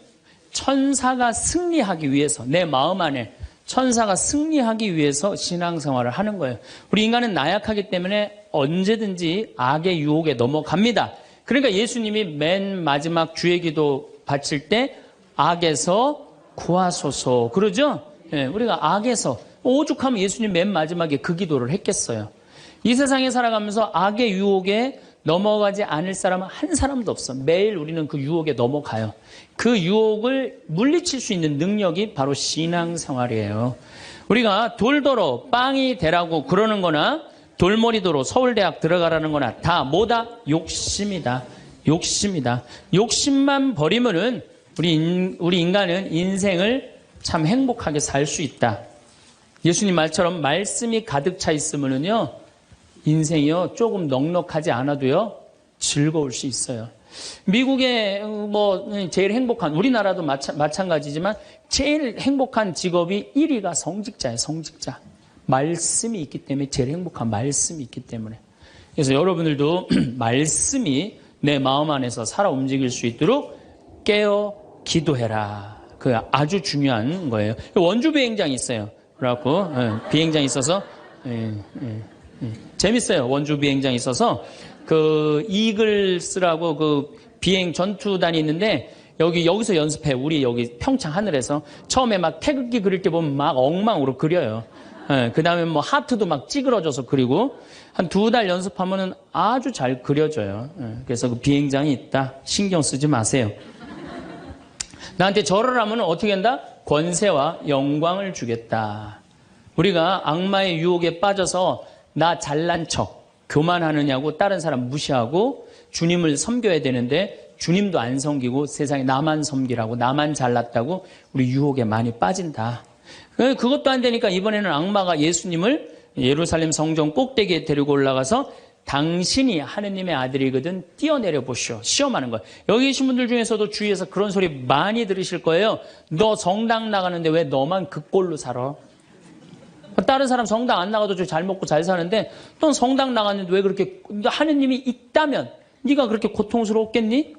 천사가 승리하기 위해서, 내 마음 안에 천사가 승리하기 위해서 신앙생활을 하는 거예요. 우리 인간은 나약하기 때문에 언제든지 악의 유혹에 넘어갑니다. 그러니까 예수님이 맨 마지막 주의 기도 바칠 때 악에서 구하소서 그러죠? 예, 우리가 악에서, 오죽하면 예수님 맨 마지막에 그 기도를 했겠어요. 이 세상에 살아가면서 악의 유혹에 넘어가지 않을 사람은 한 사람도 없어. 매일 우리는 그 유혹에 넘어가요. 그 유혹을 물리칠 수 있는 능력이 바로 신앙생활이에요. 우리가 돌더러 빵이 되라고 그러는 거나 돌머리도로 서울대학 들어가라는 거나 다 뭐다? 욕심이다. 욕심이다. 욕심만 버리면은 우리 인간은 인생을 참 행복하게 살 수 있다. 예수님 말처럼 말씀이 가득 차 있으면은요, 인생이요, 조금 넉넉하지 않아도요, 즐거울 수 있어요. 미국의 제일 행복한, 우리나라도 마찬가지지만 제일 행복한 직업이 1위가 성직자예요, 성직자. 말씀이 있기 때문에 제일 행복한 말씀이 있기 때문에. 그래서 여러분들도 말씀이 내 마음 안에서 살아 움직일 수 있도록 깨어 기도해라. 그 아주 중요한 거예요. 원주 비행장이 있어요. 그래갖고 비행장이 있어서 재밌어요. 원주 비행장이 있어서 그 이글스라고 그 비행 전투단이 있는데 여기서 연습해. 우리 여기 평창 하늘에서 처음에 막 태극기 그릴 때 보면 막 엉망으로 그려요. 그 다음에 뭐 하트도 막 찌그러져서 그리고 한 2달 연습하면은 아주 잘 그려져요. 그래서 그 비행장이 있다. 신경 쓰지 마세요. 나한테 절을 하면 어떻게 한다? 권세와 영광을 주겠다. 우리가 악마의 유혹에 빠져서 나 잘난 척, 교만하느냐고 다른 사람 무시하고 주님을 섬겨야 되는데 주님도 안 섬기고 세상에 나만 섬기라고, 나만 잘났다고 우리 유혹에 많이 빠진다. 그것도 안 되니까 이번에는 악마가 예수님을 예루살렘 성전 꼭대기에 데리고 올라가서 당신이 하느님의 아들이거든 뛰어내려 보시오. 시험하는 거예요. 여기 계신 분들 중에서도 주위에서 그런 소리 많이 들으실 거예요. 너 성당 나가는데 왜 너만 그 꼴로 살아? 다른 사람 성당 안 나가도 잘 먹고 잘 사는데 넌 성당 나갔는데 왜 그렇게, 하느님이 있다면 네가 그렇게 고통스럽겠니?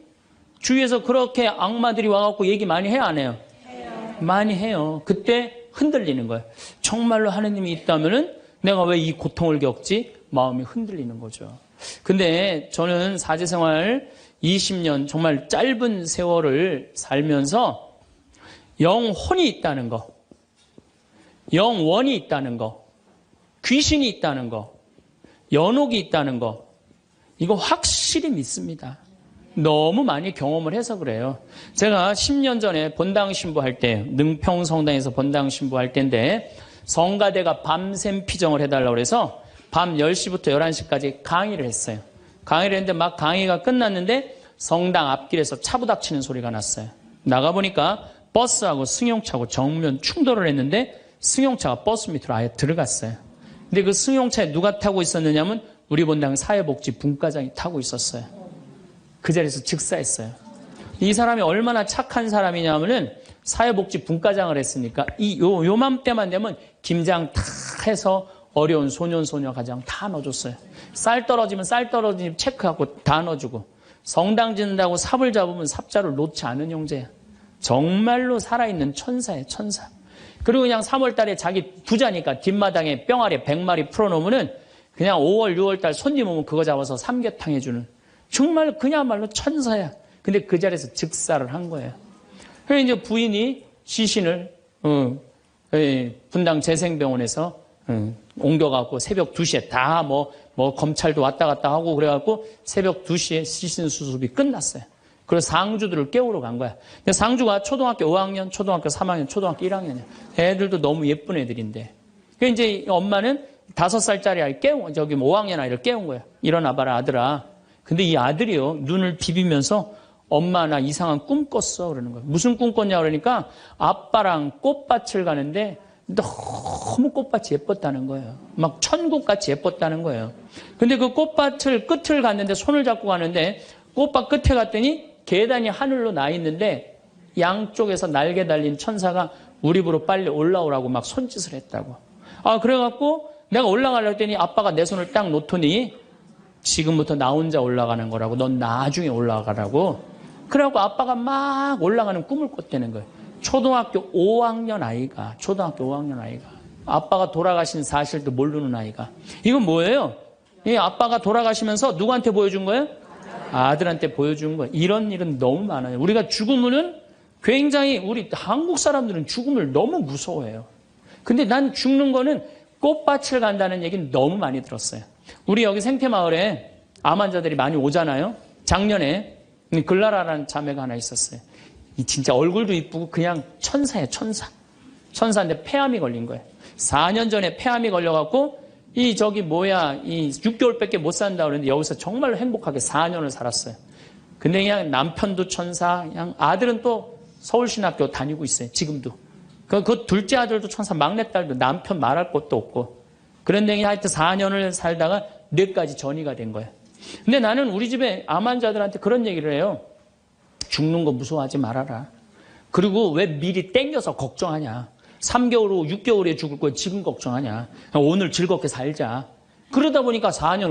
주위에서 그렇게 악마들이 와갖고 얘기 많이 해요, 안 해요? 많이 해요. 그때 흔들리는 거예요. 정말로 하느님이 있다면은 내가 왜 이 고통을 겪지? 마음이 흔들리는 거죠. 근데 저는 사제생활 20년 정말 짧은 세월을 살면서 영혼이 있다는 거, 영원이 있다는 거, 귀신이 있다는 거, 연옥이 있다는 거, 이거 확실히 믿습니다. 너무 많이 경험을 해서 그래요. 제가 10년 전에 본당 신부할 때, 능평 성당에서 본당 신부할 때인데 성가대가 밤샘 피정을 해달라고 해서 밤 10시부터 11시까지 강의를 했어요. 강의를 했는데 막 강의가 끝났는데 성당 앞길에서 차 부닥치는 소리가 났어요. 나가보니까 버스하고 승용차하고 정면 충돌을 했는데 승용차가 버스 밑으로 아예 들어갔어요. 근데 그 승용차에 누가 타고 있었느냐면 우리 본당 사회복지 분과장이 타고 있었어요. 그 자리에서 즉사했어요. 이 사람이 얼마나 착한 사람이냐면은 사회복지 분과장을 했으니까 요맘때만 되면 김장 다 해서 어려운 소년, 소녀 가정 다 넣어줬어요. 쌀 떨어지면 쌀 떨어지면 체크하고 다 넣어주고, 성당 짓는다고 삽을 잡으면 삽자를 놓지 않은 형제야. 정말로 살아있는 천사예요, 천사. 그리고 그냥 3월 달에 자기 부자니까 뒷마당에 뿅아리 100마리 풀어놓으면은 그냥 5월, 6월 달 손님 오면 그거 잡아서 삼계탕 해주는, 정말 그야말로 천사야. 근데 그 자리에서 즉사를 한 거예요. 그래서 이제 부인이 시신을 분당 재생병원에서 옮겨갖고 새벽 2시에 다 뭐 뭐 검찰도 왔다 갔다 하고 그래갖고 새벽 2시에 시신 수습이 끝났어요. 그래서 상주들을 깨우러 간 거야. 근데 상주가 초등학교 5학년, 초등학교 3학년, 초등학교 1학년이야. 애들도 너무 예쁜 애들인데. 그러니까 이제 엄마는 5살짜리 아이 저기 5학년 아이를 깨운 거야. 일어나봐라, 아들아. 근데 이 아들이요, 눈을 비비면서 엄마 나 이상한 꿈 꿨어. 그러는 거야. 무슨 꿈 꿨냐 그러니까 아빠랑 꽃밭을 가는데 너무 꽃밭이 예뻤다는 거예요. 막 천국같이 예뻤다는 거예요. 근데 그 꽃밭을 끝을 갔는데 손을 잡고 가는데 꽃밭 끝에 갔더니 계단이 하늘로 나 있는데 양쪽에서 날개 달린 천사가 우리 집으로 빨리 올라오라고 막 손짓을 했다고. 아, 그래갖고 내가 올라가려고 했더니 아빠가 내 손을 딱 놓더니 지금부터 나 혼자 올라가는 거라고. 넌 나중에 올라가라고. 그래갖고 아빠가 막 올라가는 꿈을 꿨다는 거예요. 초등학교 5학년 아이가 아빠가 돌아가신 사실도 모르는 아이가. 이건 뭐예요? 이 아빠가 돌아가시면서 누구한테 보여준 거예요? 아들한테 보여준 거예요. 이런 일은 너무 많아요. 우리가 죽음은 굉장히 우리 한국 사람들은 죽음을 너무 무서워해요. 근데 난 죽는 거는 꽃밭을 간다는 얘기는 너무 많이 들었어요. 우리 여기 생태마을에 암 환자들이 많이 오잖아요. 작년에 글라라라는 자매가 하나 있었어요. 진짜 얼굴도 이쁘고 그냥 천사예요, 천사. 천사인데 폐암이 걸린 거예요. 4년 전에 폐암이 걸려갖고 이 6개월밖에 못 산다 그러는데 여기서 정말로 행복하게 4년을 살았어요. 근데 그냥 남편도 천사, 그냥 아들은 또 서울신학교 다니고 있어요, 지금도. 그 둘째 아들도 천사, 막내딸도 남편 말할 것도 없고. 그런데 그냥 하여튼 4년을 살다가 뇌까지 전이가 된 거예요. 근데 나는 우리 집에 암 환자들한테 그런 얘기를 해요. 죽는 거 무서워하지 말아라. 그리고 왜 미리 땡겨서 걱정하냐. 3개월 후 6개월에 죽을 거 지금 걱정하냐. 오늘 즐겁게 살자. 그러다 보니까 4년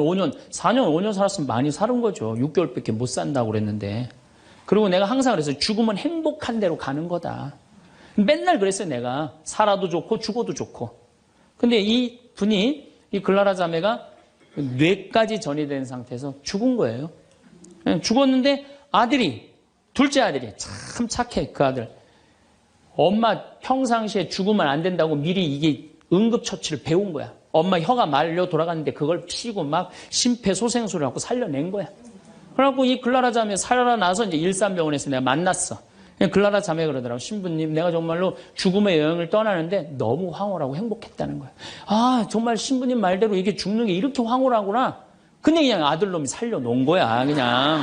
5년 살았으면 많이 사는 거죠. 6개월밖에 못 산다고 그랬는데. 그리고 내가 항상 그랬어요. 죽으면 행복한 대로 가는 거다. 맨날 그랬어요, 내가. 살아도 좋고 죽어도 좋고. 근데 이 분이, 이 글라라 자매가 뇌까지 전이 된 상태에서 죽은 거예요. 죽었는데 둘째 아들이 참 착해, 그 아들. 엄마 평상시에 죽으면 안 된다고 미리 이게 응급처치를 배운 거야. 엄마 혀가 말려 돌아갔는데 그걸 피고 막 심폐소생술을 하고 살려낸 거야. 그래갖고 이 글라라 자매 살아나서 이제 일산병원에서 내가 만났어. 글라라 자매 그러더라고. 신부님, 내가 정말로 죽음의 여행을 떠나는데 너무 황홀하고 행복했다는 거야. 아, 정말 신부님 말대로 이게 죽는 게 이렇게 황홀하구나. 근데 그냥 아들놈이 살려놓은 거야, 그냥.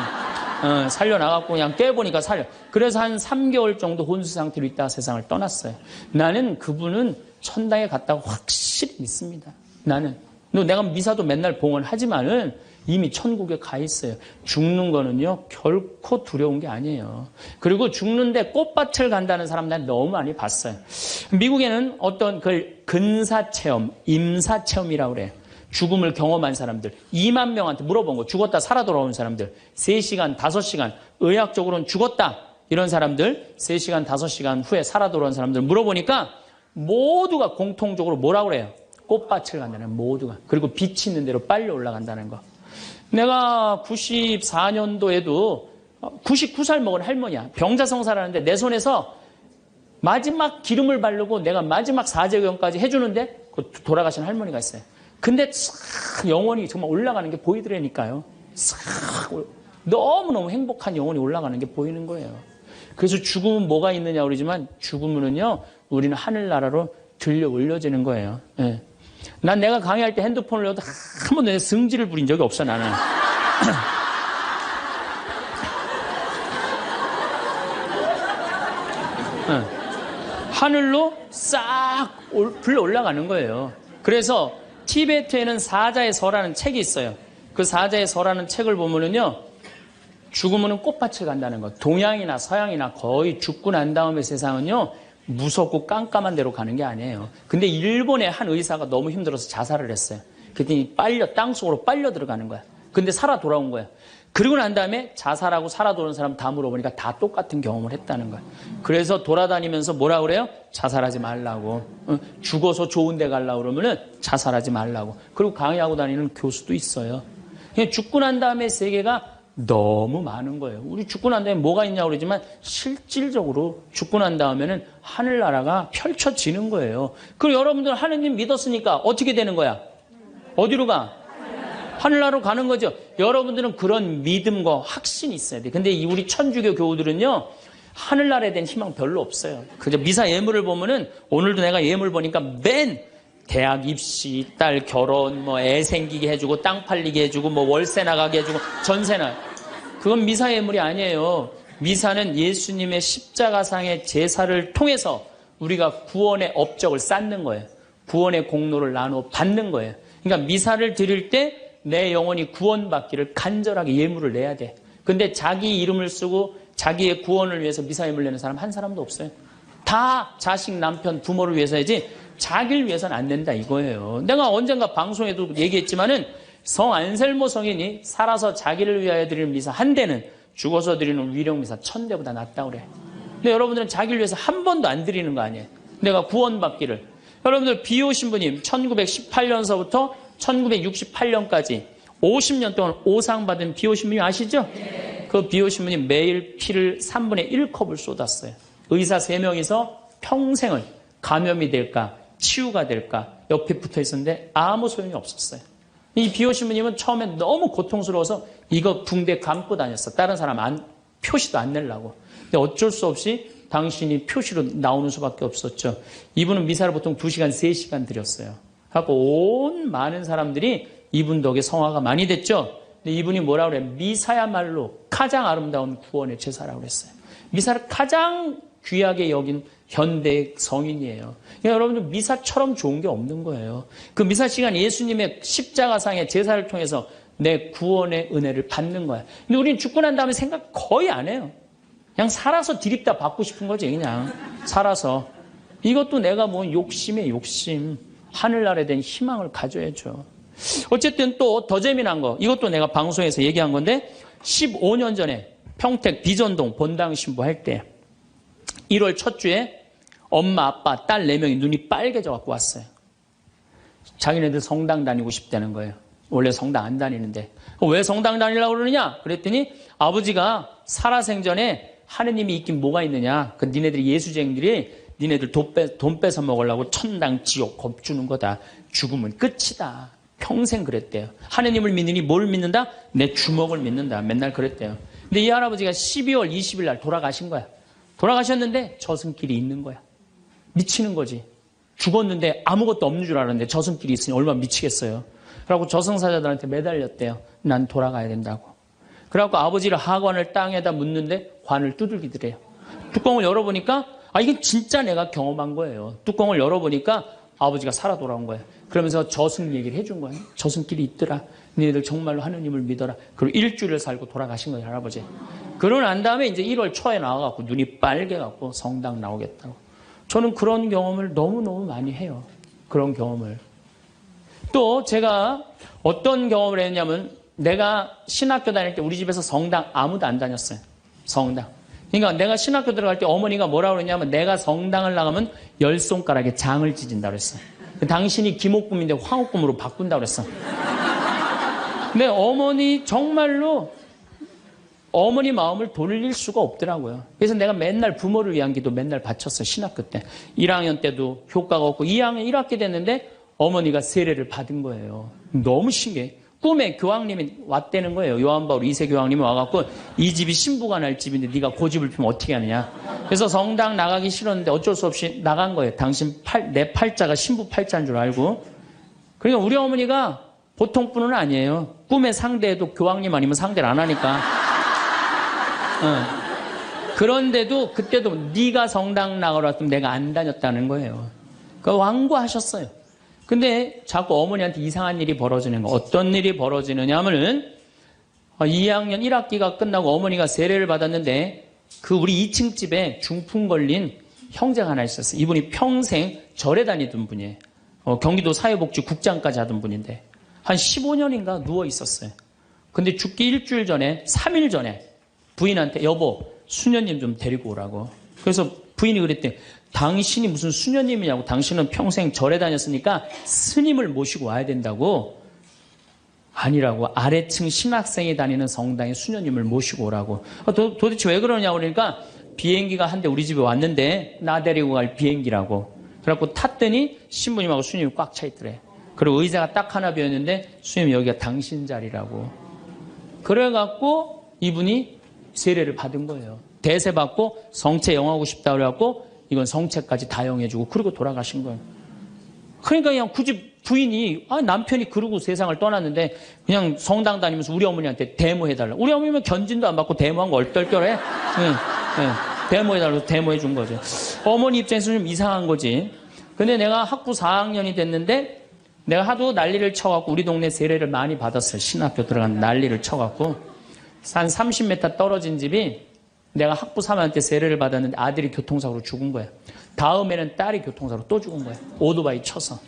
살려나갔고 그냥 깨보니까 살려. 그래서 한 3개월 정도 혼수 상태로 있다가 세상을 떠났어요. 나는 그분은 천당에 갔다고 확실히 믿습니다. 나는. 내가 미사도 맨날 봉헌하지만은 이미 천국에 가 있어요. 죽는 거는요, 결코 두려운 게 아니에요. 그리고 죽는데 꽃밭을 간다는 사람 난 너무 많이 봤어요. 미국에는 어떤 그 근사체험, 임사체험이라고 그래요. 죽음을 경험한 사람들 2만 명한테 물어본 거. 죽었다 살아 돌아온 사람들 3시간, 5시간 의학적으로는 죽었다 이런 사람들 3시간, 5시간 후에 살아 돌아온 사람들 물어보니까 모두가 공통적으로 뭐라고 그래요? 꽃밭을 간다는, 모두가. 그리고 빛이 있는 대로 빨리 올라간다는 거. 내가 94년도에도 99살 먹은 할머니야. 병자성사라는데 내 손에서 마지막 기름을 바르고 내가 마지막 사제경까지 해주는데 돌아가신 할머니가 있어요. 근데 싹 영혼이 정말 올라가는 게 보이더라니까요. 싹 너무너무 행복한 영혼이 올라가는 게 보이는 거예요. 그래서 죽음은 뭐가 있느냐 그러지만 죽음은요, 우리는 하늘나라로 들려 올려지는 거예요. 예. 난 내가 강의할 때 핸드폰을 넣어도 한 번도 승질을 부린 적이 없어, 나는. 하늘로 싹 불러 올라가는 거예요. 그래서 티베트에는 사자의 서라는 책이 있어요. 그 사자의 서라는 책을 보면은요, 죽으면 꽃밭을 간다는 거. 동양이나 서양이나 거의 죽고 난 다음에 세상은요, 무섭고 깜깜한 데로 가는 게 아니에요. 근데 일본의 한 의사가 너무 힘들어서 자살을 했어요. 그랬더니 땅속으로 빨려 들어가는 거야. 근데 살아 돌아온 거야. 그리고 난 다음에 자살하고 살아 돌아온 사람 다 물어보니까 다 똑같은 경험을 했다는 거야. 그래서 돌아다니면서 뭐라 그래요? 자살하지 말라고. 죽어서 좋은 데 가려고 그러면은 자살하지 말라고. 그리고 강의하고 다니는 교수도 있어요. 죽고 난 다음에 세계가 너무 많은 거예요. 우리 죽고 난 다음에 뭐가 있냐고 그러지만 실질적으로 죽고 난 다음에는 하늘나라가 펼쳐지는 거예요. 그리고 여러분들 하느님 믿었으니까 어떻게 되는 거야? 어디로 가? 하늘나라로 가는 거죠. 여러분들은 그런 믿음과 확신이 있어야 돼. 근데 우리 천주교 교우들은요, 하늘나라에 대한 희망 별로 없어요. 그저 미사 예물을 보면은, 오늘도 내가 예물 보니까 맨 대학 입시, 딸 결혼, 뭐 애 생기게 해주고, 땅 팔리게 해주고, 뭐 월세 나가게 해주고, 전세나. 그건 미사 예물이 아니에요. 미사는 예수님의 십자가상의 제사를 통해서 우리가 구원의 업적을 쌓는 거예요. 구원의 공로를 나누어 받는 거예요. 그러니까 미사를 드릴 때 내 영혼이 구원받기를 간절하게 예물을 내야 돼. 근데 자기 이름을 쓰고 자기의 구원을 위해서 미사 예물 내는 사람 한 사람도 없어요. 다 자식, 남편, 부모를 위해서야지 자기를 위해서는 안 된다 이거예요. 내가 언젠가 방송에도 얘기했지만은 성 안셀모 성인이 살아서 자기를 위하여 드리는 미사 한 대는 죽어서 드리는 위령 미사 1000대보다 낫다고 그래. 근데 여러분들은 자기를 위해서 한 번도 안 드리는 거 아니에요. 내가 구원받기를. 여러분들 비오 신부님 1918년서부터 1968년까지 50년 동안 오상받은 비오 신부님 아시죠? 그 비오 신부님 매일 피를 3분의 1컵을 쏟았어요. 의사 3명이서 평생을 감염이 될까 치유가 될까 옆에 붙어 있었는데 아무 소용이 없었어요. 이 비오 신부님은 처음에 너무 고통스러워서 이거 붕대 감고 다녔어. 다른 사람 표시도 안 내려고. 근데 어쩔 수 없이 당신이 표시로 나오는 수밖에 없었죠. 이분은 미사를 보통 2시간, 3시간 드렸어요. 하고 온 많은 사람들이 이분 덕에 성화가 많이 됐죠. 근데 이분이 뭐라고 그래요? 미사야말로 가장 아름다운 구원의 제사라고 그랬어요. 미사를 가장 귀하게 여긴 현대 성인이에요. 그러니까 여러분들 미사처럼 좋은 게 없는 거예요. 그 미사 시간 예수님의 십자가상의 제사를 통해서 내 구원의 은혜를 받는 거야. 근데 우리는 죽고 난 다음에 생각 거의 안 해요. 그냥 살아서 디립다 받고 싶은 거지, 그냥. 살아서. 이것도 내가 뭐 욕심에 욕심. 하늘나라에 대한 희망을 가져야죠. 어쨌든 또 더 재미난 거. 이것도 내가 방송에서 얘기한 건데 15년 전에 평택 비전동 본당 신부할 때 1월 첫 주에 엄마, 아빠, 딸 4명이 눈이 빨개져 갖고 왔어요. 자기네들 성당 다니고 싶다는 거예요. 원래 성당 안 다니는데. 왜 성당 다니려고 그러느냐? 그랬더니 아버지가 살아생전에 하느님이 있긴 뭐가 있느냐? 그 니네들이 예수쟁이들이 니네들 돈 뺏어 먹으려고 천당, 지옥 겁주는 거다. 죽으면 끝이다. 평생 그랬대요. 하느님을 믿느니 뭘 믿는다? 내 주먹을 믿는다. 맨날 그랬대요. 근데 이 할아버지가 12월 20일 날 돌아가신 거야. 돌아가셨는데 저승길이 있는 거야. 미치는 거지. 죽었는데 아무것도 없는 줄 알았는데 저승길이 있으니 얼마나 미치겠어요. 그래갖고 저승사자들한테 매달렸대요. 난 돌아가야 된다고. 그래갖고 아버지를 하관을 땅에다 묻는데 관을 두들기더래요. 뚜껑을 열어보니까 이건 진짜 내가 경험한 거예요. 뚜껑을 열어보니까 아버지가 살아 돌아온 거예요. 그러면서 저승 얘기를 해준 거예요. 저승길이 있더라. 너희들 정말로 하느님을 믿어라. 그리고 일주일을 살고 돌아가신 거예요, 할아버지. 그러고 난 다음에 이제 1월 초에 나와갖고 눈이 빨개갖고 성당 나오겠다고. 저는 그런 경험을 너무너무 많이 해요. 그런 경험을. 또 제가 어떤 경험을 했냐면 내가 신학교 다닐 때 우리 집에서 성당 아무도 안 다녔어요. 성당. 그러니까 내가 신학교 들어갈 때 어머니가 뭐라고 그러냐면 내가 성당을 나가면 10손가락에 장을 찢은다고 그랬어. 당신이 김옥금인데 황옥금으로 바꾼다고 그랬어. 근데 어머니 정말로 어머니 마음을 돌릴 수가 없더라고요. 그래서 내가 맨날 부모를 위한 기도 맨날 바쳤어요. 신학교 때. 1학년 때도 효과가 없고 2학년 1학기 됐는데 어머니가 세례를 받은 거예요. 너무 신기해. 꿈에 교황님이 왔다는 거예요. 요한바울 2세 교황님이 와갖고 이 집이 신부가 날 집인데 네가 고집을 피면 어떻게 하느냐. 그래서 성당 나가기 싫었는데 어쩔 수 없이 나간 거예요. 당신 내 팔자가 신부 팔자인 줄 알고. 그러니까 우리 어머니가 보통 분은 아니에요. 꿈의 상대에도 교황님 아니면 상대를 안 하니까. 그런데도 그때도 네가 성당 나가러 왔으면 내가 안 다녔다는 거예요. 그러니까 완고하셨어요. 근데 자꾸 어머니한테 이상한 일이 벌어지는 거. 어떤 일이 벌어지느냐 하면은 2학년 1학기가 끝나고 어머니가 세례를 받았는데 그 우리 2층 집에 중풍 걸린 형제가 하나 있었어요. 이분이 평생 절에 다니던 분이에요. 경기도 사회복지국장까지 하던 분인데 한 15년인가 누워 있었어요. 근데 죽기 일주일 전에 3일 전에 부인한테 여보 수녀님 좀 데리고 오라고. 그래서 부인이 그랬대. 당신이 무슨 수녀님이냐고. 당신은 평생 절에 다녔으니까 스님을 모시고 와야 된다고. 아니라고. 아래층 신학생이 다니는 성당에 수녀님을 모시고 오라고. 도대체 왜 그러냐고 그러니까 비행기가 한 대 우리 집에 왔는데 나 데리고 갈 비행기라고. 그래갖고 탔더니 신부님하고 수녀님이 꽉 차 있더래. 그리고 의자가 딱 하나 비었는데 수님 여기가 당신 자리라고. 그래갖고 이분이 세례를 받은 거예요. 대세 받고 성체 영하고 싶다 그래갖고 이건 성체까지 다 영해주고 그러고 돌아가신 거예요. 그러니까 그냥 굳이 부인이 남편이 그러고 세상을 떠났는데 그냥 성당 다니면서 우리 어머니한테 데모해달라. 우리 어머니는 견진도 안 받고 데모한 거 얼떨결해. 데모해달라고 데모해준 거죠. 어머니 입장에서 좀 이상한 거지. 근데 내가 학부 4학년이 됐는데 내가 하도 난리를 쳐갖고 우리 동네 세례를 많이 받았어요. 신학교 들어간 난리를 쳐갖고 한 30m 떨어진 집이 내가 학부 3학년 때 세례를 받았는데 아들이 교통사고로 죽은 거야. 다음에는 딸이 교통사고로 또 죽은 거야. 오토바이 쳐서.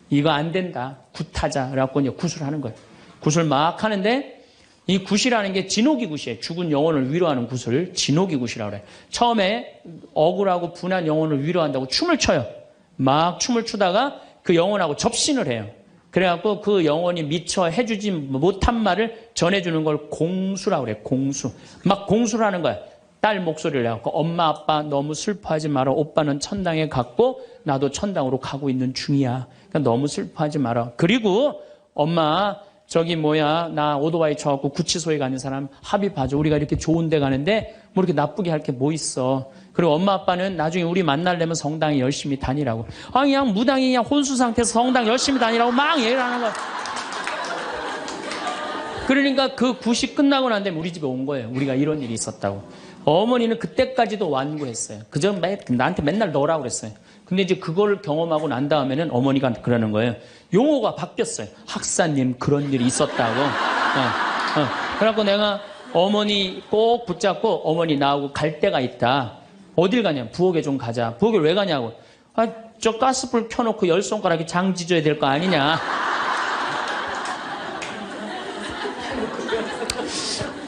이거 안 된다. 굿하자. 그래갖고 이제 굿을 하는 거예요. 굿을 막 하는데 이 굿이라는 게 진호기 굿이에요. 죽은 영혼을 위로하는 굿을 진호기 굿이라고 그래. 처음에 억울하고 분한 영혼을 위로한다고 춤을 춰요. 막 춤을 추다가 그 영혼하고 접신을 해요. 그래갖고 그 영혼이 미처 해주지 못한 말을 전해주는 걸 공수라고 그래. 공수. 막 공수를 하는 거야. 딸 목소리를 내갖고 엄마 아빠 너무 슬퍼하지 마라. 오빠는 천당에 갔고 나도 천당으로 가고 있는 중이야. 그러니까 너무 슬퍼하지 마라. 그리고 엄마 나 오토바이 쳐갖고 구치소에 가는 사람 합의 봐줘. 우리가 이렇게 좋은 데 가는데 뭐 이렇게 나쁘게 할 게 뭐 있어. 그리고 엄마 아빠는 나중에 우리 만나려면 성당에 열심히 다니라고. 그냥 무당이 그냥 혼수 상태에서 성당 열심히 다니라고 막 얘기를 하는 거야. 그러니까 그 굿이 끝나고 난 다음에 우리 집에 온 거예요. 우리가 이런 일이 있었다고. 어머니는 그때까지도 완고했어요. 그저 나한테 맨날 넣으라고 그랬어요. 근데 이제 그걸 경험하고 난 다음에는 어머니가 그러는 거예요. 용어가 바뀌었어요. 학사님 그런 일이 있었다고. 그래갖고 내가 어머니 꼭 붙잡고 어머니 나하고 갈 데가 있다. 어딜 가냐? 부엌에 좀 가자. 부엌에 왜 가냐고. 저 가스불 켜놓고 10손가락에 장 지져야 될 거 아니냐.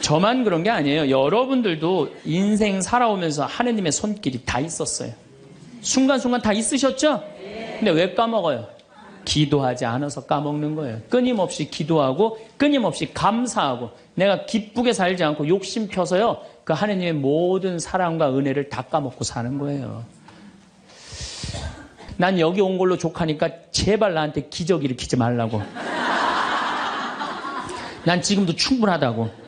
저만 그런 게 아니에요. 여러분들도 인생 살아오면서 하느님의 손길이 다 있었어요. 순간순간 다 있으셨죠? 근데 왜 까먹어요? 기도하지 않아서 까먹는 거예요. 끊임없이 기도하고 끊임없이 감사하고 내가 기쁘게 살지 않고 욕심 펴서요. 그 하느님의 모든 사랑과 은혜를 다 까먹고 사는 거예요. 난 여기 온 걸로 족하니까 제발 나한테 기적 일으키지 말라고. 난 지금도 충분하다고.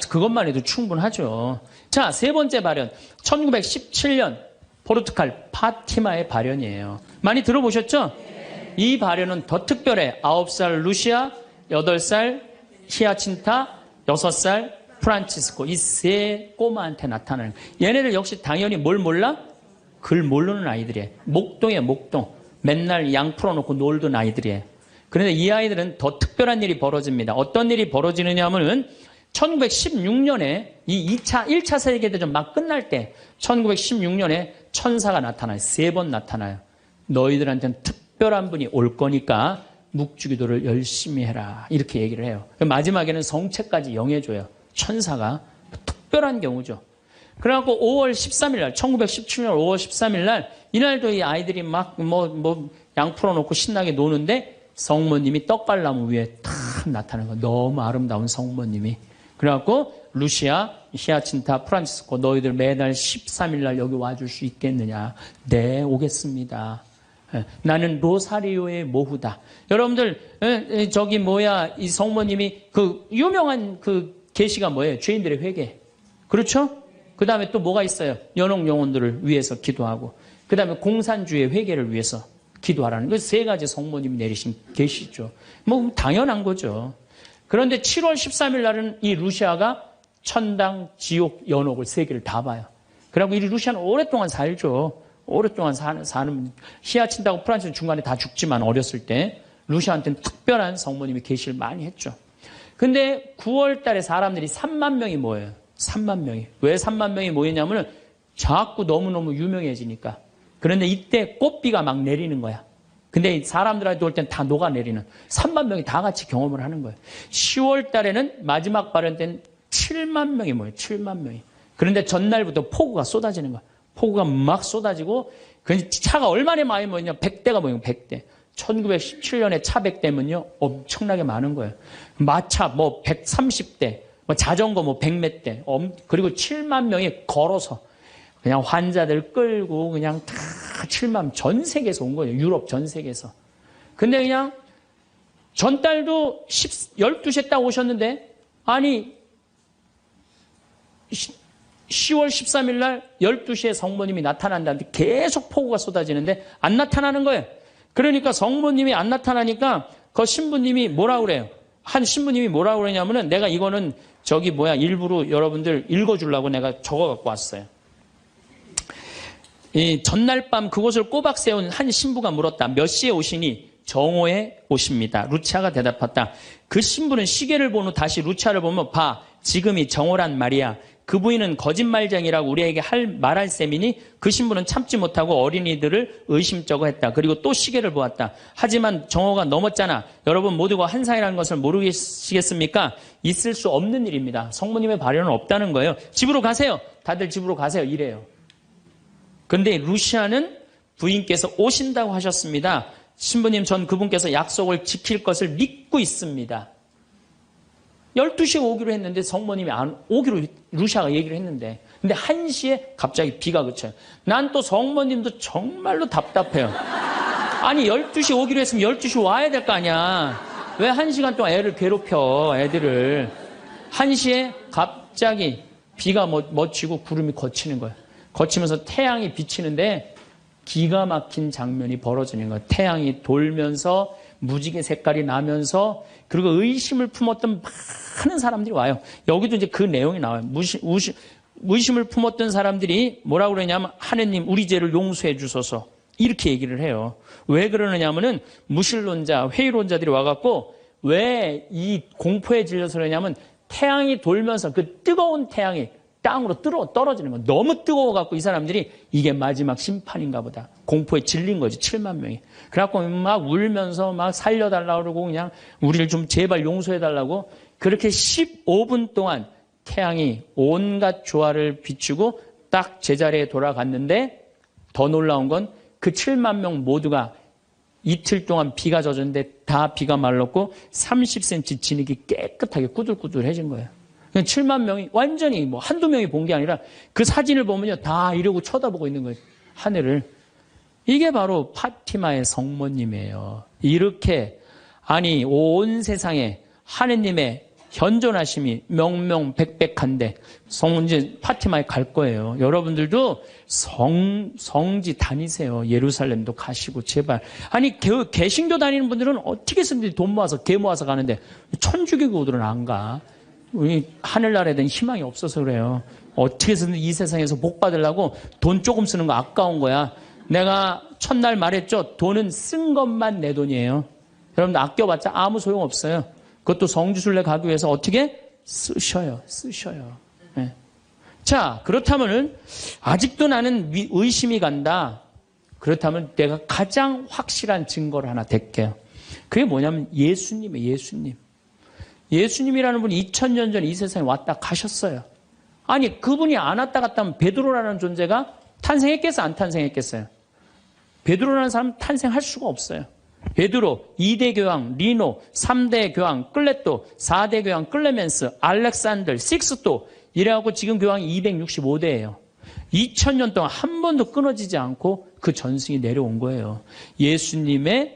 그것만 해도 충분하죠. 자, 세 번째 발현. 1917년 포르투갈 파티마의 발현이에요. 많이 들어보셨죠? 이 발현은 더 특별해. 9살 루시아, 8살 히아친타, 6살 프란치스코. 이 세 꼬마한테 나타나는 거예요. 얘네들 역시 당연히 뭘 몰라? 글 모르는 아이들이에요. 목동이에요, 목동. 맨날 양 풀어놓고 놀던 아이들이에요. 그런데 이 아이들은 더 특별한 일이 벌어집니다. 어떤 일이 벌어지느냐 하면은 1916년에 이 1차 세계대전 막 끝날 때 1916년에 천사가 나타나요. 3번 나타나요. 너희들한테는 특별한 분이 올 거니까 묵주기도를 열심히 해라. 이렇게 얘기를 해요. 마지막에는 성체까지 영해줘요. 천사가. 특별한 경우죠. 그래갖고 5월 13일 날, 1917년 5월 13일 날, 이날도 이 아이들이 막 양 풀어놓고 신나게 노는데 성모님이 떡갈나무 위에 탁 나타나는 거예요. 너무 아름다운 성모님이. 그래갖고 루시아, 히아친타, 프란치스코 너희들 매달 13일 날 여기 와줄 수 있겠느냐. 네, 오겠습니다. 나는 로사리오의 모후다. 여러분들 이 성모님이 그 유명한 그 계시가 뭐예요? 죄인들의 회개. 그렇죠? 그 다음에 또 뭐가 있어요? 연옥 영혼들을 위해서 기도하고 그 다음에 공산주의 회개를 위해서 기도하라는 그 세 가지 성모님이 내리신 계시죠. 뭐 당연한 거죠. 그런데 7월 13일 날은 이 루시아가 천당, 지옥, 연옥을 세 개를 다 봐요. 그리고 이 루시아는 오랫동안 살죠. 오랫동안 사는 히아친다고 프란치스는 중간에 다 죽지만 어렸을 때 루시아한테는 특별한 성모님이 계시를 많이 했죠. 근데 9월 달에 사람들이 3만 명이 모여요. 3만 명이. 왜 3만 명이 모이냐면은 자꾸 너무너무 유명해지니까. 그런데 이때 꽃비가 막 내리는 거야. 근데 사람들한테 올 땐 다 녹아내리는 3만 명이 다 같이 경험을 하는 거예요. 10월 달에는 마지막 발현 때는 7만 명이 모여요. 7만 명이. 그런데 전날부터 폭우가 쏟아지는 거야. 폭우가 막 쏟아지고 그 차가 얼마나 많이 모이냐. 100대가 모이고 100대. 1917년에 차 100대면요. 엄청나게 많은 거예요. 마차 130대, 자전거 100몇 대. 그리고 7만 명이 걸어서 그냥 환자들 끌고 그냥 다 7만 전 세계에서 온 거예요. 유럽 전 세계에서. 근데 그냥 전달도 12시에 딱 오셨는데, 아니, 10월 13일 날 12시에 성모님이 나타난다는데 계속 폭우가 쏟아지는데 안 나타나는 거예요. 그러니까 성모님이 안 나타나니까 그 신부님이 뭐라 그래요? 한 신부님이 뭐라 그러냐면은 내가 이거는 일부러 여러분들 읽어주려고 내가 적어 갖고 왔어요. 이 전날 밤 그곳을 꼬박 세운 한 신부가 물었다. 몇 시에 오시니? 정오에 오십니다. 루치아가 대답했다. 그 신부는 시계를 본 후 다시 루치아를 보면 봐. 지금이 정오란 말이야. 그 부인은 거짓말쟁이라고 우리에게 말할 셈이니 그 신부는 참지 못하고 어린이들을 의심쩍어 했다. 그리고 또 시계를 보았다. 하지만 정오가 넘었잖아. 여러분 모두가 환상이라는 것을 모르시겠습니까? 있을 수 없는 일입니다. 성모님의 발현은 없다는 거예요. 집으로 가세요. 다들 집으로 가세요. 이래요. 그런데 루시아는 부인께서 오신다고 하셨습니다. 신부님, 전 그분께서 약속을 지킬 것을 믿고 있습니다. 12시에 오기로 했는데 성모님이 안 오기로 루시아가 얘기를 했는데, 근데 1시에 갑자기 비가 그쳐요. 난 또 성모님도 정말로 답답해요. 아니 12시에 오기로 했으면 12시 와야 될 거 아니야. 왜 1시간 동안 애를 괴롭혀, 애들을. 1시에 갑자기 비가 맺히고 구름이 걷히는 거예요. 거치면서 태양이 비치는데 기가 막힌 장면이 벌어지는 거예요. 태양이 돌면서 무지개 색깔이 나면서, 그리고 의심을 품었던 많은 사람들이 와요. 여기도 이제 그 내용이 나와요. 의심을 품었던 사람들이 뭐라고 그러냐면, 하느님 우리 죄를 용서해 주소서, 이렇게 얘기를 해요. 왜 그러느냐면은 무신론자, 회의론자들이 와갖고 왜 이 공포에 질려서 그러냐면, 태양이 돌면서 그 뜨거운 태양이 땅으로 떨어지는 거예요. 너무 뜨거워갖고 이 사람들이 이게 마지막 심판인가 보다. 공포에 질린 거지, 7만 명이. 그래갖고 막 울면서 막 살려달라고 그러고, 그냥 우리를 좀 제발 용서해달라고. 그렇게 15분 동안 태양이 온갖 조화를 비추고 딱 제자리에 돌아갔는데, 더 놀라운 건 그 7만 명 모두가 이틀 동안 비가 젖었는데 다 비가 말랐고 30cm 진흙이 깨끗하게 꾸들꾸들해진 거예요. 7만 명이 완전히 한두 명이 본 게 아니라 그 사진을 보면요, 다 이러고 쳐다보고 있는 거예요, 하늘을. 이게 바로 파티마의 성모님이에요. 이렇게, 아니, 온 세상에 하느님의 현존하심이 명명백백한데, 이제 파티마에 갈 거예요. 여러분들도 성지 다니세요. 예루살렘도 가시고, 제발. 아니, 개신교 다니는 분들은 어떻게 해서든지 돈 모아서, 개 모아서 가는데, 천주교들은 안 가. 우리 하늘나라에 대한 희망이 없어서 그래요. 어떻게 해서든 이 세상에서 복 받으려고 돈 조금 쓰는 거 아까운 거야. 내가 첫날 말했죠. 돈은 쓴 것만 내 돈이에요. 여러분들 아껴봤자 아무 소용 없어요. 그것도 성지순례 가기 위해서 어떻게? 쓰셔요. 네. 자, 그렇다면은 아직도 나는 의심이 간다. 그렇다면 내가 가장 확실한 증거를 하나 댈게요. 그게 뭐냐면 예수님이에요. 예수님이라는 분이 2000년 전에 이 세상에 왔다 가셨어요. 아니, 그분이 안 왔다 갔다 하면 베드로라는 존재가 탄생했겠어요? 안 탄생했겠어요? 베드로라는 사람은 탄생할 수가 없어요. 베드로, 2대 교황 리노, 3대 교황 클레토, 4대 교황 클레멘스, 알렉산더, 식스토, 이래갖고 지금 교황이 265대예요. 2000년 동안 한 번도 끊어지지 않고 그 전승이 내려온 거예요. 예수님의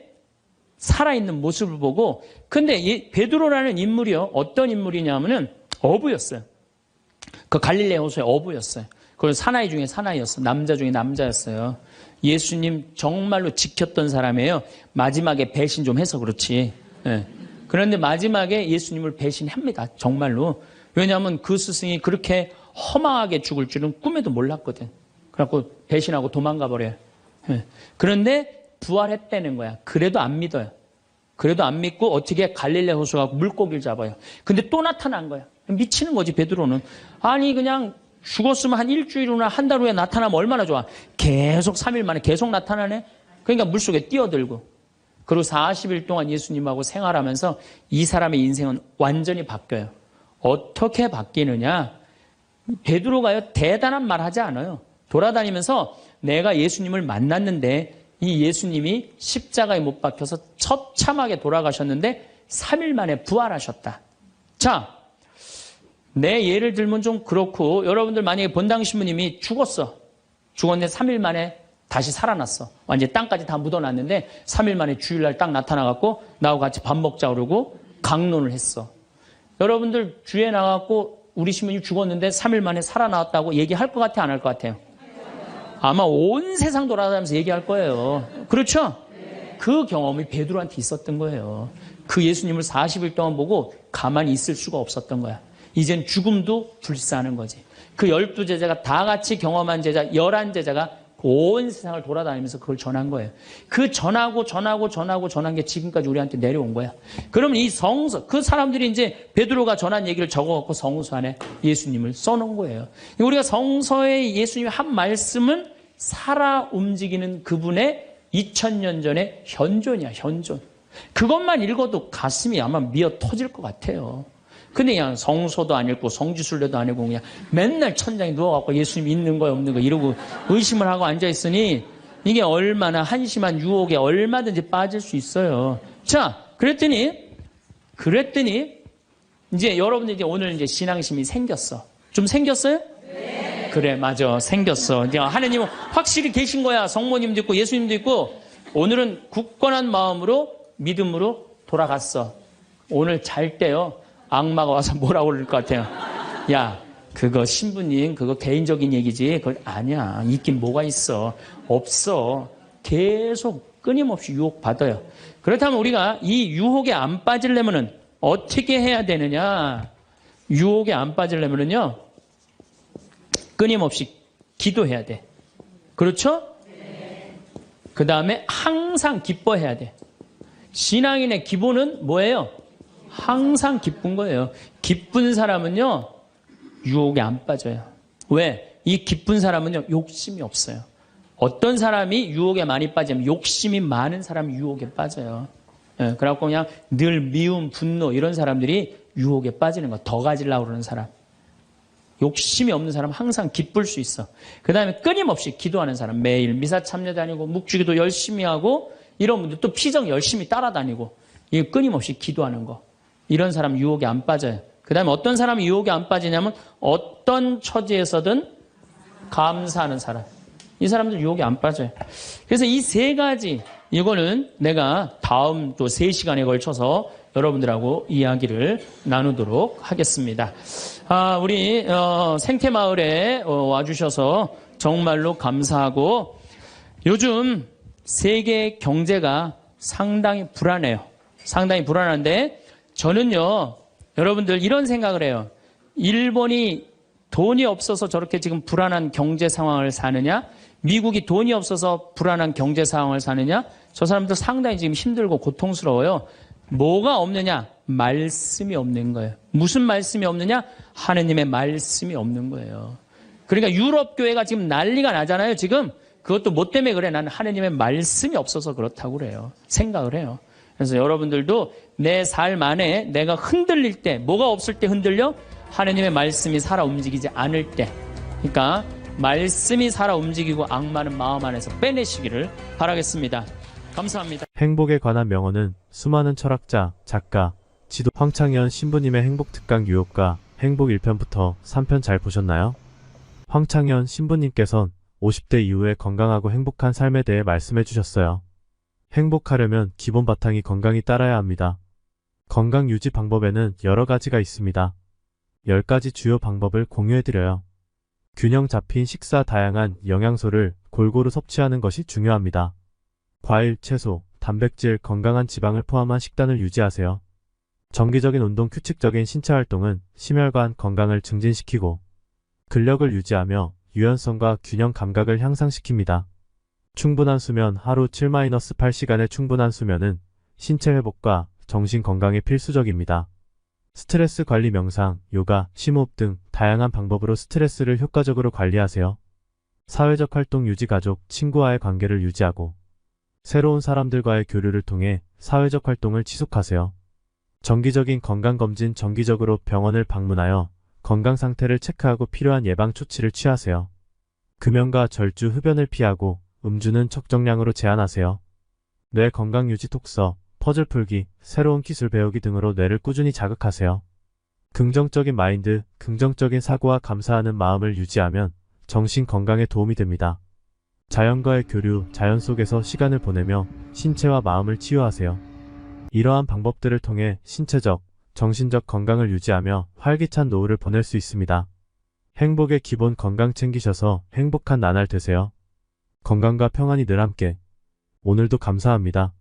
살아있는 모습을 보고. 근데 베드로라는 인물이요, 어떤 인물이냐면은 어부였어요. 그 갈릴레 호수의 어부였어요. 그건 사나이 중에 사나이였어요. 남자 중에 남자였어요. 예수님 정말로 지켰던 사람이에요. 마지막에 배신 좀 해서 그렇지. 네. 그런데 마지막에 예수님을 배신합니다. 정말로. 왜냐하면 그 스승이 그렇게 허망하게 죽을 줄은 꿈에도 몰랐거든. 그래갖고 배신하고 도망가 버려요. 네. 그런데 부활했다는 거야. 그래도 안 믿어요. 그래도 안 믿고 어떻게 갈릴레 호수 가고 물고기를 잡아요. 근데 또 나타난 거야. 미치는 거지, 베드로는. 아니, 그냥 죽었으면 한 일주일 후나 한 달 후에 나타나면 얼마나 좋아. 계속 3일 만에 계속 나타나네. 그러니까 물속에 뛰어들고. 그리고 40일 동안 예수님하고 생활하면서 이 사람의 인생은 완전히 바뀌어요. 어떻게 바뀌느냐. 베드로가요, 대단한 말 하지 않아요. 돌아다니면서 내가 예수님을 만났는데 이 예수님이 십자가에 못 박혀서 처참하게 돌아가셨는데 3일 만에 부활하셨다. 자, 내 예를 들면 좀 그렇고, 여러분들 만약에 본당 신부님이 죽었는데 3일 만에 다시 살아났어. 완전히 땅까지 다 묻어놨는데 3일 만에 주일날 딱 나타나갖고 나하고 같이 밥 먹자 그러고 강론을 했어. 여러분들 주에 나갔고 우리 신부님 죽었는데 3일 만에 살아나왔다고 얘기할 것 같아, 안 할 것 같아요? 아마 온 세상 돌아다니면서 얘기할 거예요. 그렇죠? 그 경험이 베드로한테 있었던 거예요. 그 예수님을 40일 동안 보고 가만히 있을 수가 없었던 거야. 이젠 죽음도 불사하는 거지. 그 12제자가 다 같이 경험한 제자 11제자가 온 세상을 돌아다니면서 그걸 전한 거예요. 그 전한 게 지금까지 우리한테 내려온 거야. 그러면 이 성서, 그 사람들이 이제 베드로가 전한 얘기를 적어갖고 성서 안에 예수님을 써놓은 거예요. 우리가 성서에 예수님의 한 말씀은 살아 움직이는 그분의 2000년 전의 현존이야, 현존. 그것만 읽어도 가슴이 아마 미어 터질 것 같아요. 근데 그냥 성서도 안 읽고 성지순례도 안 읽고 그냥 맨날 천장에 누워갖고 예수님 있는 거야 없는 거야 이러고 의심을 하고 앉아있으니 이게 얼마나 한심한 유혹에 얼마든지 빠질 수 있어요. 자, 그랬더니 이제 여러분들 이제 오늘 이제 신앙심이 생겼어. 좀 생겼어요? 네. 그래, 맞아. 생겼어. 이제 하느님은 확실히 계신 거야. 성모님도 있고 예수님도 있고 오늘은 굳건한 마음으로 믿음으로 돌아갔어. 오늘 잘 때요. 악마가 와서 뭐라고 그럴 것 같아요. 야, 그거 신부님 그거 개인적인 얘기지. 그걸 아니야. 있긴 뭐가 있어. 없어. 계속 끊임없이 유혹받아요. 그렇다면 우리가 이 유혹에 안 빠지려면은 어떻게 해야 되느냐. 유혹에 안 빠지려면은요. 끊임없이 기도해야 돼. 그렇죠? 그 다음에 항상 기뻐해야 돼. 신앙인의 기본은 뭐예요? 항상 기쁜 거예요. 기쁜 사람은요, 유혹에 안 빠져요. 왜? 이 기쁜 사람은요, 욕심이 없어요. 어떤 사람이 유혹에 많이 빠지면 욕심이 많은 사람이 유혹에 빠져요. 예, 그래갖고 그냥 늘 미움, 분노 이런 사람들이 유혹에 빠지는 거. 더 가지려고 그러는 사람. 욕심이 없는 사람은 항상 기쁠 수 있어. 그 다음에 끊임없이 기도하는 사람. 매일 미사 참여 다니고 묵주기도 열심히 하고 이런 분들 또 피정 열심히 따라다니고 이게 끊임없이 기도하는 거. 이런 사람 유혹에 안 빠져요. 그 다음에 어떤 사람이 유혹에 안 빠지냐면 어떤 처지에서든 감사하는 사람. 이 사람들 유혹에 안 빠져요. 그래서 이 세 가지 이거는 내가 다음 또 3시간에 걸쳐서 여러분들하고 이야기를 나누도록 하겠습니다. 우리 생태마을에 와주셔서 정말로 감사하고 요즘 세계 경제가 상당히 불안해요. 상당히 불안한데 저는요, 여러분들 이런 생각을 해요. 일본이 돈이 없어서 저렇게 지금 불안한 경제 상황을 사느냐? 미국이 돈이 없어서 불안한 경제 상황을 사느냐? 저 사람들 상당히 지금 힘들고 고통스러워요. 뭐가 없느냐? 말씀이 없는 거예요. 무슨 말씀이 없느냐? 하느님의 말씀이 없는 거예요. 그러니까 유럽 교회가 지금 난리가 나잖아요, 지금. 그것도 뭐 때문에 그래? 나는 하느님의 말씀이 없어서 그렇다고 그래요. 생각을 해요. 그래서 여러분들도 내 삶 안에 내가 흔들릴 때, 뭐가 없을 때 흔들려? 하느님의 말씀이 살아 움직이지 않을 때. 그러니까 말씀이 살아 움직이고 악마는 마음 안에서 빼내시기를 바라겠습니다. 감사합니다. 행복에 관한 명언은 수많은 철학자, 작가, 지도 황창현 신부님의 행복특강 유혹과 행복 1편부터 3편 잘 보셨나요? 황창현 신부님께선 50대 이후에 건강하고 행복한 삶에 대해 말씀해 주셨어요. 행복하려면 기본 바탕이 건강이 따라야 합니다. 건강 유지 방법에는 여러 가지가 있습니다. 10가지 주요 방법을 공유해드려요. 균형 잡힌 식사, 다양한 영양소를 골고루 섭취하는 것이 중요합니다. 과일, 채소, 단백질, 건강한 지방을 포함한 식단을 유지하세요. 정기적인 운동, 규칙적인 신체 활동은 심혈관 건강을 증진시키고 근력을 유지하며 유연성과 균형 감각을 향상시킵니다. 충분한 수면, 하루 7-8시간의 충분한 수면은 신체 회복과 정신 건강에 필수적입니다. 스트레스 관리, 명상, 요가, 심호흡 등 다양한 방법으로 스트레스를 효과적으로 관리하세요. 사회적 활동 유지, 가족, 친구와의 관계를 유지하고 새로운 사람들과의 교류를 통해 사회적 활동을 지속하세요. 정기적인 건강검진, 정기적으로 병원을 방문하여 건강 상태를 체크하고 필요한 예방 조치를 취하세요. 금연과 절주, 흡연을 피하고 음주는 적정량으로 제한하세요. 뇌 건강 유지 독서, 퍼즐 풀기, 새로운 기술 배우기 등으로 뇌를 꾸준히 자극하세요. 긍정적인 마인드, 긍정적인 사고와 감사하는 마음을 유지하면 정신 건강에 도움이 됩니다. 자연과의 교류, 자연 속에서 시간을 보내며 신체와 마음을 치유하세요. 이러한 방법들을 통해 신체적, 정신적 건강을 유지하며 활기찬 노후를 보낼 수 있습니다. 행복의 기본 건강 챙기셔서 행복한 나날 되세요. 건강과 평안이 늘 함께. 오늘도 감사합니다.